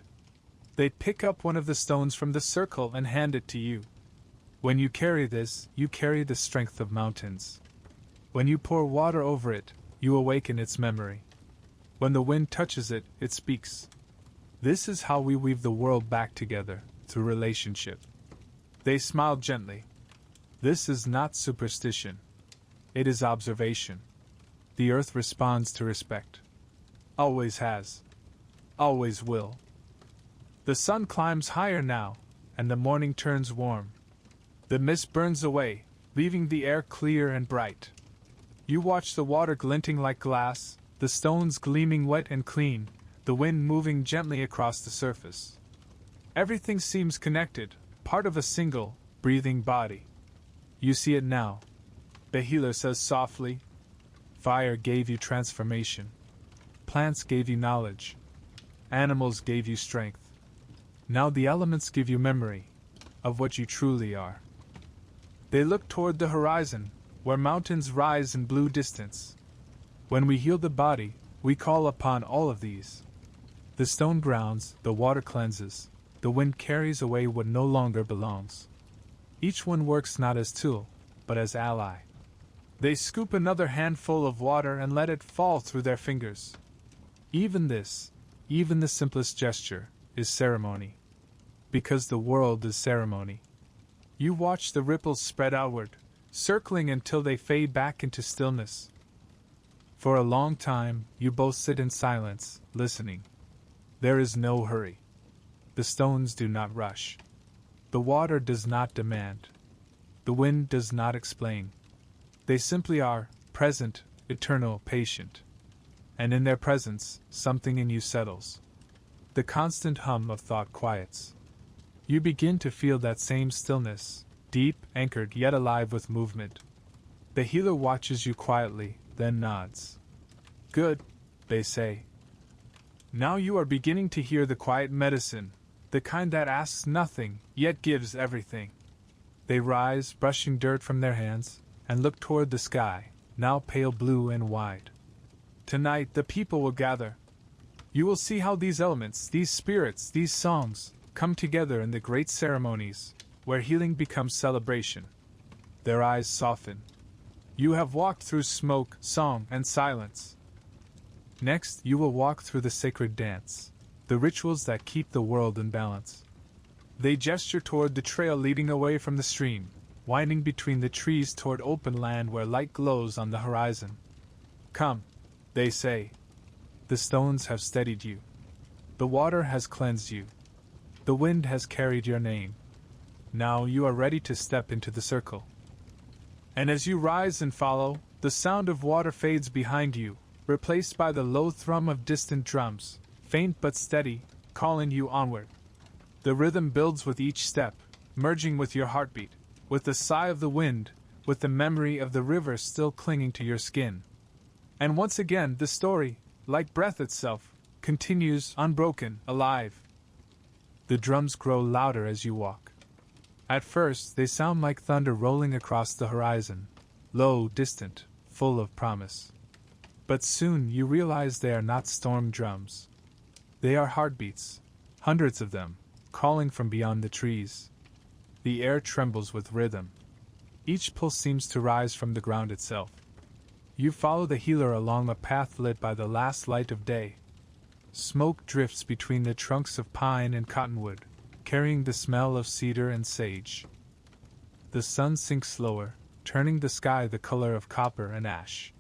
They pick up one of the stones from the circle and hand it to you. When you carry this, you carry the strength of mountains. When you pour water over it, you awaken its memory. When the wind touches it, it speaks. This is how we weave the world back together, through relationship. They smiled gently. This is not superstition. It is observation. The earth responds to respect. Always has. Always will. The sun climbs higher now, and the morning turns warm. The mist burns away, leaving the air clear and bright. You watch the water glinting like glass, the stones gleaming wet and clean, the wind moving gently across the surface. Everything seems connected, part of a single, breathing body. You see it now, the healer says softly. Fire gave you transformation. Plants gave you knowledge. Animals gave you strength. Now the elements give you memory of what you truly are. They look toward the horizon, where mountains rise in blue distance. When we heal the body, we call upon all of these. The stone grounds, the water cleanses, the wind carries away what no longer belongs. Each one works not as tool, but as ally. They scoop another handful of water and let it fall through their fingers. Even this, even the simplest gesture, is ceremony. Because the world is ceremony. You watch the ripples spread outward, circling until they fade back into stillness. For a long time, you both sit in silence, listening. There is no hurry. The stones do not rush. The water does not demand. The wind does not explain. They simply are, present, eternal, patient. And in their presence, something in you settles. The constant hum of thought quiets. You begin to feel that same stillness, deep, anchored, yet alive with movement. The healer watches you quietly, then nods. Good, they say. Now you are beginning to hear the quiet medicine, the kind that asks nothing, yet gives everything. They rise, brushing dirt from their hands, and look toward the sky, now pale blue and wide. Tonight the people will gather. You will see how these elements, these spirits, these songs, come together in the great ceremonies, where healing becomes celebration. Their eyes soften. You have walked through smoke, song, and silence. Next, you will walk through the sacred dance, the rituals that keep the world in balance. They gesture toward the trail leading away from the stream, winding between the trees toward open land where light glows on the horizon. Come, they say. The stones have steadied you. The water has cleansed you. The wind has carried your name. Now you are ready to step into the circle. And as you rise and follow, the sound of water fades behind you, replaced by the low thrum of distant drums, faint but steady, calling you onward. The rhythm builds with each step, merging with your heartbeat, with the sigh of the wind, with the memory of the river still clinging to your skin. And once again the story, like breath itself, continues unbroken, alive. The drums grow louder as you walk. At first they sound like thunder rolling across the horizon, low, distant, full of promise. But soon you realize they are not storm drums. They are heartbeats, hundreds of them, calling from beyond the trees. The air trembles with rhythm. Each pulse seems to rise from the ground itself. You follow the healer along a path lit by the last light of day. Smoke drifts between the trunks of pine and cottonwood, carrying the smell of cedar and sage. The sun sinks slower, turning the sky the color of copper and ash.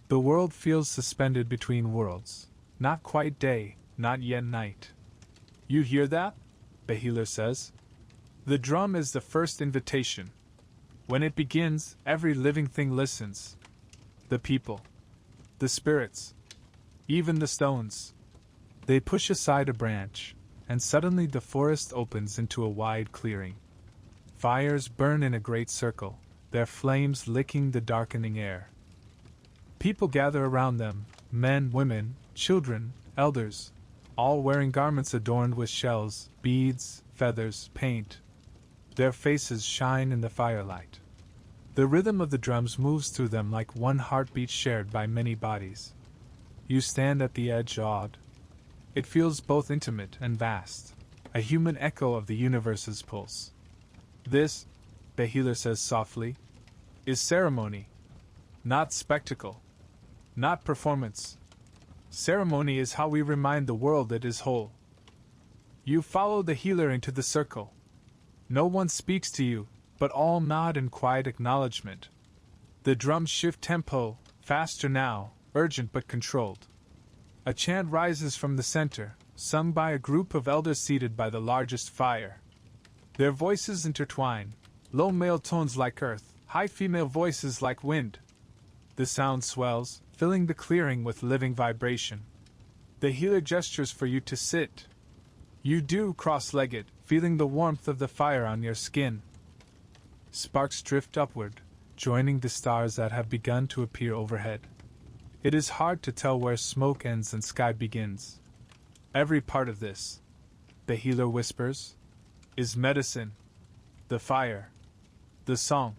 The world feels suspended between worlds, not quite day, not yet night. You hear that? The healer says. The drum is the first invitation. When it begins, every living thing listens. The people, the spirits, even the stones. They push aside a branch, and suddenly the forest opens into a wide clearing. Fires burn in a great circle, their flames licking the darkening air. People gather around them, men, women, children, elders, all wearing garments adorned with shells, beads, feathers, paint. Their faces shine in the firelight. The rhythm of the drums moves through them like one heartbeat shared by many bodies. You stand at the edge awed. It feels both intimate and vast, a human echo of the universe's pulse. This, the healer says softly, is ceremony, not spectacle, not performance. Ceremony is how we remind the world it is whole. You follow the healer into the circle. No one speaks to you, but all nod in quiet acknowledgement. The drums shift tempo, faster now, urgent but controlled. A chant rises from the center, sung by a group of elders seated by the largest fire. Their voices intertwine, low male tones like earth, high female voices like wind. The sound swells, filling the clearing with living vibration. The healer gestures for you to sit. You do, cross-legged, feeling the warmth of the fire on your skin. Sparks drift upward, joining the stars that have begun to appear overhead. It is hard to tell where smoke ends and sky begins. Every part of this, the healer whispers, is medicine, the fire, the song,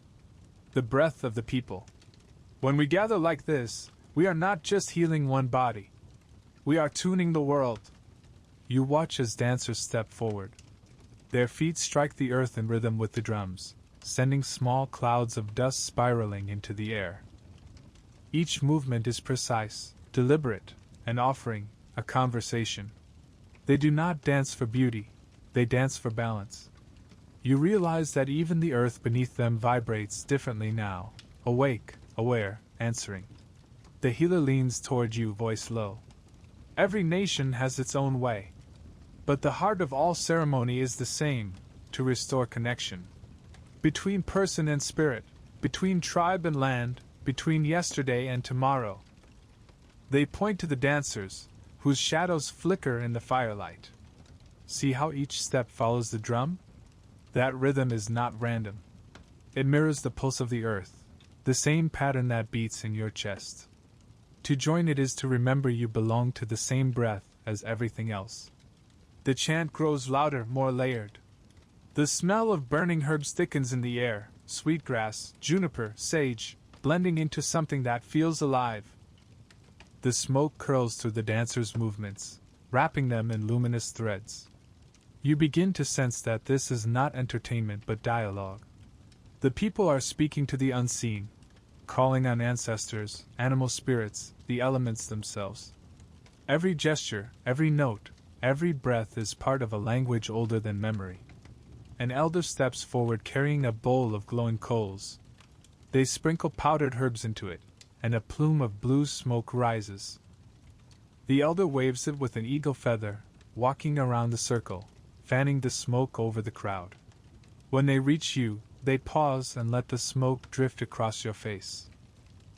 the breath of the people. When we gather like this, we are not just healing one body. We are tuning the world. You watch as dancers step forward. Their feet strike the earth in rhythm with the drums, sending small clouds of dust spiraling into the air. Each movement is precise, deliberate, an offering, a conversation. They do not dance for beauty, they dance for balance. You realize that even the earth beneath them vibrates differently now, awake, aware, answering. The healer leans toward you, voice low. Every nation has its own way. But the heart of all ceremony is the same, to restore connection. Between person and spirit, between tribe and land, between yesterday and tomorrow. They point to the dancers, whose shadows flicker in the firelight. See how each step follows the drum? That rhythm is not random. It mirrors the pulse of the earth, the same pattern that beats in your chest. To join it is to remember you belong to the same breath as everything else. The chant grows louder, more layered. The smell of burning herbs thickens in the air, sweetgrass, juniper, sage, blending into something that feels alive. The smoke curls through the dancers' movements, wrapping them in luminous threads. You begin to sense that this is not entertainment but dialogue. The people are speaking to the unseen, calling on ancestors, animal spirits, the elements themselves. Every gesture, every note, every breath is part of a language older than memory. An elder steps forward carrying a bowl of glowing coals. They sprinkle powdered herbs into it, and a plume of blue smoke rises. The elder waves it with an eagle feather, walking around the circle, fanning the smoke over the crowd. When they reach you, they pause and let the smoke drift across your face.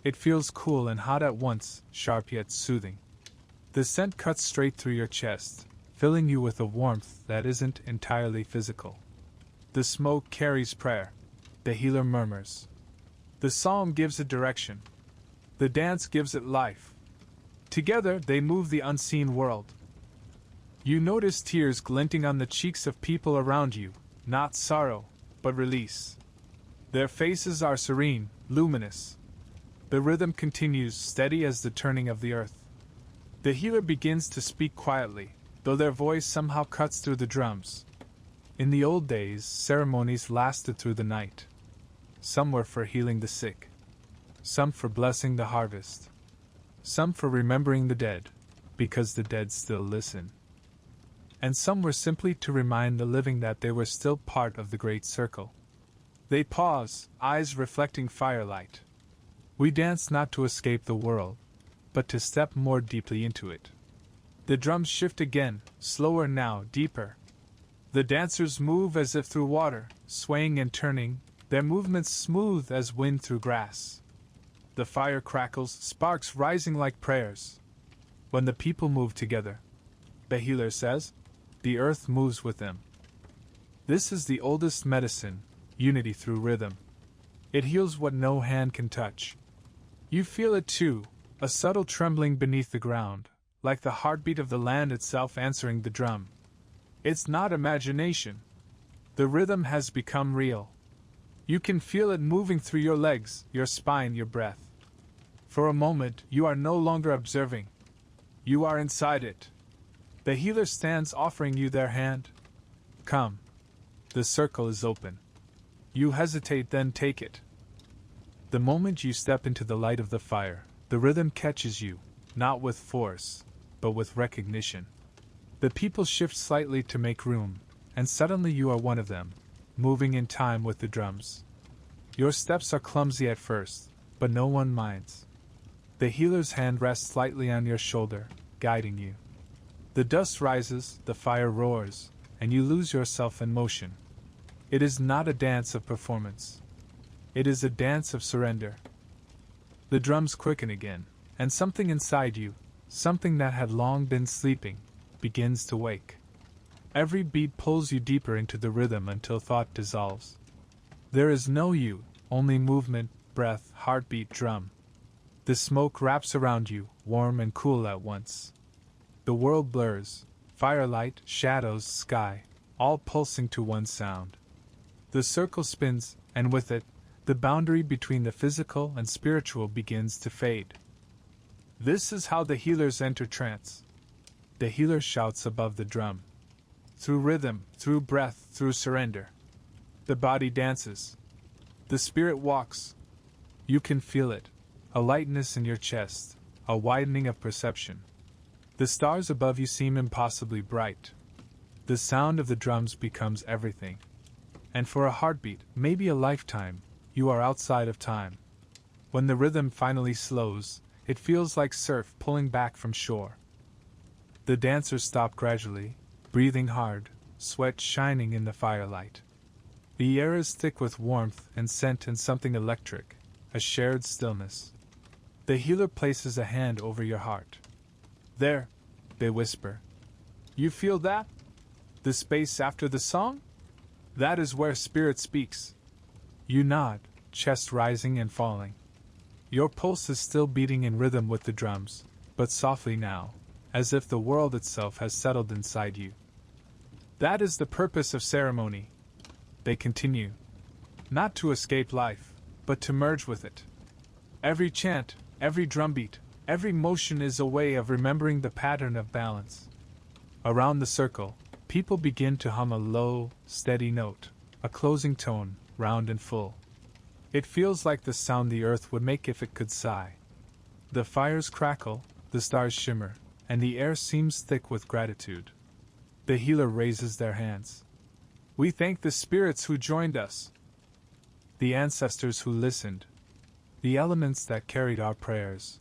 It feels cool and hot at once, sharp yet soothing. The scent cuts straight through your chest, filling you with a warmth that isn't entirely physical. The smoke carries prayer. The healer murmurs. The psalm gives it direction. The dance gives it life. Together they move the unseen world. You notice tears glinting on the cheeks of people around you, not sorrow, but release. Their faces are serene, luminous. The rhythm continues, steady as the turning of the earth. The healer begins to speak quietly, though their voice somehow cuts through the drums. In the old days, ceremonies lasted through the night. Some were for healing the sick, some for blessing the harvest, some for remembering the dead, because the dead still listen. And some were simply to remind the living that they were still part of the great circle. They pause, eyes reflecting firelight. We dance not to escape the world, but to step more deeply into it. The drums shift again, slower now, deeper. The dancers move as if through water, swaying and turning, their movements smooth as wind through grass. The fire crackles, sparks rising like prayers. When the people move together, the healer says, the earth moves with them. This is the oldest medicine, unity through rhythm. It heals what no hand can touch. You feel it too, a subtle trembling beneath the ground, like the heartbeat of the land itself answering the drum. It's not imagination. The rhythm has become real. You can feel it moving through your legs, your spine, your breath. For a moment, you are no longer observing. You are inside it. The healer stands offering you their hand. Come. The circle is open. You hesitate, then take it. The moment you step into the light of the fire, the rhythm catches you, not with force, but with recognition. The people shift slightly to make room, and suddenly you are one of them, moving in time with the drums. Your steps are clumsy at first, but no one minds. The healer's hand rests slightly on your shoulder, guiding you. The dust rises, the fire roars, and you lose yourself in motion. It is not a dance of performance. It is a dance of surrender. The drums quicken again, and something inside you, something that had long been sleeping, begins to wake. Every beat pulls you deeper into the rhythm until thought dissolves. There is no you, only movement, breath, heartbeat, drum. The smoke wraps around you, warm and cool at once. The world blurs, firelight, shadows, sky, all pulsing to one sound. The circle spins, and with it, the boundary between the physical and spiritual begins to fade. This is how the healers enter trance. The healer shouts above the drum. Through rhythm, through breath, through surrender. The body dances. The spirit walks. You can feel it, a lightness in your chest, a widening of perception. The stars above you seem impossibly bright. The sound of the drums becomes everything. And for a heartbeat, maybe a lifetime, you are outside of time. When the rhythm finally slows, it feels like surf pulling back from shore. The dancers stop gradually, breathing hard, sweat shining in the firelight. The air is thick with warmth and scent and something electric, a shared stillness. The healer places a hand over your heart. There, they whisper. You feel that? The space after the song? That is where spirit speaks. You nod, chest rising and falling. Your pulse is still beating in rhythm with the drums, but softly now, as if the world itself has settled inside you. That is the purpose of ceremony. They continue. Not to escape life, but to merge with it. Every chant, every drumbeat, every motion is a way of remembering the pattern of balance. Around the circle, people begin to hum a low, steady note, a closing tone, round and full. It feels like the sound the earth would make if it could sigh. The fires crackle, the stars shimmer, and the air seems thick with gratitude. The healer raises their hands. We thank the spirits who joined us, the ancestors who listened, the elements that carried our prayers.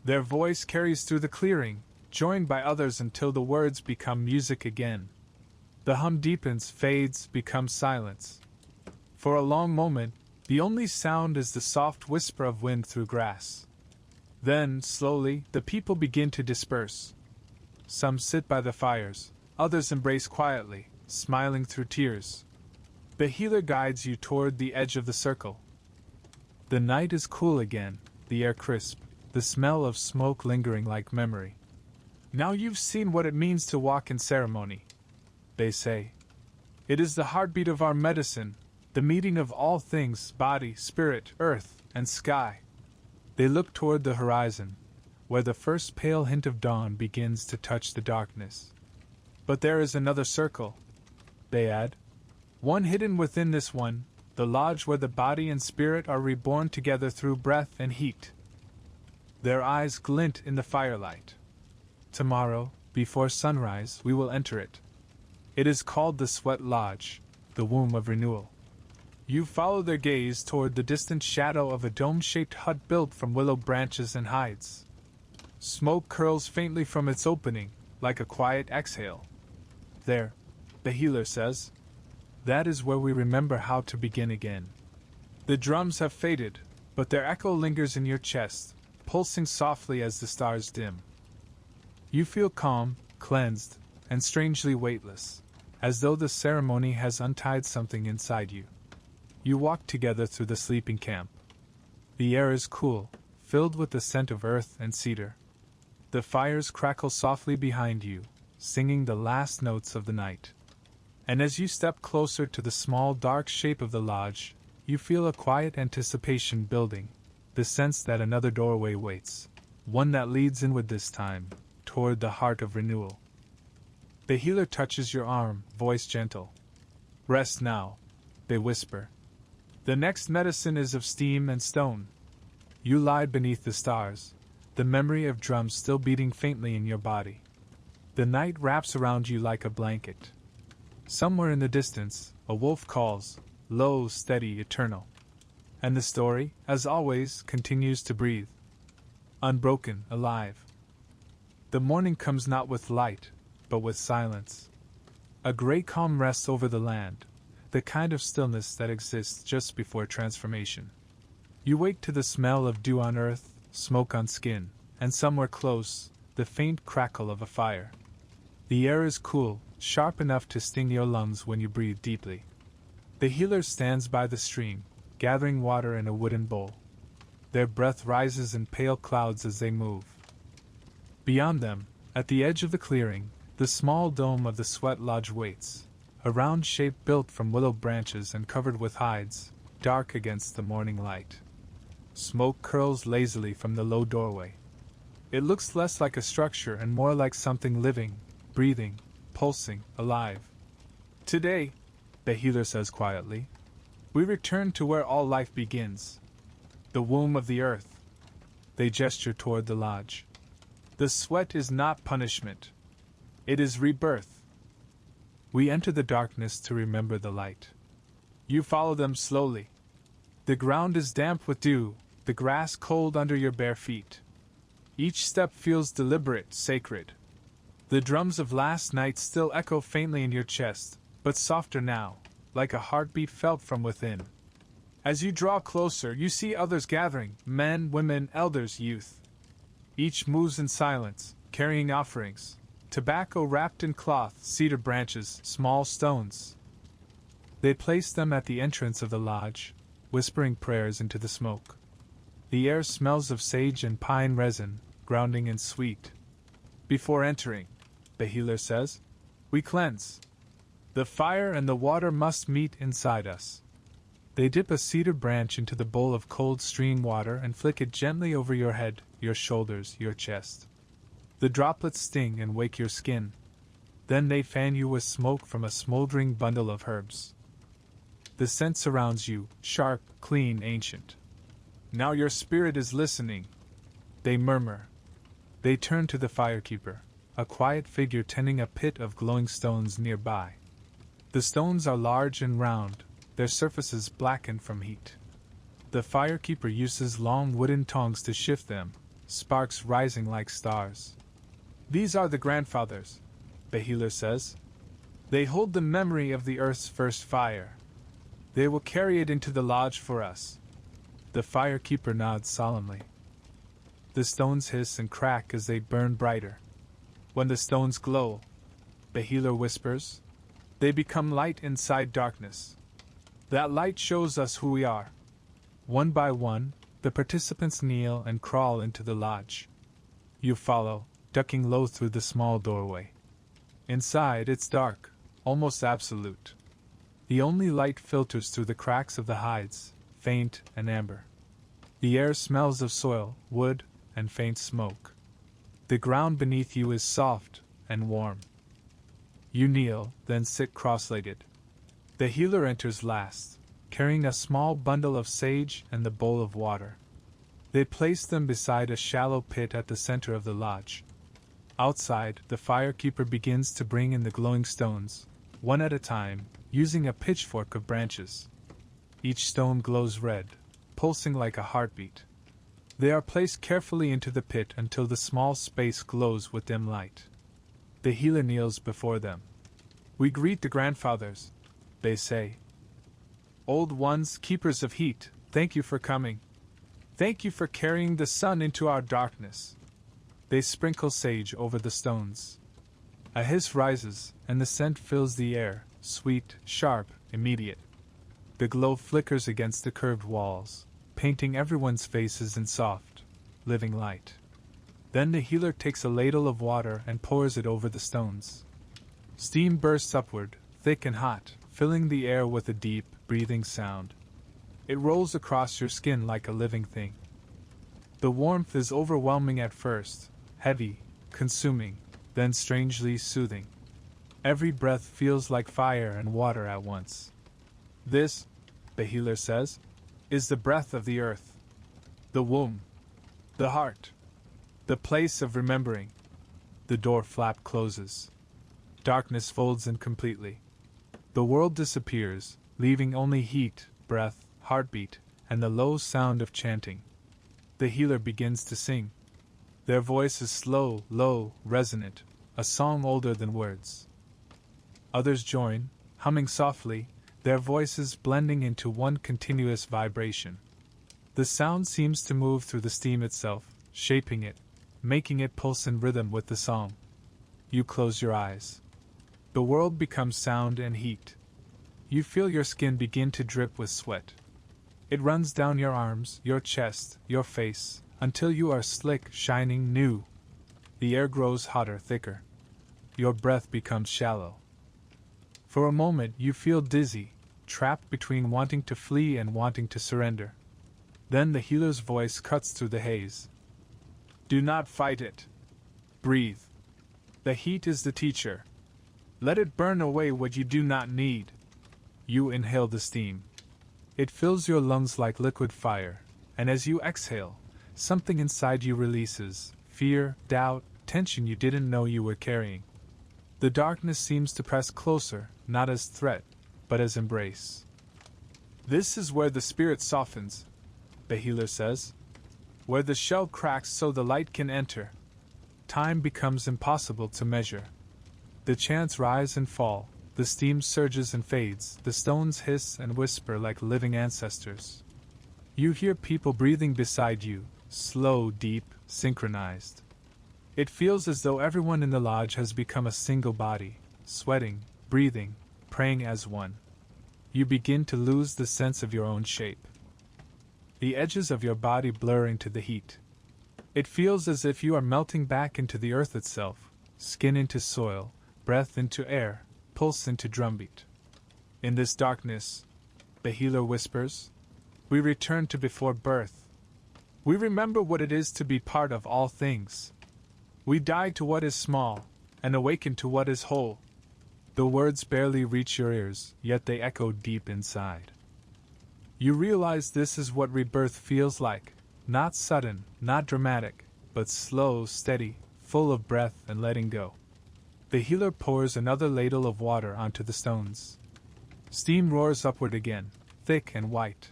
Their voice carries through the clearing, joined by others until the words become music again. The hum deepens, fades, becomes silence. For a long moment, the only sound is the soft whisper of wind through grass. Then, slowly, the people begin to disperse. Some sit by the fires, others embrace quietly, smiling through tears. The healer guides you toward the edge of the circle. The night is cool again, the air crisp, the smell of smoke lingering like memory. Now you've seen what it means to walk in ceremony, they say. It is the heartbeat of our medicine, the meeting of all things, body, spirit, earth, and sky. They look toward the horizon, where the first pale hint of dawn begins to touch the darkness. But there is another circle, they add. One hidden within this one, the lodge where the body and spirit are reborn together through breath and heat. Their eyes glint in the firelight. Tomorrow, before sunrise, we will enter it. It is called the Sweat Lodge, the womb of renewal. You follow their gaze toward the distant shadow of a dome-shaped hut built from willow branches and hides. Smoke curls faintly from its opening, like a quiet exhale. There, the healer says, that is where we remember how to begin again. The drums have faded, but their echo lingers in your chest, pulsing softly as the stars dim. You feel calm, cleansed, and strangely weightless, as though the ceremony has untied something inside you. You walk together through the sleeping camp. The air is cool, filled with the scent of earth and cedar. The fires crackle softly behind you, singing the last notes of the night. And as you step closer to the small dark shape of the lodge, you feel a quiet anticipation building, the sense that another doorway waits, one that leads inward this time, toward the heart of renewal. The healer touches your arm, voice gentle. Rest now, they whisper. The next medicine is of steam and stone. You lie beneath the stars, the memory of drums still beating faintly in your body. The night wraps around you like a blanket. Somewhere in the distance, a wolf calls, low, steady, eternal. And the story, as always, continues to breathe. Unbroken, alive. The morning comes not with light, but with silence. A gray calm rests over the land, the kind of stillness that exists just before transformation. You wake to the smell of dew on earth, smoke on skin, and somewhere close, the faint crackle of a fire. The air is cool, sharp enough to sting your lungs when you breathe deeply. The healer stands by the stream, gathering water in a wooden bowl. Their breath rises in pale clouds as they move. Beyond them, at the edge of the clearing, the small dome of the sweat lodge waits, a round shape built from willow branches and covered with hides, dark against the morning light. Smoke curls lazily from the low doorway. It looks less like a structure and more like something living, breathing, pulsing, alive. Today, the healer says quietly, we return to where all life begins. The womb of the earth. They gesture toward the lodge. The sweat is not punishment. It is rebirth. We enter the darkness to remember the light. You follow them slowly. The ground is damp with dew, the grass cold under your bare feet. Each step feels deliberate, sacred. The drums of last night still echo faintly in your chest, but softer now, like a heartbeat felt from within. As you draw closer, you see others gathering, men, women, elders, youth. Each moves in silence, carrying offerings, tobacco wrapped in cloth, cedar branches, small stones. They place them at the entrance of the lodge, whispering prayers into the smoke. The air smells of sage and pine resin, grounding and sweet. Before entering, the healer says, we cleanse. The fire and the water must meet inside us. They dip a cedar branch into the bowl of cold stream water and flick it gently over your head, your shoulders, your chest. The droplets sting and wake your skin. Then they fan you with smoke from a smoldering bundle of herbs. The scent surrounds you, sharp, clean, ancient. Now your spirit is listening. They murmur. They turn to the firekeeper, a quiet figure tending a pit of glowing stones nearby. The stones are large and round, their surfaces blackened from heat. The firekeeper uses long wooden tongs to shift them, sparks rising like stars. These are the grandfathers, the healer says. They hold the memory of the earth's first fire. They will carry it into the lodge for us. The firekeeper nods solemnly. The stones hiss and crack as they burn brighter. When the stones glow, the healer whispers, they become light inside darkness. That light shows us who we are. One by one, the participants kneel and crawl into the lodge. You follow, ducking low through the small doorway. Inside, it's dark, almost absolute. The only light filters through the cracks of the hides, faint and amber. The air smells of soil, wood, and faint smoke. The ground beneath you is soft and warm. You kneel, then sit cross-legged. The healer enters last, carrying a small bundle of sage and the bowl of water. They place them beside a shallow pit at the center of the lodge. Outside, the firekeeper begins to bring in the glowing stones, one at a time, using a pitchfork of branches. Each stone glows red, pulsing like a heartbeat. They are placed carefully into the pit until the small space glows with dim light. The healer kneels before them. We greet the grandfathers, they say. Old ones, keepers of heat, thank you for coming. Thank you for carrying the sun into our darkness. They sprinkle sage over the stones. A hiss rises, and the scent fills the air, sweet, sharp, immediate. The glow flickers against the curved walls, painting everyone's faces in soft, living light. Then the healer takes a ladle of water and pours it over the stones. Steam bursts upward, thick and hot, filling the air with a deep, breathing sound. It rolls across your skin like a living thing. The warmth is overwhelming at first, heavy, consuming, then strangely soothing. Every breath feels like fire and water at once. This, the healer says, is the breath of the earth. The womb. The heart. The place of remembering. The door flap closes. Darkness folds in completely. The world disappears, leaving only heat, breath, heartbeat, and the low sound of chanting. The healer begins to sing. Their voice is slow, low, resonant, a song older than words. Others join, humming softly, their voices blending into one continuous vibration. The sound seems to move through the steam itself, shaping it, making it pulse in rhythm with the song. You close your eyes. The world becomes sound and heat. You feel your skin begin to drip with sweat. It runs down your arms, your chest, your face, until you are slick, shining, new. The air grows hotter, thicker. Your breath becomes shallow. For a moment you feel dizzy, trapped between wanting to flee and wanting to surrender. Then the healer's voice cuts through the haze. Do not fight it. Breathe. The heat is the teacher. Let it burn away what you do not need. You inhale the steam. It fills your lungs like liquid fire, and as you exhale, something inside you releases, fear, doubt, tension you didn't know you were carrying. The darkness seems to press closer, not as threat, but as embrace. This is where the spirit softens, the healer says. Where the shell cracks so the light can enter. Time becomes impossible to measure. The chants rise and fall, the steam surges and fades, the stones hiss and whisper like living ancestors. You hear people breathing beside you, slow, deep, synchronized. It feels as though everyone in the lodge has become a single body, sweating, breathing, praying as one. You begin to lose the sense of your own shape. The edges of your body blur into the heat. It feels as if you are melting back into the earth itself, skin into soil, breath into air, pulse into drumbeat. In this darkness, the healer whispers, we return to before birth. We remember what it is to be part of all things. We die to what is small, and awaken to what is whole. The words barely reach your ears, yet they echo deep inside. You realize this is what rebirth feels like, not sudden, not dramatic, but slow, steady, full of breath and letting go. The healer pours another ladle of water onto the stones. Steam roars upward again, thick and white.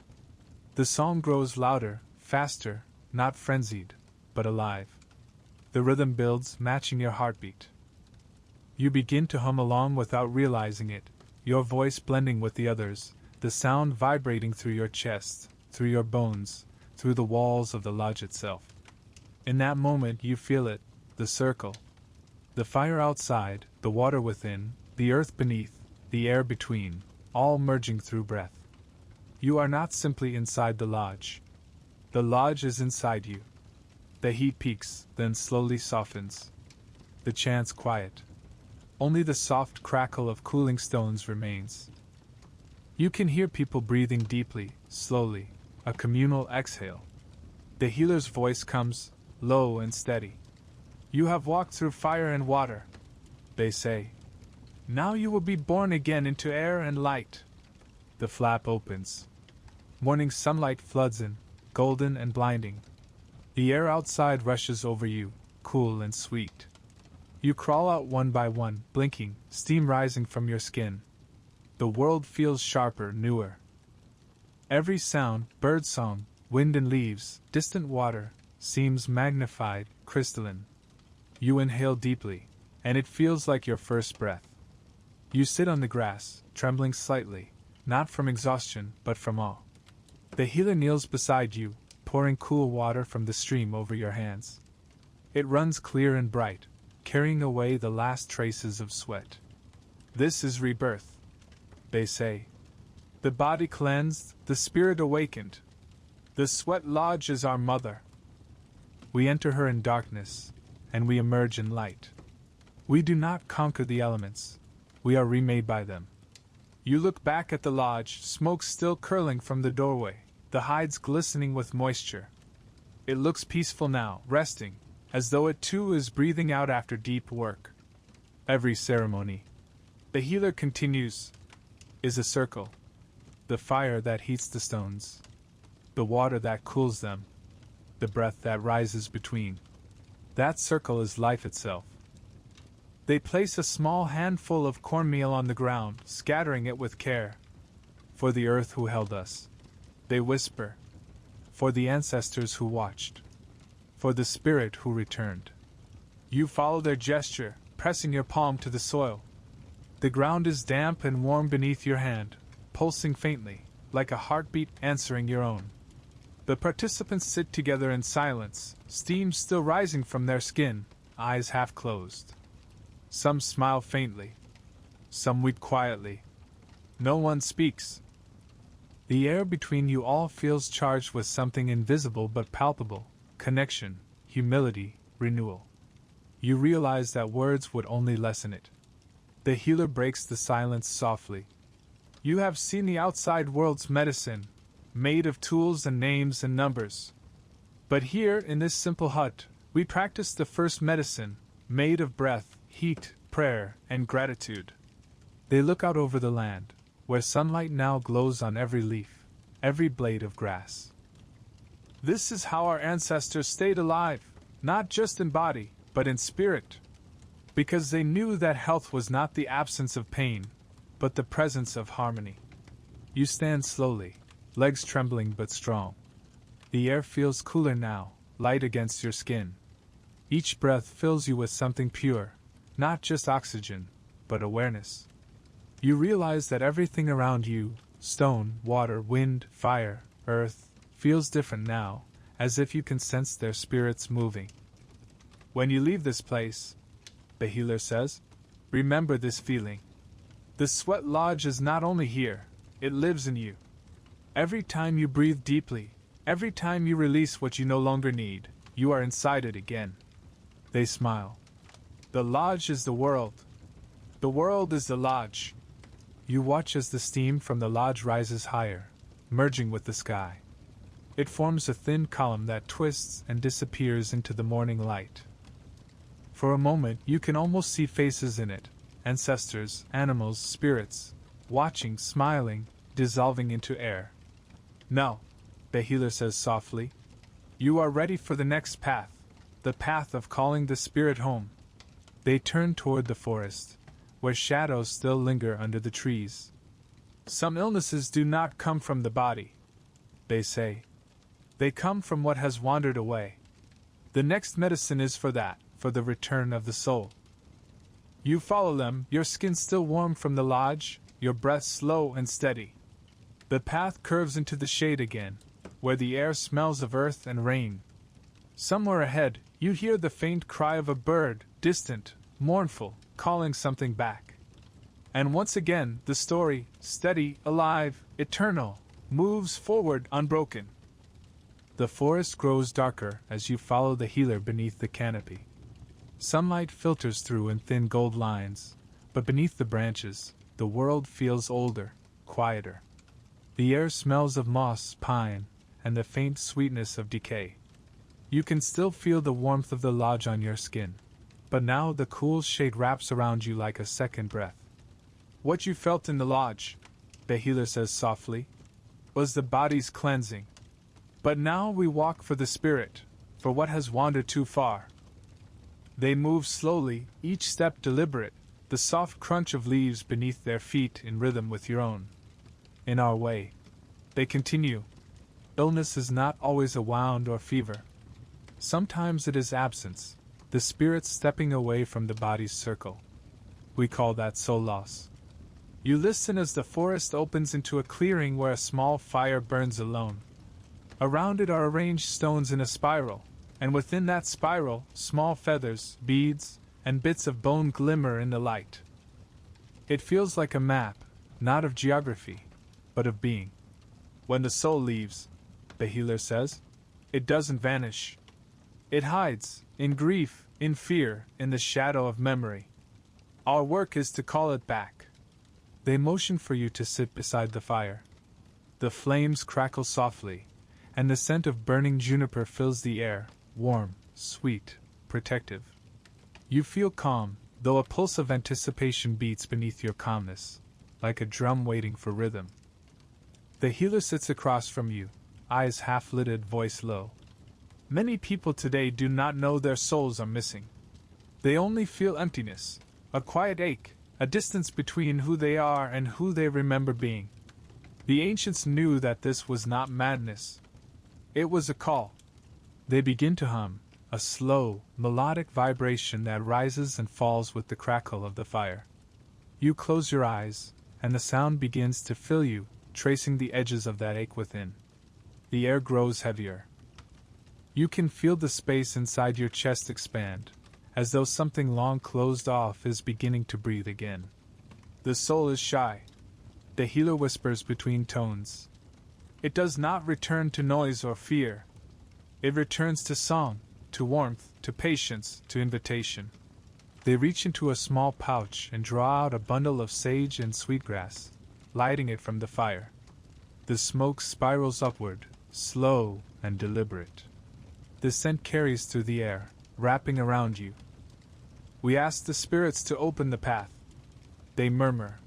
The song grows louder, faster, not frenzied, but alive. The rhythm builds, matching your heartbeat. You begin to hum along without realizing it, your voice blending with the others, the sound vibrating through your chest, through your bones, through the walls of the lodge itself. In that moment you feel it, the circle. The fire outside, the water within, the earth beneath, the air between, all merging through breath. You are not simply inside the lodge. The lodge is inside you. The heat peaks, then slowly softens. The chants quiet. Only the soft crackle of cooling stones remains. You can hear people breathing deeply, slowly, a communal exhale. The healer's voice comes, low and steady. You have walked through fire and water, they say. Now you will be born again into air and light. The flap opens. Morning sunlight floods in, golden and blinding. The air outside rushes over you, cool and sweet. You crawl out one by one, blinking, steam rising from your skin. The world feels sharper, newer. Every sound, bird song, wind and leaves, distant water, seems magnified, crystalline. You inhale deeply, and it feels like your first breath. You sit on the grass, trembling slightly, not from exhaustion, but from awe. The healer kneels beside you, pouring cool water from the stream over your hands. It runs clear and bright, carrying away the last traces of sweat. This is rebirth, they say. The body cleansed, the spirit awakened. The sweat lodge is our mother. We enter her in darkness, and we emerge in light. We do not conquer the elements, we are remade by them. You look back at the lodge, smoke still curling from the doorway, the hides glistening with moisture. It looks peaceful now, resting, as though it too is breathing out after deep work. Every ceremony, the healer continues, is a circle. The fire that heats the stones, the water that cools them, the breath that rises between. That circle is life itself. They place a small handful of cornmeal on the ground, scattering it with care. For the earth who held us. They whisper. For the ancestors who watched. For the spirit who returned. You follow their gesture, pressing your palm to the soil. The ground is damp and warm beneath your hand, pulsing faintly, like a heartbeat answering your own. The participants sit together in silence, steam still rising from their skin, eyes half closed. Some smile faintly. Some weep quietly. No one speaks. The air between you all feels charged with something invisible but palpable: connection, humility, renewal. You realize that words would only lessen it. The healer breaks the silence softly. You have seen the outside world's medicine, made of tools and names and numbers. But here, in this simple hut, we practice the first medicine, made of breath, heat, prayer, and gratitude. They look out over the land, where sunlight now glows on every leaf, every blade of grass. This is how our ancestors stayed alive, not just in body, but in spirit. Because they knew that health was not the absence of pain, but the presence of harmony. You stand slowly, legs trembling but strong. The air feels cooler now, light against your skin. Each breath fills you with something pure, not just oxygen, but awareness. You realize that everything around you, stone, water, wind, fire, earth, feels different now, as if you can sense their spirits moving. When you leave this place, the healer says, remember this feeling. The sweat lodge is not only here, it lives in you. Every time you breathe deeply, every time you release what you no longer need, you are inside it again. They smile. The lodge is the world. The world is the lodge. You watch as the steam from the lodge rises higher, merging with the sky. It forms a thin column that twists and disappears into the morning light. For a moment you can almost see faces in it, ancestors, animals, spirits, watching, smiling, dissolving into air. Now, the healer says softly, you are ready for the next path, the path of calling the spirit home. They turn toward the forest, where shadows still linger under the trees. Some illnesses do not come from the body, they say. They come from what has wandered away. The next medicine is for that, for the return of the soul. You follow them, your skin still warm from the lodge, your breath slow and steady. The path curves into the shade again, where the air smells of earth and rain. Somewhere ahead, you hear the faint cry of a bird, distant, mournful, calling something back. And once again, the story, steady, alive, eternal, moves forward unbroken. The forest grows darker as you follow the healer beneath the canopy. Sunlight filters through in thin gold lines, but beneath the branches, the world feels older, quieter. The air smells of moss, pine, and the faint sweetness of decay. You can still feel the warmth of the lodge on your skin, but now the cool shade wraps around you like a second breath. What you felt in the lodge, the healer says softly, was the body's cleansing. But now we walk for the spirit, for what has wandered too far. They move slowly, each step deliberate, the soft crunch of leaves beneath their feet in rhythm with your own. In our way, they continue. Illness is not always a wound or fever. Sometimes it is absence, the spirit stepping away from the body's circle. We call that soul loss. You listen as the forest opens into a clearing where a small fire burns alone. Around it are arranged stones in a spiral, and within that spiral, small feathers, beads, and bits of bone glimmer in the light. It feels like a map, not of geography, but of being. When the soul leaves, the healer says, it doesn't vanish. It hides, in grief, in fear, in the shadow of memory. Our work is to call it back. They motion for you to sit beside the fire. The flames crackle softly, and the scent of burning juniper fills the air, warm, sweet, protective. You feel calm, though a pulse of anticipation beats beneath your calmness, like a drum waiting for rhythm. The healer sits across from you, eyes half-lidded, voice low. Many people today do not know their souls are missing. They only feel emptiness, a quiet ache, a distance between who they are and who they remember being. The ancients knew that this was not madness. It was a call. They begin to hum, a slow, melodic vibration that rises and falls with the crackle of the fire. You close your eyes, and the sound begins to fill you, tracing the edges of that ache within. The air grows heavier. You can feel the space inside your chest expand, as though something long closed off is beginning to breathe again. The soul is shy. The healer whispers between tones. It does not return to noise or fear. It returns to song, to warmth, to patience, to invitation. They reach into a small pouch and draw out a bundle of sage and sweetgrass, lighting it from the fire. The smoke spirals upward, slow and deliberate. The scent carries through the air, wrapping around you. We ask the spirits to open the path. They murmur,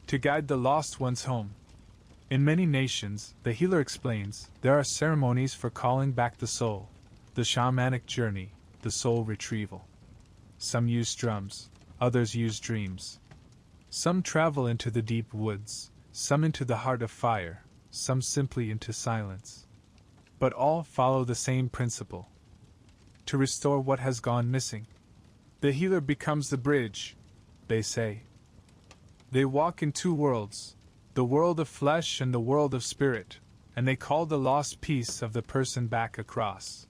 to guide the lost ones home. In many nations, the healer explains, there are ceremonies for calling back the soul, the shamanic journey, the soul retrieval. Some use drums, others use dreams. Some travel into the deep woods, some into the heart of fire, some simply into silence. But all follow the same principle: to restore what has gone missing. The healer becomes the bridge, they say. They walk in two worlds, the world of flesh and the world of spirit, and they call the lost piece of the person back across.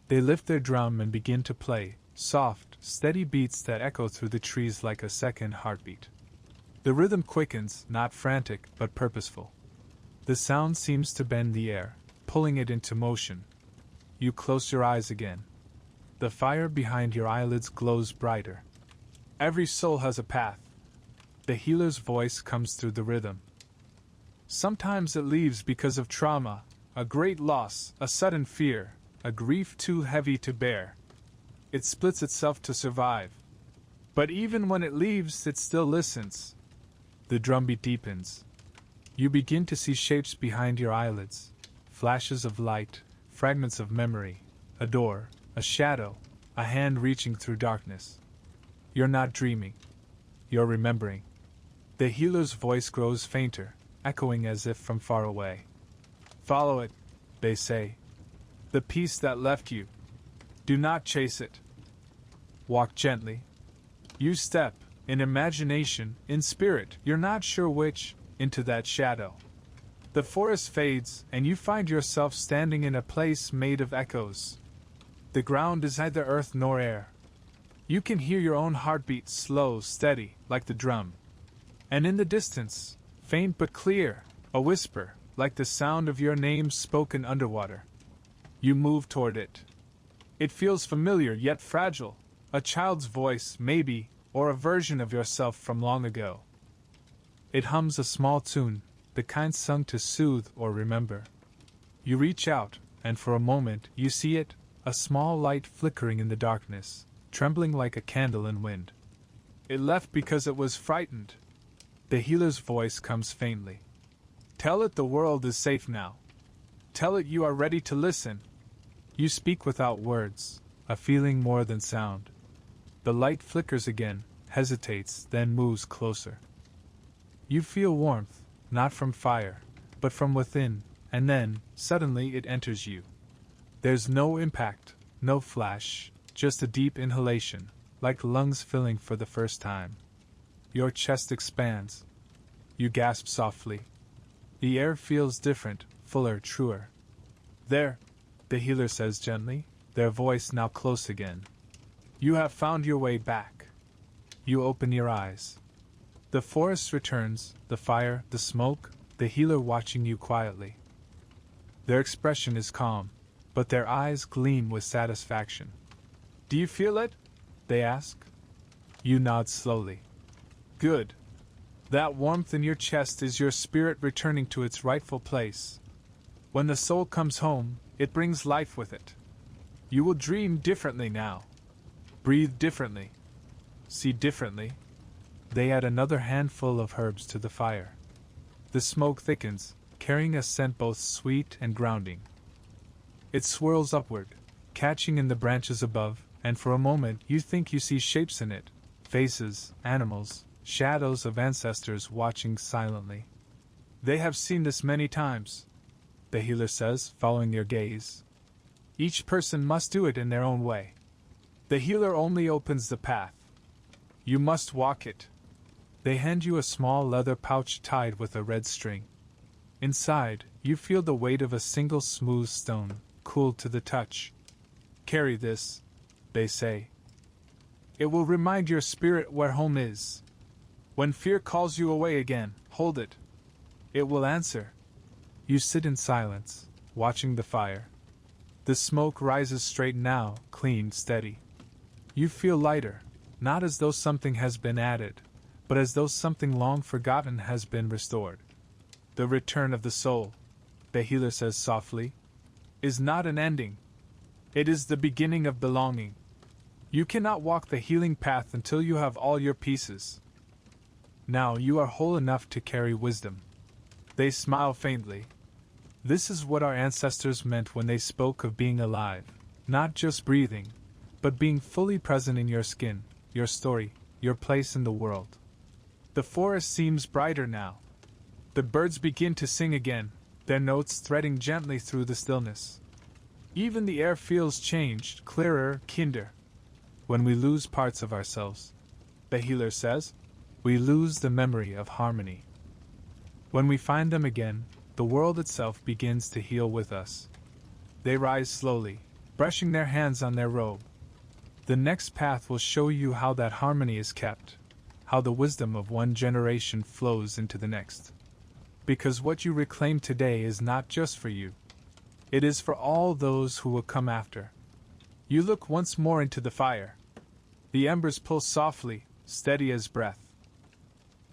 They lift their drum and begin to play, soft, steady beats that echo through the trees like a second heartbeat. The rhythm quickens, not frantic, but purposeful. The sound seems to bend the air, pulling it into motion. You close your eyes again. The fire behind your eyelids glows brighter. Every soul has a path. The healer's voice comes through the rhythm. Sometimes it leaves because of trauma, a great loss, a sudden fear, a grief too heavy to bear. It splits itself to survive. But even when it leaves, it still listens. The drumbeat deepens. You begin to see shapes behind your eyelids, flashes of light, fragments of memory, a door, a shadow, a hand reaching through darkness. You're not dreaming. You're remembering. The healer's voice grows fainter, echoing as if from far away. Follow it, they say. The piece that left you. Do not chase it. Walk gently. You step, in imagination, in spirit, you're not sure which, into that shadow. The forest fades, and you find yourself standing in a place made of echoes. The ground is neither earth nor air. You can hear your own heartbeat, slow, steady, like the drum. And in the distance, faint but clear, a whisper, like the sound of your name spoken underwater. You move toward it. It feels familiar yet fragile, a child's voice, maybe, or a version of yourself from long ago. It hums a small tune, the kind sung to soothe or remember. You reach out, and for a moment you see it, a small light flickering in the darkness, trembling like a candle in wind. It left because it was frightened. The healer's voice comes faintly. Tell it the world is safe now. Tell it you are ready to listen. You speak without words, a feeling more than sound. The light flickers again, hesitates, then moves closer. You feel warmth, not from fire, but from within, and then, suddenly it enters you. There's no impact, no flash, just a deep inhalation, like lungs filling for the first time. Your chest expands. You gasp softly. The air feels different, fuller, truer. There, the healer says gently, their voice now close again. You have found your way back. You open your eyes. The forest returns, the fire, the smoke, the healer watching you quietly. Their expression is calm, but their eyes gleam with satisfaction. Do you feel it? They ask. You nod slowly. Good. That warmth in your chest is your spirit returning to its rightful place. When the soul comes home, it brings life with it. You will dream differently now. Breathe differently. See differently. They add another handful of herbs to the fire. The smoke thickens, carrying a scent both sweet and grounding. It swirls upward, catching in the branches above, and for a moment you think you see shapes in it, faces, animals, shadows of ancestors watching silently. They have seen this many times, the healer says, following your gaze. Each person must do it in their own way. The healer only opens the path. You must walk it. They hand you a small leather pouch tied with a red string. Inside, you feel the weight of a single smooth stone, cool to the touch. Carry this, they say. It will remind your spirit where home is. When fear calls you away again, hold it. It will answer. You sit in silence, watching the fire. The smoke rises straight now, clean, steady. You feel lighter, not as though something has been added, but as though something long forgotten has been restored. The return of the soul, the healer says softly, is not an ending. It is the beginning of belonging. You cannot walk the healing path until you have all your pieces. Now you are whole enough to carry wisdom. They smile faintly. This is what our ancestors meant when they spoke of being alive, not just breathing, but being fully present in your skin, your story, your place in the world. The forest seems brighter now. The birds begin to sing again, their notes threading gently through the stillness. Even the air feels changed, clearer, kinder. When we lose parts of ourselves, the healer says, we lose the memory of harmony. When we find them again, the world itself begins to heal with us. They rise slowly, brushing their hands on their robe. The next path will show you how that harmony is kept, how the wisdom of one generation flows into the next. Because what you reclaim today is not just for you. It is for all those who will come after. You look once more into the fire. The embers pull softly, steady as breath.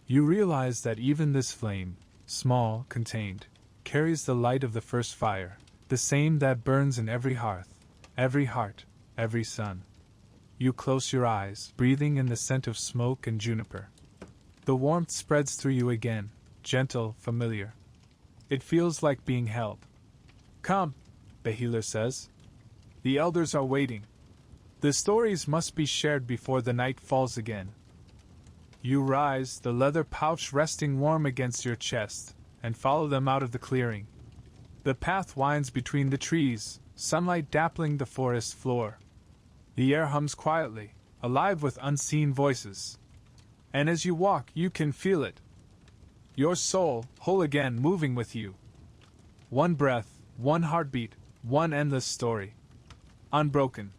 You realize that even this flame, small, contained, carries the light of the first fire, the same that burns in every hearth, every heart, every sun. You close your eyes, breathing in the scent of smoke and juniper. The warmth spreads through you again, gentle, familiar. It feels like being held. Come, the healer says. The elders are waiting. The stories must be shared before the night falls again. You rise, the leather pouch resting warm against your chest, and follow them out of the clearing. The path winds between the trees, sunlight dappling the forest floor. The air hums quietly, alive with unseen voices. And as you walk, you can feel it. Your soul, whole again, moving with you. One breath, one heartbeat, one endless story. Unbroken.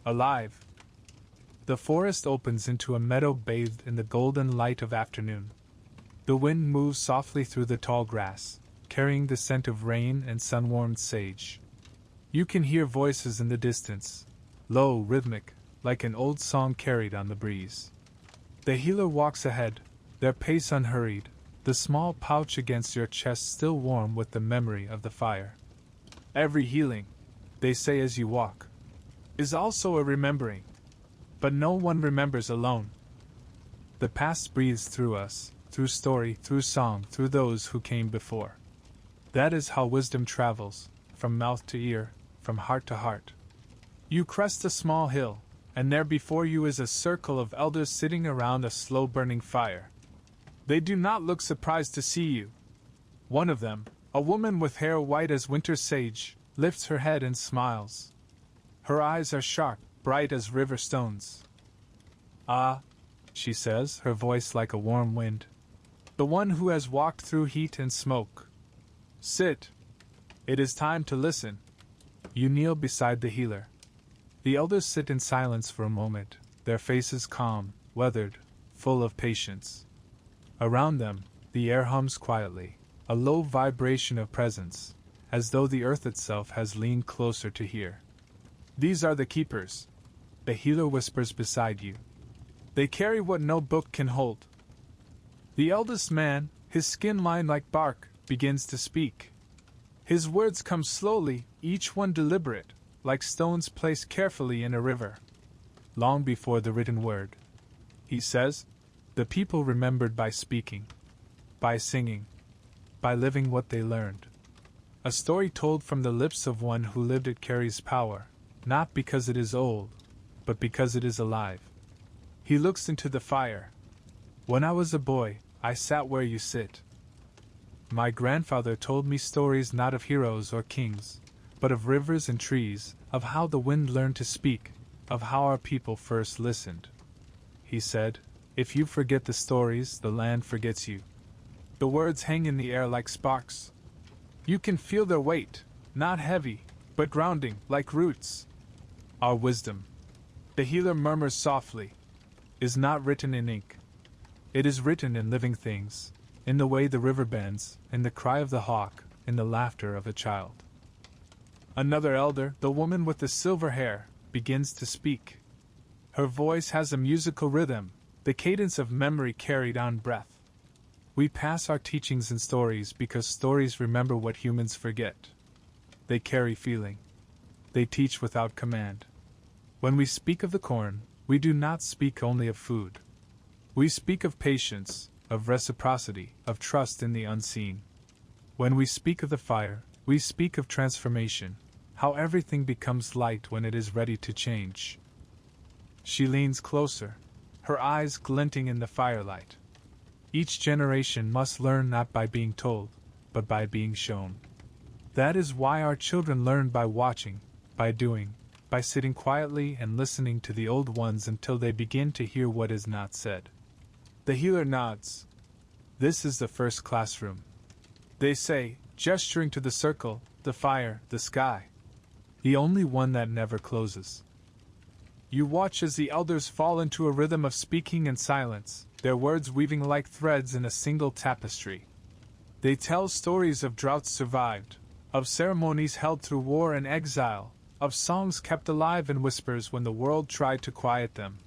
Alive. The forest opens into a meadow bathed in the golden light of afternoon. The wind moves softly through the tall grass, carrying the scent of rain and sun-warmed sage. You can hear voices in the distance, low, rhythmic, like an old song carried on the breeze. The healer walks ahead, their pace unhurried, the small pouch against your chest still warm with the memory of the fire. Every healing, they say as you walk, is also a remembering. But no one remembers alone. The past breathes through us, through story, through song, through those who came before. That is how wisdom travels, from mouth to ear, from heart to heart. You crest a small hill, and there before you is a circle of elders sitting around a slow-burning fire. They do not look surprised to see you. One of them, a woman with hair white as winter sage, lifts her head and smiles. Her eyes are sharp, bright as river stones. Ah, she says, her voice like a warm wind. the one who has walked through heat and smoke. Sit. It is time to listen. You kneel beside the healer. The elders sit in silence for a moment, their faces calm, weathered, full of patience. Around them, the air hums quietly, a low vibration of presence, as though the earth itself has leaned closer to hear. These are the keepers. The healer whispers beside you. They carry what no book can hold. The eldest man, his skin lined like bark, begins to speak. His words come slowly, each one deliberate, like stones placed carefully in a river. Long before the written word, he says, the people remembered by speaking, by singing, by living what they learned. A story told from the lips of one who lived it carries power, not because it is old, but because it is alive. He looks into the fire. When I was a boy, I sat where you sit. My grandfather told me stories not of heroes or kings, but of rivers and trees, of how the wind learned to speak, of how our people first listened. He said, if you forget the stories, the land forgets you. The words hang in the air like sparks. You can feel their weight, not heavy, but grounding, like roots. Our wisdom, the healer murmurs softly, is not written in ink. It is written in living things, in the way the river bends, in the cry of the hawk, in the laughter of a child. Another elder, the woman with the silver hair, begins to speak. Her voice has a musical rhythm, the cadence of memory carried on breath. We pass our teachings in stories because stories remember what humans forget. They carry feeling. They teach without command. When we speak of the corn, we do not speak only of food. We speak of patience, of reciprocity, of trust in the unseen. When we speak of the fire, we speak of transformation, how everything becomes light when it is ready to change. She leans closer, her eyes glinting in the firelight. Each generation must learn not by being told, but by being shown. That is why our children learn by watching, by doing, by sitting quietly and listening to the old ones until they begin to hear what is not said. The healer nods. This is the first classroom. They say, gesturing to the circle, the fire, the sky. The only one that never closes. You watch as the elders fall into a rhythm of speaking and silence, their words weaving like threads in a single tapestry. They tell stories of droughts survived, of ceremonies held through war and exile, of songs kept alive in whispers when the world tried to quiet them.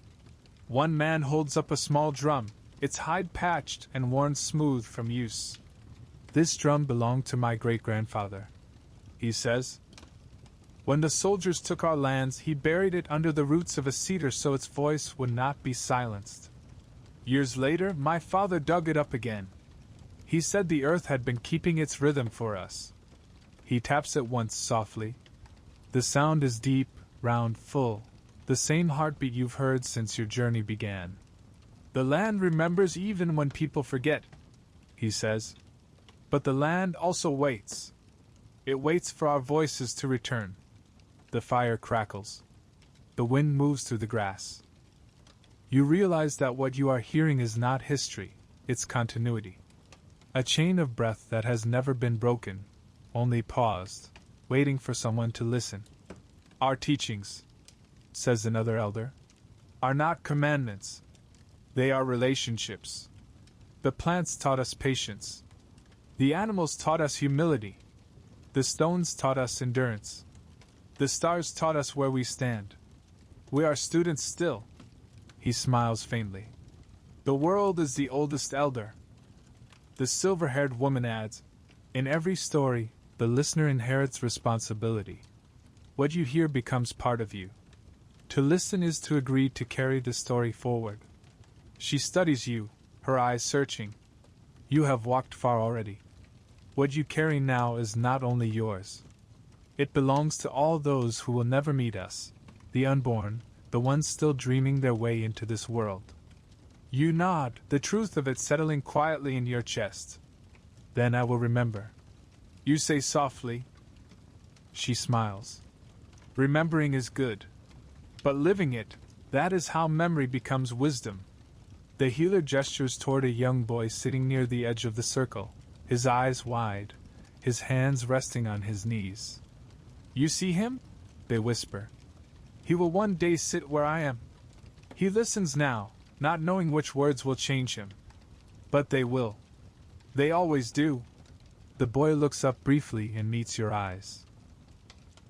One man holds up a small drum, its hide patched and worn smooth from use. This drum belonged to my great-grandfather, he says. When the soldiers took our lands, he buried it under the roots of a cedar so its voice would not be silenced. Years later, my father dug it up again. He said the earth had been keeping its rhythm for us. He taps it once softly. The sound is deep, round, full, the same heartbeat you've heard since your journey began. The land remembers even when people forget, he says. But the land also waits. It waits for our voices to return. The fire crackles. The wind moves through the grass. You realize that what you are hearing is not history, it's continuity. A chain of breath that has never been broken, only paused, waiting for someone to listen. Our teachings, says another elder, are not commandments. They are relationships. The plants taught us patience. The animals taught us humility. The stones taught us endurance. The stars taught us where we stand. We are students still. He smiles faintly. The world is the oldest elder. The silver-haired woman adds, in every story, the listener inherits responsibility. What you hear becomes part of you. To listen is to agree to carry the story forward. She studies you, her eyes searching. You have walked far already. What you carry now is not only yours. It belongs to all those who will never meet us, the unborn, the ones still dreaming their way into this world. You nod, the truth of it settling quietly in your chest. Then I will remember. You say softly. She smiles. Remembering is good. But living it, that is how memory becomes wisdom. The healer gestures toward a young boy sitting near the edge of the circle, his eyes wide, his hands resting on his knees. You see him? They whisper. He will one day sit where I am. He listens now, not knowing which words will change him. But they will. They always do. The boy looks up briefly and meets your eyes.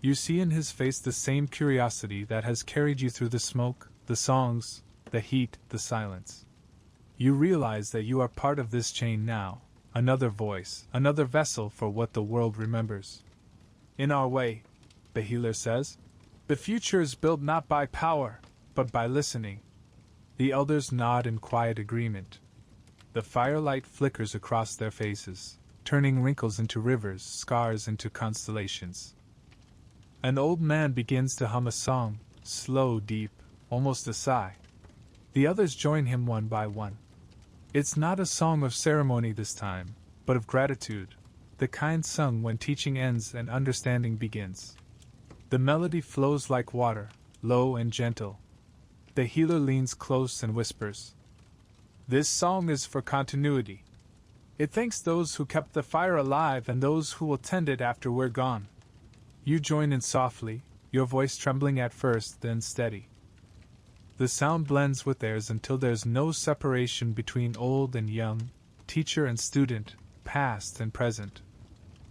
You see in his face the same curiosity that has carried you through the smoke, the songs, the heat, the silence. You realize that you are part of this chain now, another voice, another vessel for what the world remembers. In our way, the healer says, the future is built not by power, but by listening. The elders nod in quiet agreement. The firelight flickers across their faces, turning wrinkles into rivers, scars into constellations. An old man begins to hum a song, slow, deep, almost a sigh. The others join him one by one. It's not a song of ceremony this time, but of gratitude, the kind sung when teaching ends and understanding begins. The melody flows like water, low and gentle. The healer leans close and whispers, "This song is for continuity. It thanks those who kept the fire alive and those who will tend it after we're gone." You join in softly, your voice trembling at first, then steady. The sound blends with theirs until there's no separation between old and young, teacher and student, past and present.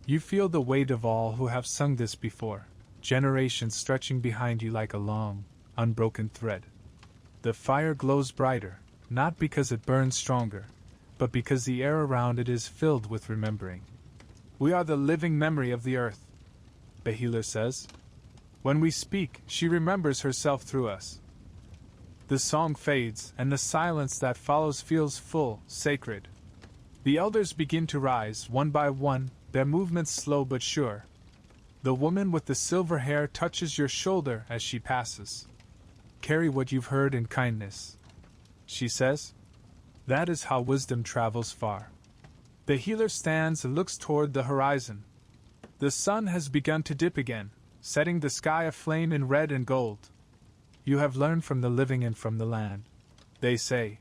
You feel the weight of all who have sung this before, generations stretching behind you like a long, unbroken thread. The fire glows brighter, not because it burns stronger, but because the air around it is filled with remembering. We are the living memory of the earth, the healer says. When we speak, she remembers herself through us. The song fades, and the silence that follows feels full, sacred. The elders begin to rise, one by one, their movements slow but sure. The woman with the silver hair touches your shoulder as she passes. Carry what you've heard in kindness, she says. That is how wisdom travels far. The healer stands and looks toward the horizon. The sun has begun to dip again, setting the sky aflame in red and gold. You have learned from the living and from the land, they say.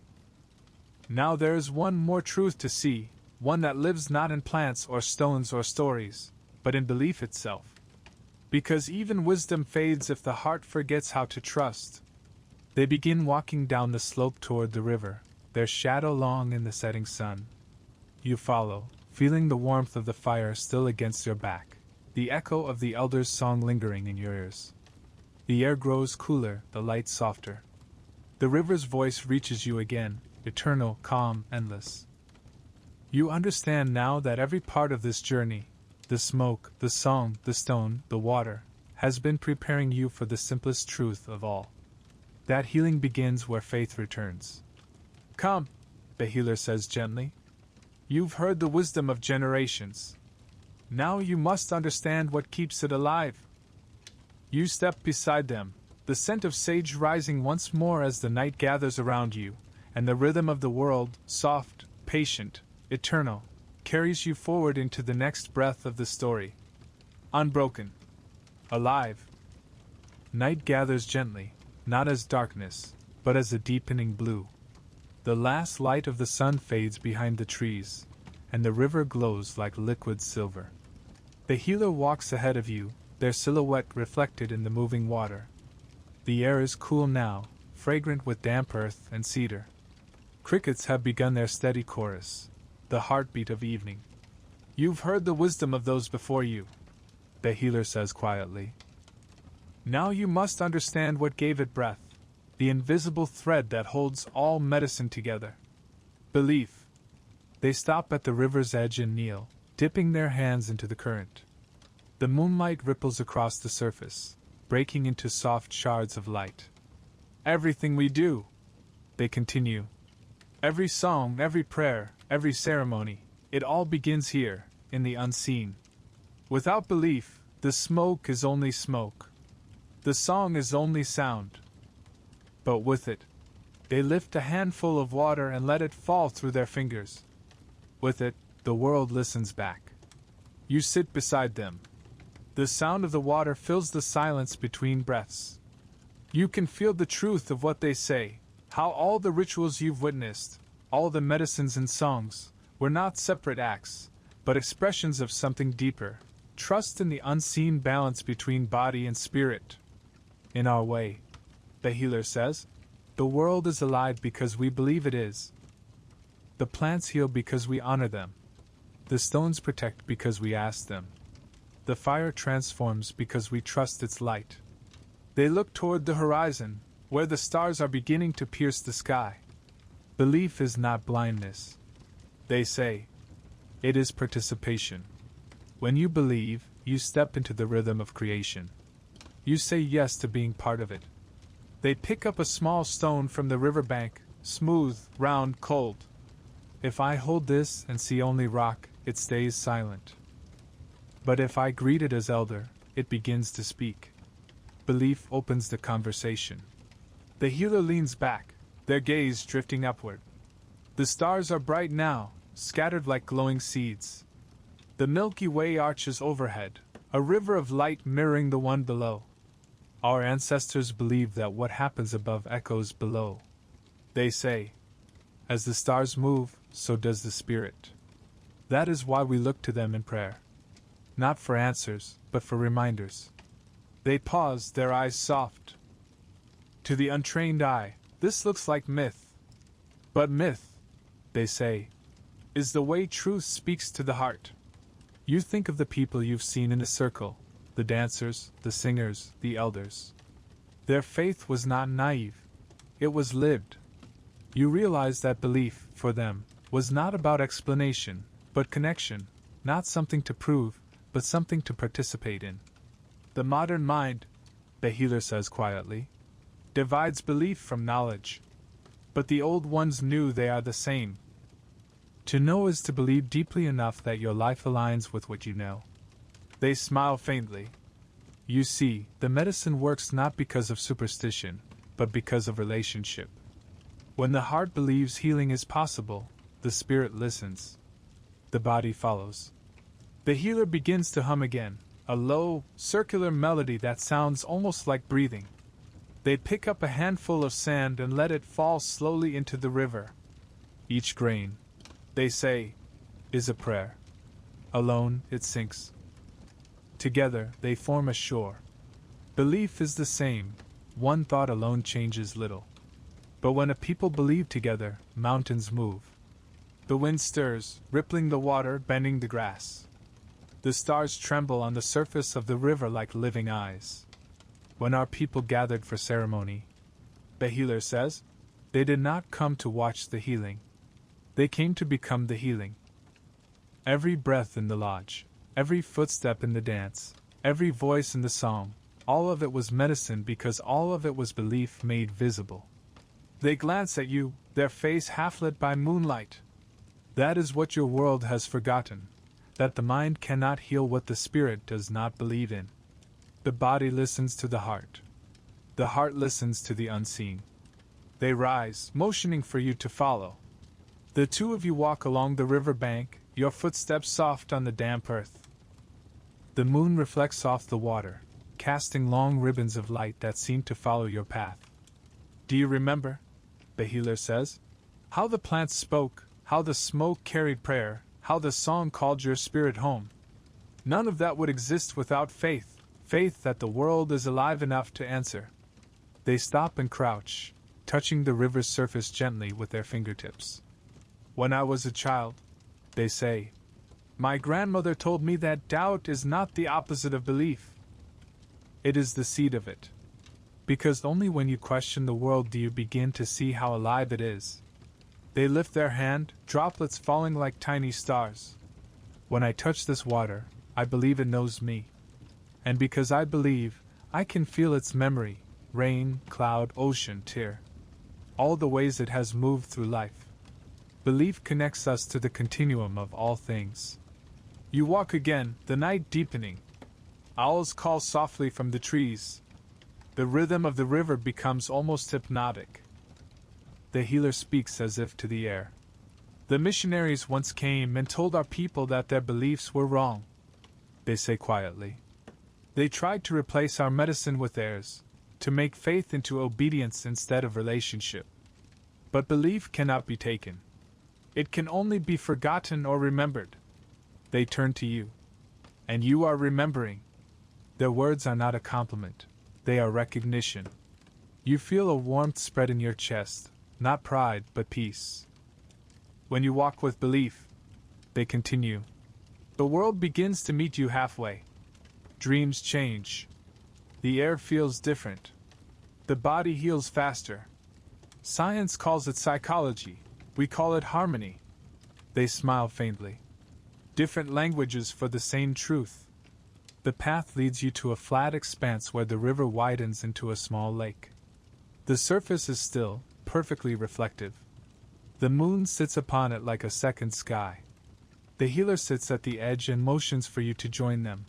Now there is one more truth to see, one that lives not in plants or stones or stories, but in belief itself. Because even wisdom fades if the heart forgets how to trust. They begin walking down the slope toward the river, their shadow long in the setting sun. You follow, feeling the warmth of the fire still against your back, the echo of the elders' song lingering in your ears. The air grows cooler, the light softer. The river's voice reaches you again, eternal, calm, endless. You understand now that every part of this journey, the smoke, the song, the stone, the water, has been preparing you for the simplest truth of all. That healing begins where faith returns. Come, the healer says gently. You've heard the wisdom of generations. Now you must understand what keeps it alive. You step beside them, the scent of sage rising once more as the night gathers around you, and the rhythm of the world, soft, patient, eternal, carries you forward into the next breath of the story. Unbroken. Alive. Night gathers gently, not as darkness, but as a deepening blue. The last light of the sun fades behind the trees, and the river glows like liquid silver. The healer walks ahead of you, their silhouette reflected in the moving water. The air is cool now, fragrant with damp earth and cedar. Crickets have begun their steady chorus, the heartbeat of evening. You've heard the wisdom of those before you, the healer says quietly. Now you must understand what gave it breath, the invisible thread that holds all medicine together. Belief. They stop at the river's edge and kneel, dipping their hands into the current. The moonlight ripples across the surface, breaking into soft shards of light. Everything we do, they continue. Every song, every prayer, every ceremony, it all begins here, in the unseen. Without belief, the smoke is only smoke. The song is only sound. But with it, they lift a handful of water and let it fall through their fingers. With it, the world listens back. You sit beside them. The sound of the water fills the silence between breaths. You can feel the truth of what they say, How all the rituals you've witnessed, all the medicines and songs, were not separate acts, but expressions of something deeper. Trust in the unseen balance between body and spirit. In our way, the healer says, the world is alive because we believe it is. The plants heal because we honor them. The stones protect because we ask them. The fire transforms because we trust its light. They look toward the horizon, where the stars are beginning to pierce the sky. Belief is not blindness. They say, it is participation. When you believe, you step into the rhythm of creation. You say yes to being part of it. They pick up a small stone from the riverbank, smooth, round, cold. If I hold this and see only rock, it stays silent. But if I greet it as elder, it begins to speak. Belief opens the conversation. The healer leans back, their gaze drifting upward. The stars are bright now, scattered like glowing seeds. The Milky Way arches overhead, a river of light mirroring the one below. Our ancestors believed that what happens above echoes below. They say, as the stars move, so does the spirit. That is why we look to them in prayer. Not for answers, but for reminders. They pause, their eyes soft. To the untrained eye, this looks like myth. But myth, they say, is the way truth speaks to the heart. You think of the people you've seen in a circle, the dancers, the singers, the elders. Their faith was not naive. It was lived. You realize that belief, for them, was not about explanation, but connection, not something to prove, but something to participate in. The modern mind, the healer says quietly, divides belief from knowledge. But the old ones knew they are the same. To know is to believe deeply enough that your life aligns with what you know. They smile faintly. You see, the medicine works not because of superstition, but because of relationship. When the heart believes healing is possible, the spirit listens. The body follows. The healer begins to hum again, a low, circular melody that sounds almost like breathing. They pick up a handful of sand and let it fall slowly into the river. Each grain, they say, is a prayer. Alone, it sinks. Together, they form a shore. Belief is the same. One thought alone changes little. But when a people believe together, mountains move. The wind stirs, rippling the water, bending the grass. The stars tremble on the surface of the river like living eyes. When our people gathered for ceremony, the healer says, they did not come to watch the healing. They came to become the healing. Every breath in the lodge, every footstep in the dance, every voice in the song, all of it was medicine because all of it was belief made visible. They glance at you, their face half lit by moonlight. That is what your world has forgotten, that the mind cannot heal what the spirit does not believe in. The body listens to the heart. The heart listens to the unseen. They rise, motioning for you to follow. The two of you walk along the river bank, your footsteps soft on the damp earth. The moon reflects off the water, casting long ribbons of light that seem to follow your path. Do you remember, the healer says, how the plants spoke, how the smoke carried prayer, how the song called your spirit home? None of that would exist without faith, faith that the world is alive enough to answer. They stop and crouch, touching the river's surface gently with their fingertips. When I was a child, they say, my grandmother told me that doubt is not the opposite of belief. It is the seed of it. Because only when you question the world do you begin to see how alive it is. They lift their hand, droplets falling like tiny stars. When I touch this water, I believe it knows me. And because I believe, I can feel its memory, rain, cloud, ocean, tear. All the ways it has moved through life. Belief connects us to the continuum of all things. You walk again, the night deepening. Owls call softly from the trees. The rhythm of the river becomes almost hypnotic. The healer speaks as if to the air. The missionaries once came and told our people that their beliefs were wrong. They say quietly. They tried to replace our medicine with theirs, to make faith into obedience instead of relationship. But belief cannot be taken. It can only be forgotten or remembered. They turn to you. And you are remembering. Their words are not a compliment. They are recognition. You feel a warmth spread in your chest, not pride, but peace. When you walk with belief, they continue. The world begins to meet you halfway. Dreams change. The air feels different. The body heals faster. Science calls it psychology. We call it harmony. They smile faintly. Different languages for the same truth. The path leads you to a flat expanse where the river widens into a small lake. The surface is still, perfectly reflective. The moon sits upon it like a second sky. The healer sits at the edge and motions for you to join them.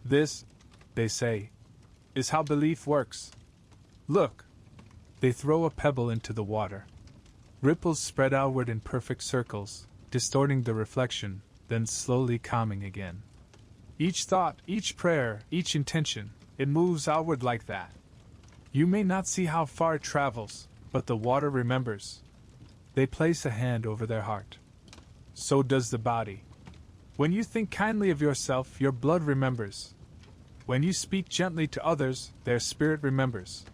This, they say, is how belief works. Look. They throw a pebble into the water. Ripples spread outward in perfect circles, distorting the reflection, then slowly calming again. Each thought, each prayer, each intention, it moves outward like that. You may not see how far it travels, but the water remembers. They place a hand over their heart. So does the body. When you think kindly of yourself, your blood remembers. When you speak gently to others, their spirit remembers.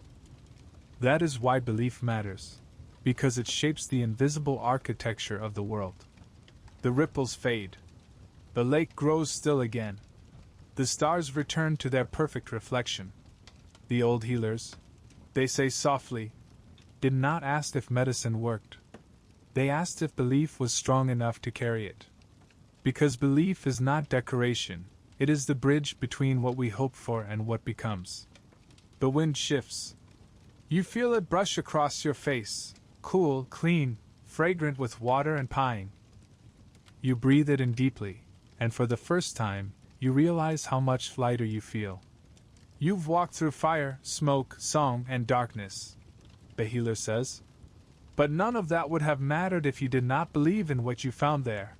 That is why belief matters, because it shapes the invisible architecture of the world. The ripples fade. The lake grows still again. The stars return to their perfect reflection. The old healers, they say softly, did not ask if medicine worked. They asked if belief was strong enough to carry it. Because belief is not decoration, it is the bridge between what we hope for and what becomes. The wind shifts. You feel it brush across your face, cool, clean, fragrant with water and pine. You breathe it in deeply, and for the first time, you realize how much lighter you feel. You've walked through fire, smoke, song, and darkness, the healer says. But none of that would have mattered if you did not believe in what you found there.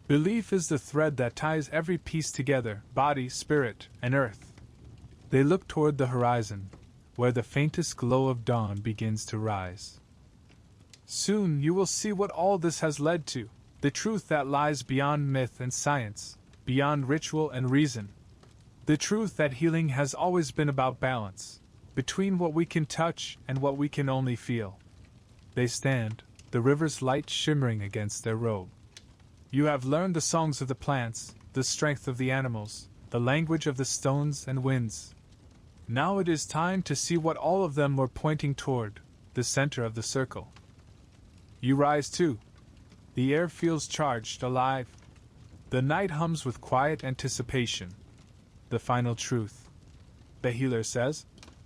Belief is the thread that ties every piece together, body, spirit, and earth. They look toward the horizon, where the faintest glow of dawn begins to rise. Soon you will see what all this has led to, the truth that lies beyond myth and science, beyond ritual and reason. The truth that healing has always been about balance, between what we can touch and what we can only feel. They stand, the river's light shimmering against their robe. You have learned the songs of the plants, the strength of the animals, the language of the stones and winds. Now it is time to see what all of them were pointing toward, the center of the circle. You rise too. The air feels charged, alive. The night hums with quiet anticipation. The final truth, the healer says,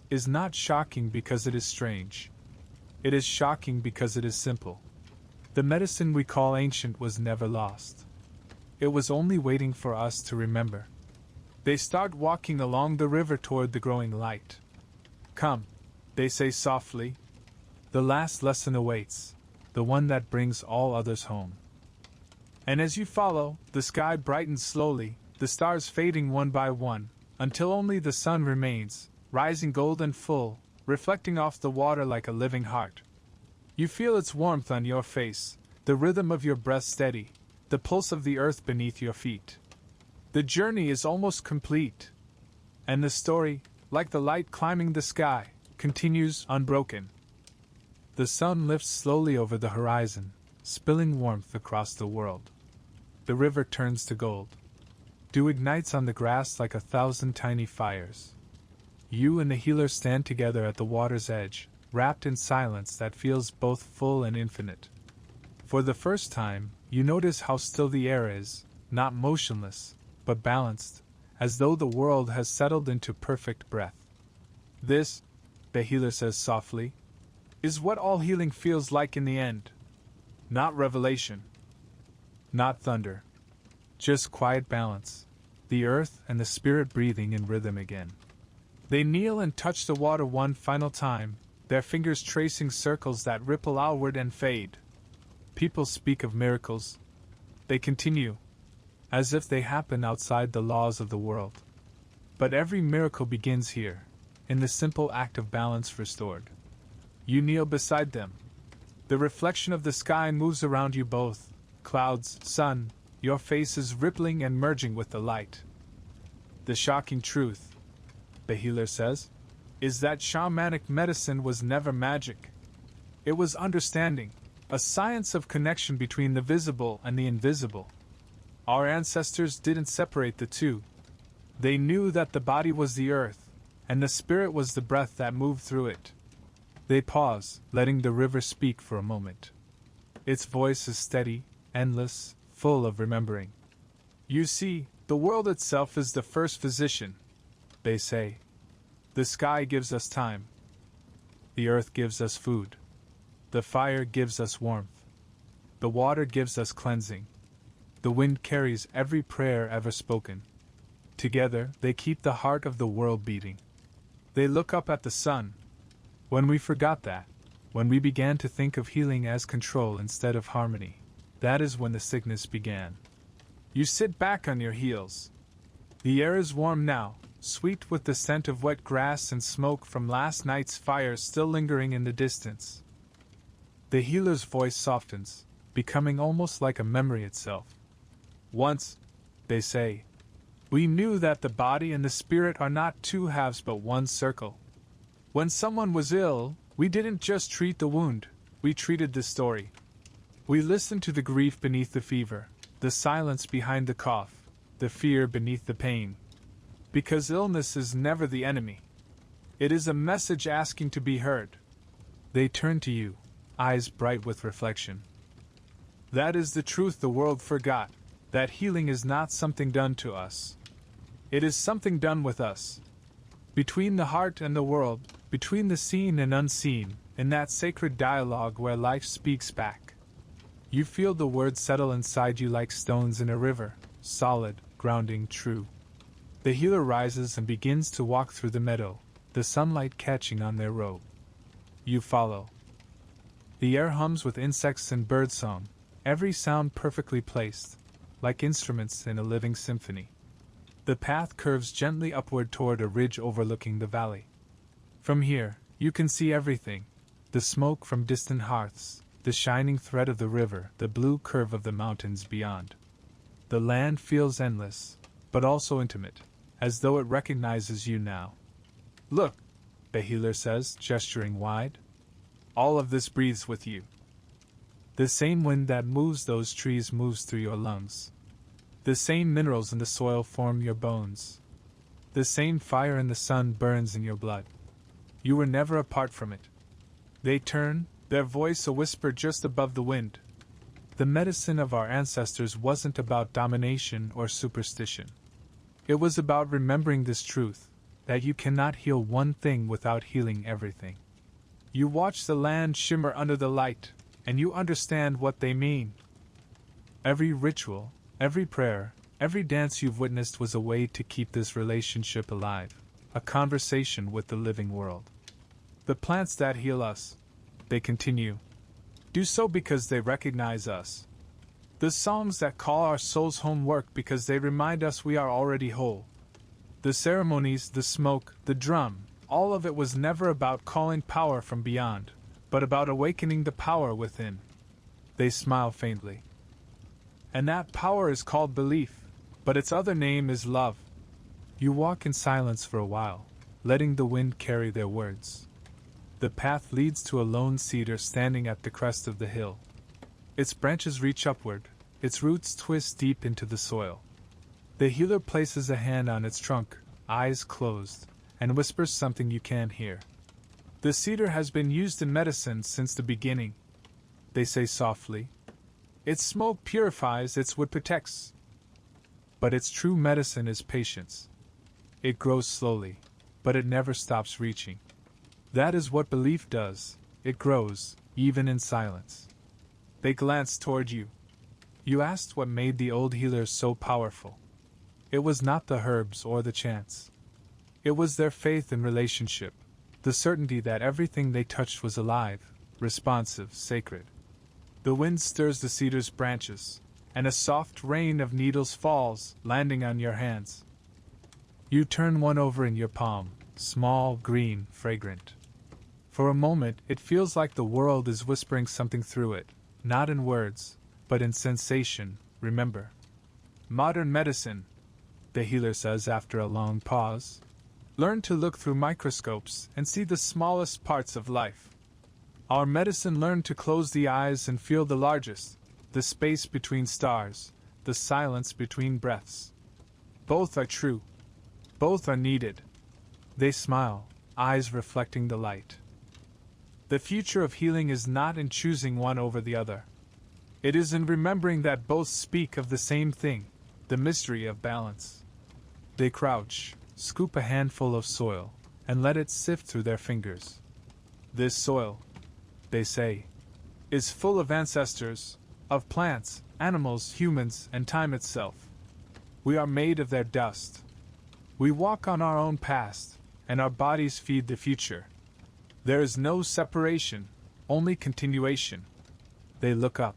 is not shocking because it is strange. It is shocking because it is simple. The medicine we call ancient was never lost. It was only waiting for us to remember. They start walking along the river toward the growing light. Come, they say softly. The last lesson awaits, the one that brings all others home. And as you follow, the sky brightens slowly, the stars fading one by one, until only the sun remains, rising gold and full, reflecting off the water like a living heart. You feel its warmth on your face, the rhythm of your breath steady, the pulse of the earth beneath your feet. The journey is almost complete, and the story, like the light climbing the sky, continues unbroken. The sun lifts slowly over the horizon, spilling warmth across the world. The river turns to gold. Dew ignites on the grass like 1,000 tiny fires. You and the healer stand together at the water's edge, wrapped in silence that feels both full and infinite. For the first time, you notice how still the air is, not motionless, but balanced, as though the world has settled into perfect breath. This, the healer says softly, is what all healing feels like in the end. Not revelation. Not thunder. Just quiet balance. The earth and the spirit breathing in rhythm again. They kneel and touch the water one final time, their fingers tracing circles that ripple outward and fade. People speak of miracles. They continue, as if they happen outside the laws of the world. But every miracle begins here, in the simple act of balance restored. You kneel beside them. The reflection of the sky moves around you both, clouds, sun, your face is rippling and merging with the light. The shocking truth, the healer says, is that shamanic medicine was never magic. It was understanding, a science of connection between the visible and the invisible. Our ancestors didn't separate the two. They knew that the body was the earth, and the spirit was the breath that moved through it. They pause, letting the river speak for a moment. Its voice is steady, endless, full of remembering. You see, the world itself is the first physician, they say. The sky gives us time. The earth gives us food. The fire gives us warmth. The water gives us cleansing. The wind carries every prayer ever spoken. Together, they keep the heart of the world beating. They look up at the sun. When we forgot that, when we began to think of healing as control instead of harmony, that is when the sickness began. You sit back on your heels. The air is warm now, sweet with the scent of wet grass and smoke from last night's fire still lingering in the distance. The healer's voice softens, becoming almost like a memory itself. Once, they say, we knew that the body and the spirit are not two halves but one circle. When someone was ill, we didn't just treat the wound, we treated the story. We listened to the grief beneath the fever, the silence behind the cough, the fear beneath the pain. Because illness is never the enemy. It is a message asking to be heard. They turn to you, eyes bright with reflection. That is the truth the world forgot, that healing is not something done to us. It is something done with us. Between the heart and the world, between the seen and unseen, in that sacred dialogue where life speaks back. You feel the words settle inside you like stones in a river, solid, grounding, true. The healer rises and begins to walk through the meadow, the sunlight catching on their robe. You follow. The air hums with insects and birdsong, every sound perfectly placed, like instruments in a living symphony. The path curves gently upward toward a ridge overlooking the valley. From here, you can see everything: the smoke from distant hearths, the shining thread of the river, the blue curve of the mountains beyond. The land feels endless, but also intimate, as though it recognizes you now. Look, the healer says, gesturing wide. All of this breathes with you. The same wind that moves those trees moves through your lungs. The same minerals in the soil form your bones. The same fire in the sun burns in your blood. You were never apart from it. They turn, their voice a whisper just above the wind. The medicine of our ancestors wasn't about domination or superstition. It was about remembering this truth, that you cannot heal one thing without healing everything. You watch the land shimmer under the light, and you understand what they mean. Every ritual, every prayer, every dance you've witnessed was a way to keep this relationship alive, a conversation with the living world. The plants that heal us, they continue, do so because they recognize us. The songs that call our souls home work because they remind us we are already whole. The ceremonies, the smoke, the drum, all of it was never about calling power from beyond, but about awakening the power within. They smile faintly. And that power is called belief, but its other name is love. You walk in silence for a while, letting the wind carry their words. The path leads to a lone cedar standing at the crest of the hill. Its branches reach upward, its roots twist deep into the soil. The healer places a hand on its trunk, eyes closed, and whispers something you can't hear. The cedar has been used in medicine since the beginning, they say softly. Its smoke purifies, its wood protects. But its true medicine is patience. It grows slowly, but it never stops reaching. That is what belief does. It grows, even in silence. They glance toward you. You asked what made the old healers so powerful. It was not the herbs or the chants. It was their faith in relationship, the certainty that everything they touched was alive, responsive, sacred. The wind stirs the cedar's branches, and a soft rain of needles falls, landing on your hands. You turn one over in your palm, small, green, fragrant. For a moment, it feels like the world is whispering something through it, not in words, but in sensation, remember. Modern medicine, the healer says after a long pause, learn to look through microscopes and see the smallest parts of life. Our medicine learned to close the eyes and feel the largest, the space between stars, the silence between breaths. Both are true. Both are needed. They smile, eyes reflecting the light. The future of healing is not in choosing one over the other. It is in remembering that both speak of the same thing, the mystery of balance. They crouch, scoop a handful of soil, and let it sift through their fingers. This soil, they say, is full of ancestors, of plants, animals, humans, and time itself. We are made of their dust. We walk on our own past, and our bodies feed the future. There is no separation, only continuation. They look up.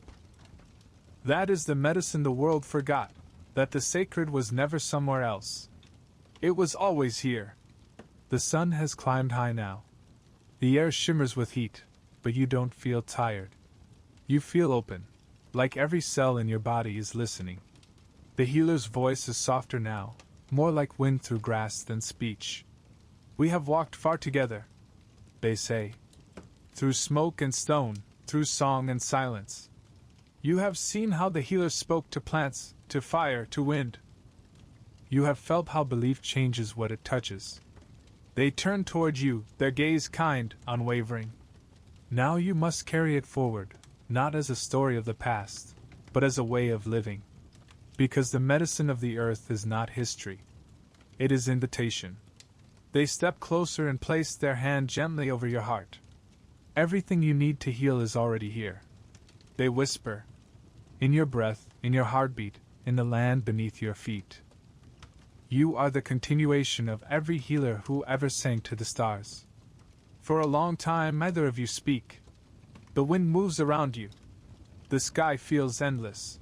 That is the medicine the world forgot, that the sacred was never somewhere else. It was always here. The sun has climbed high now. The air shimmers with heat, but you don't feel tired. You feel open, like every cell in your body is listening. The healer's voice is softer now, more like wind through grass than speech. We have walked far together, they say, through smoke and stone, through song and silence. You have seen how the healer spoke to plants, to fire, to wind. You have felt how belief changes what it touches. They turn toward you, their gaze kind, unwavering. Now you must carry it forward, not as a story of the past, but as a way of living. Because the medicine of the earth is not history. It is invitation. They step closer and place their hand gently over your heart. Everything you need to heal is already here. They whisper. In your breath, in your heartbeat, in the land beneath your feet. You are the continuation of every healer who ever sang to the stars. For a long time neither of you speak. The wind moves around you. The sky feels endless.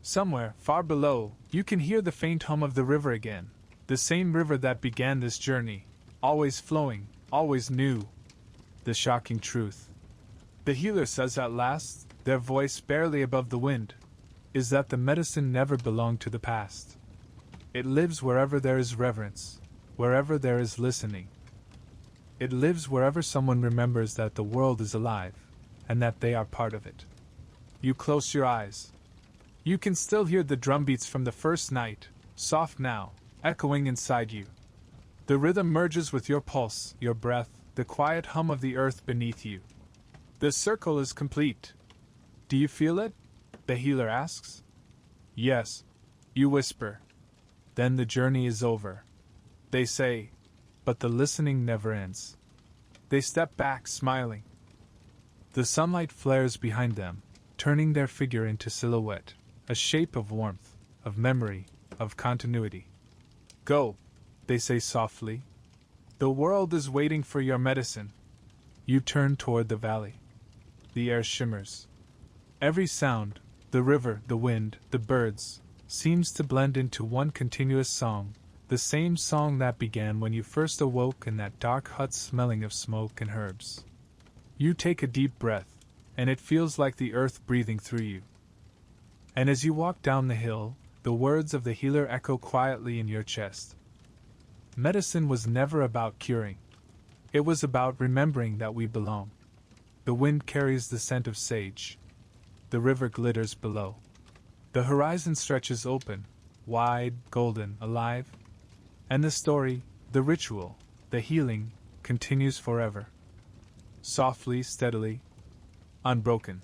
Somewhere, far below, you can hear the faint hum of the river again. The same river that began this journey, always flowing, always new. The shocking truth, the healer says at last, their voice barely above the wind, is that the medicine never belonged to the past. It lives wherever there is reverence, wherever there is listening. It lives wherever someone remembers that the world is alive, and that they are part of it. You close your eyes. You can still hear the drumbeats from the first night, soft now, echoing inside you. The rhythm merges with your pulse, your breath, the quiet hum of the earth beneath you. The circle is complete. Do you feel it? The healer asks. Yes, you whisper. Then the journey is over. They say, but the listening never ends. They step back, smiling. The sunlight flares behind them, turning their figure into silhouette, a shape of warmth, of memory, of continuity. Go, they say softly. The world is waiting for your medicine. You turn toward the valley. The air shimmers. Every sound, the river, the wind, the birds, seems to blend into one continuous song, the same song that began when you first awoke in that dark hut smelling of smoke and herbs. You take a deep breath, and it feels like the earth breathing through you. And as you walk down the hill, the words of the healer echo quietly in your chest. Medicine was never about curing. It was about remembering that we belong. The wind carries the scent of sage. The river glitters below. The horizon stretches open, wide, golden, alive. And the story, the ritual, the healing, continues forever. Softly, steadily, unbroken.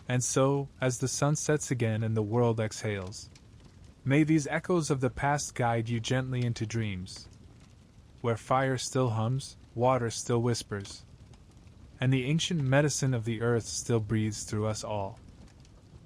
And so, as the sun sets again and the world exhales, may these echoes of the past guide you gently into dreams, where fire still hums, water still whispers, and the ancient medicine of the earth still breathes through us all.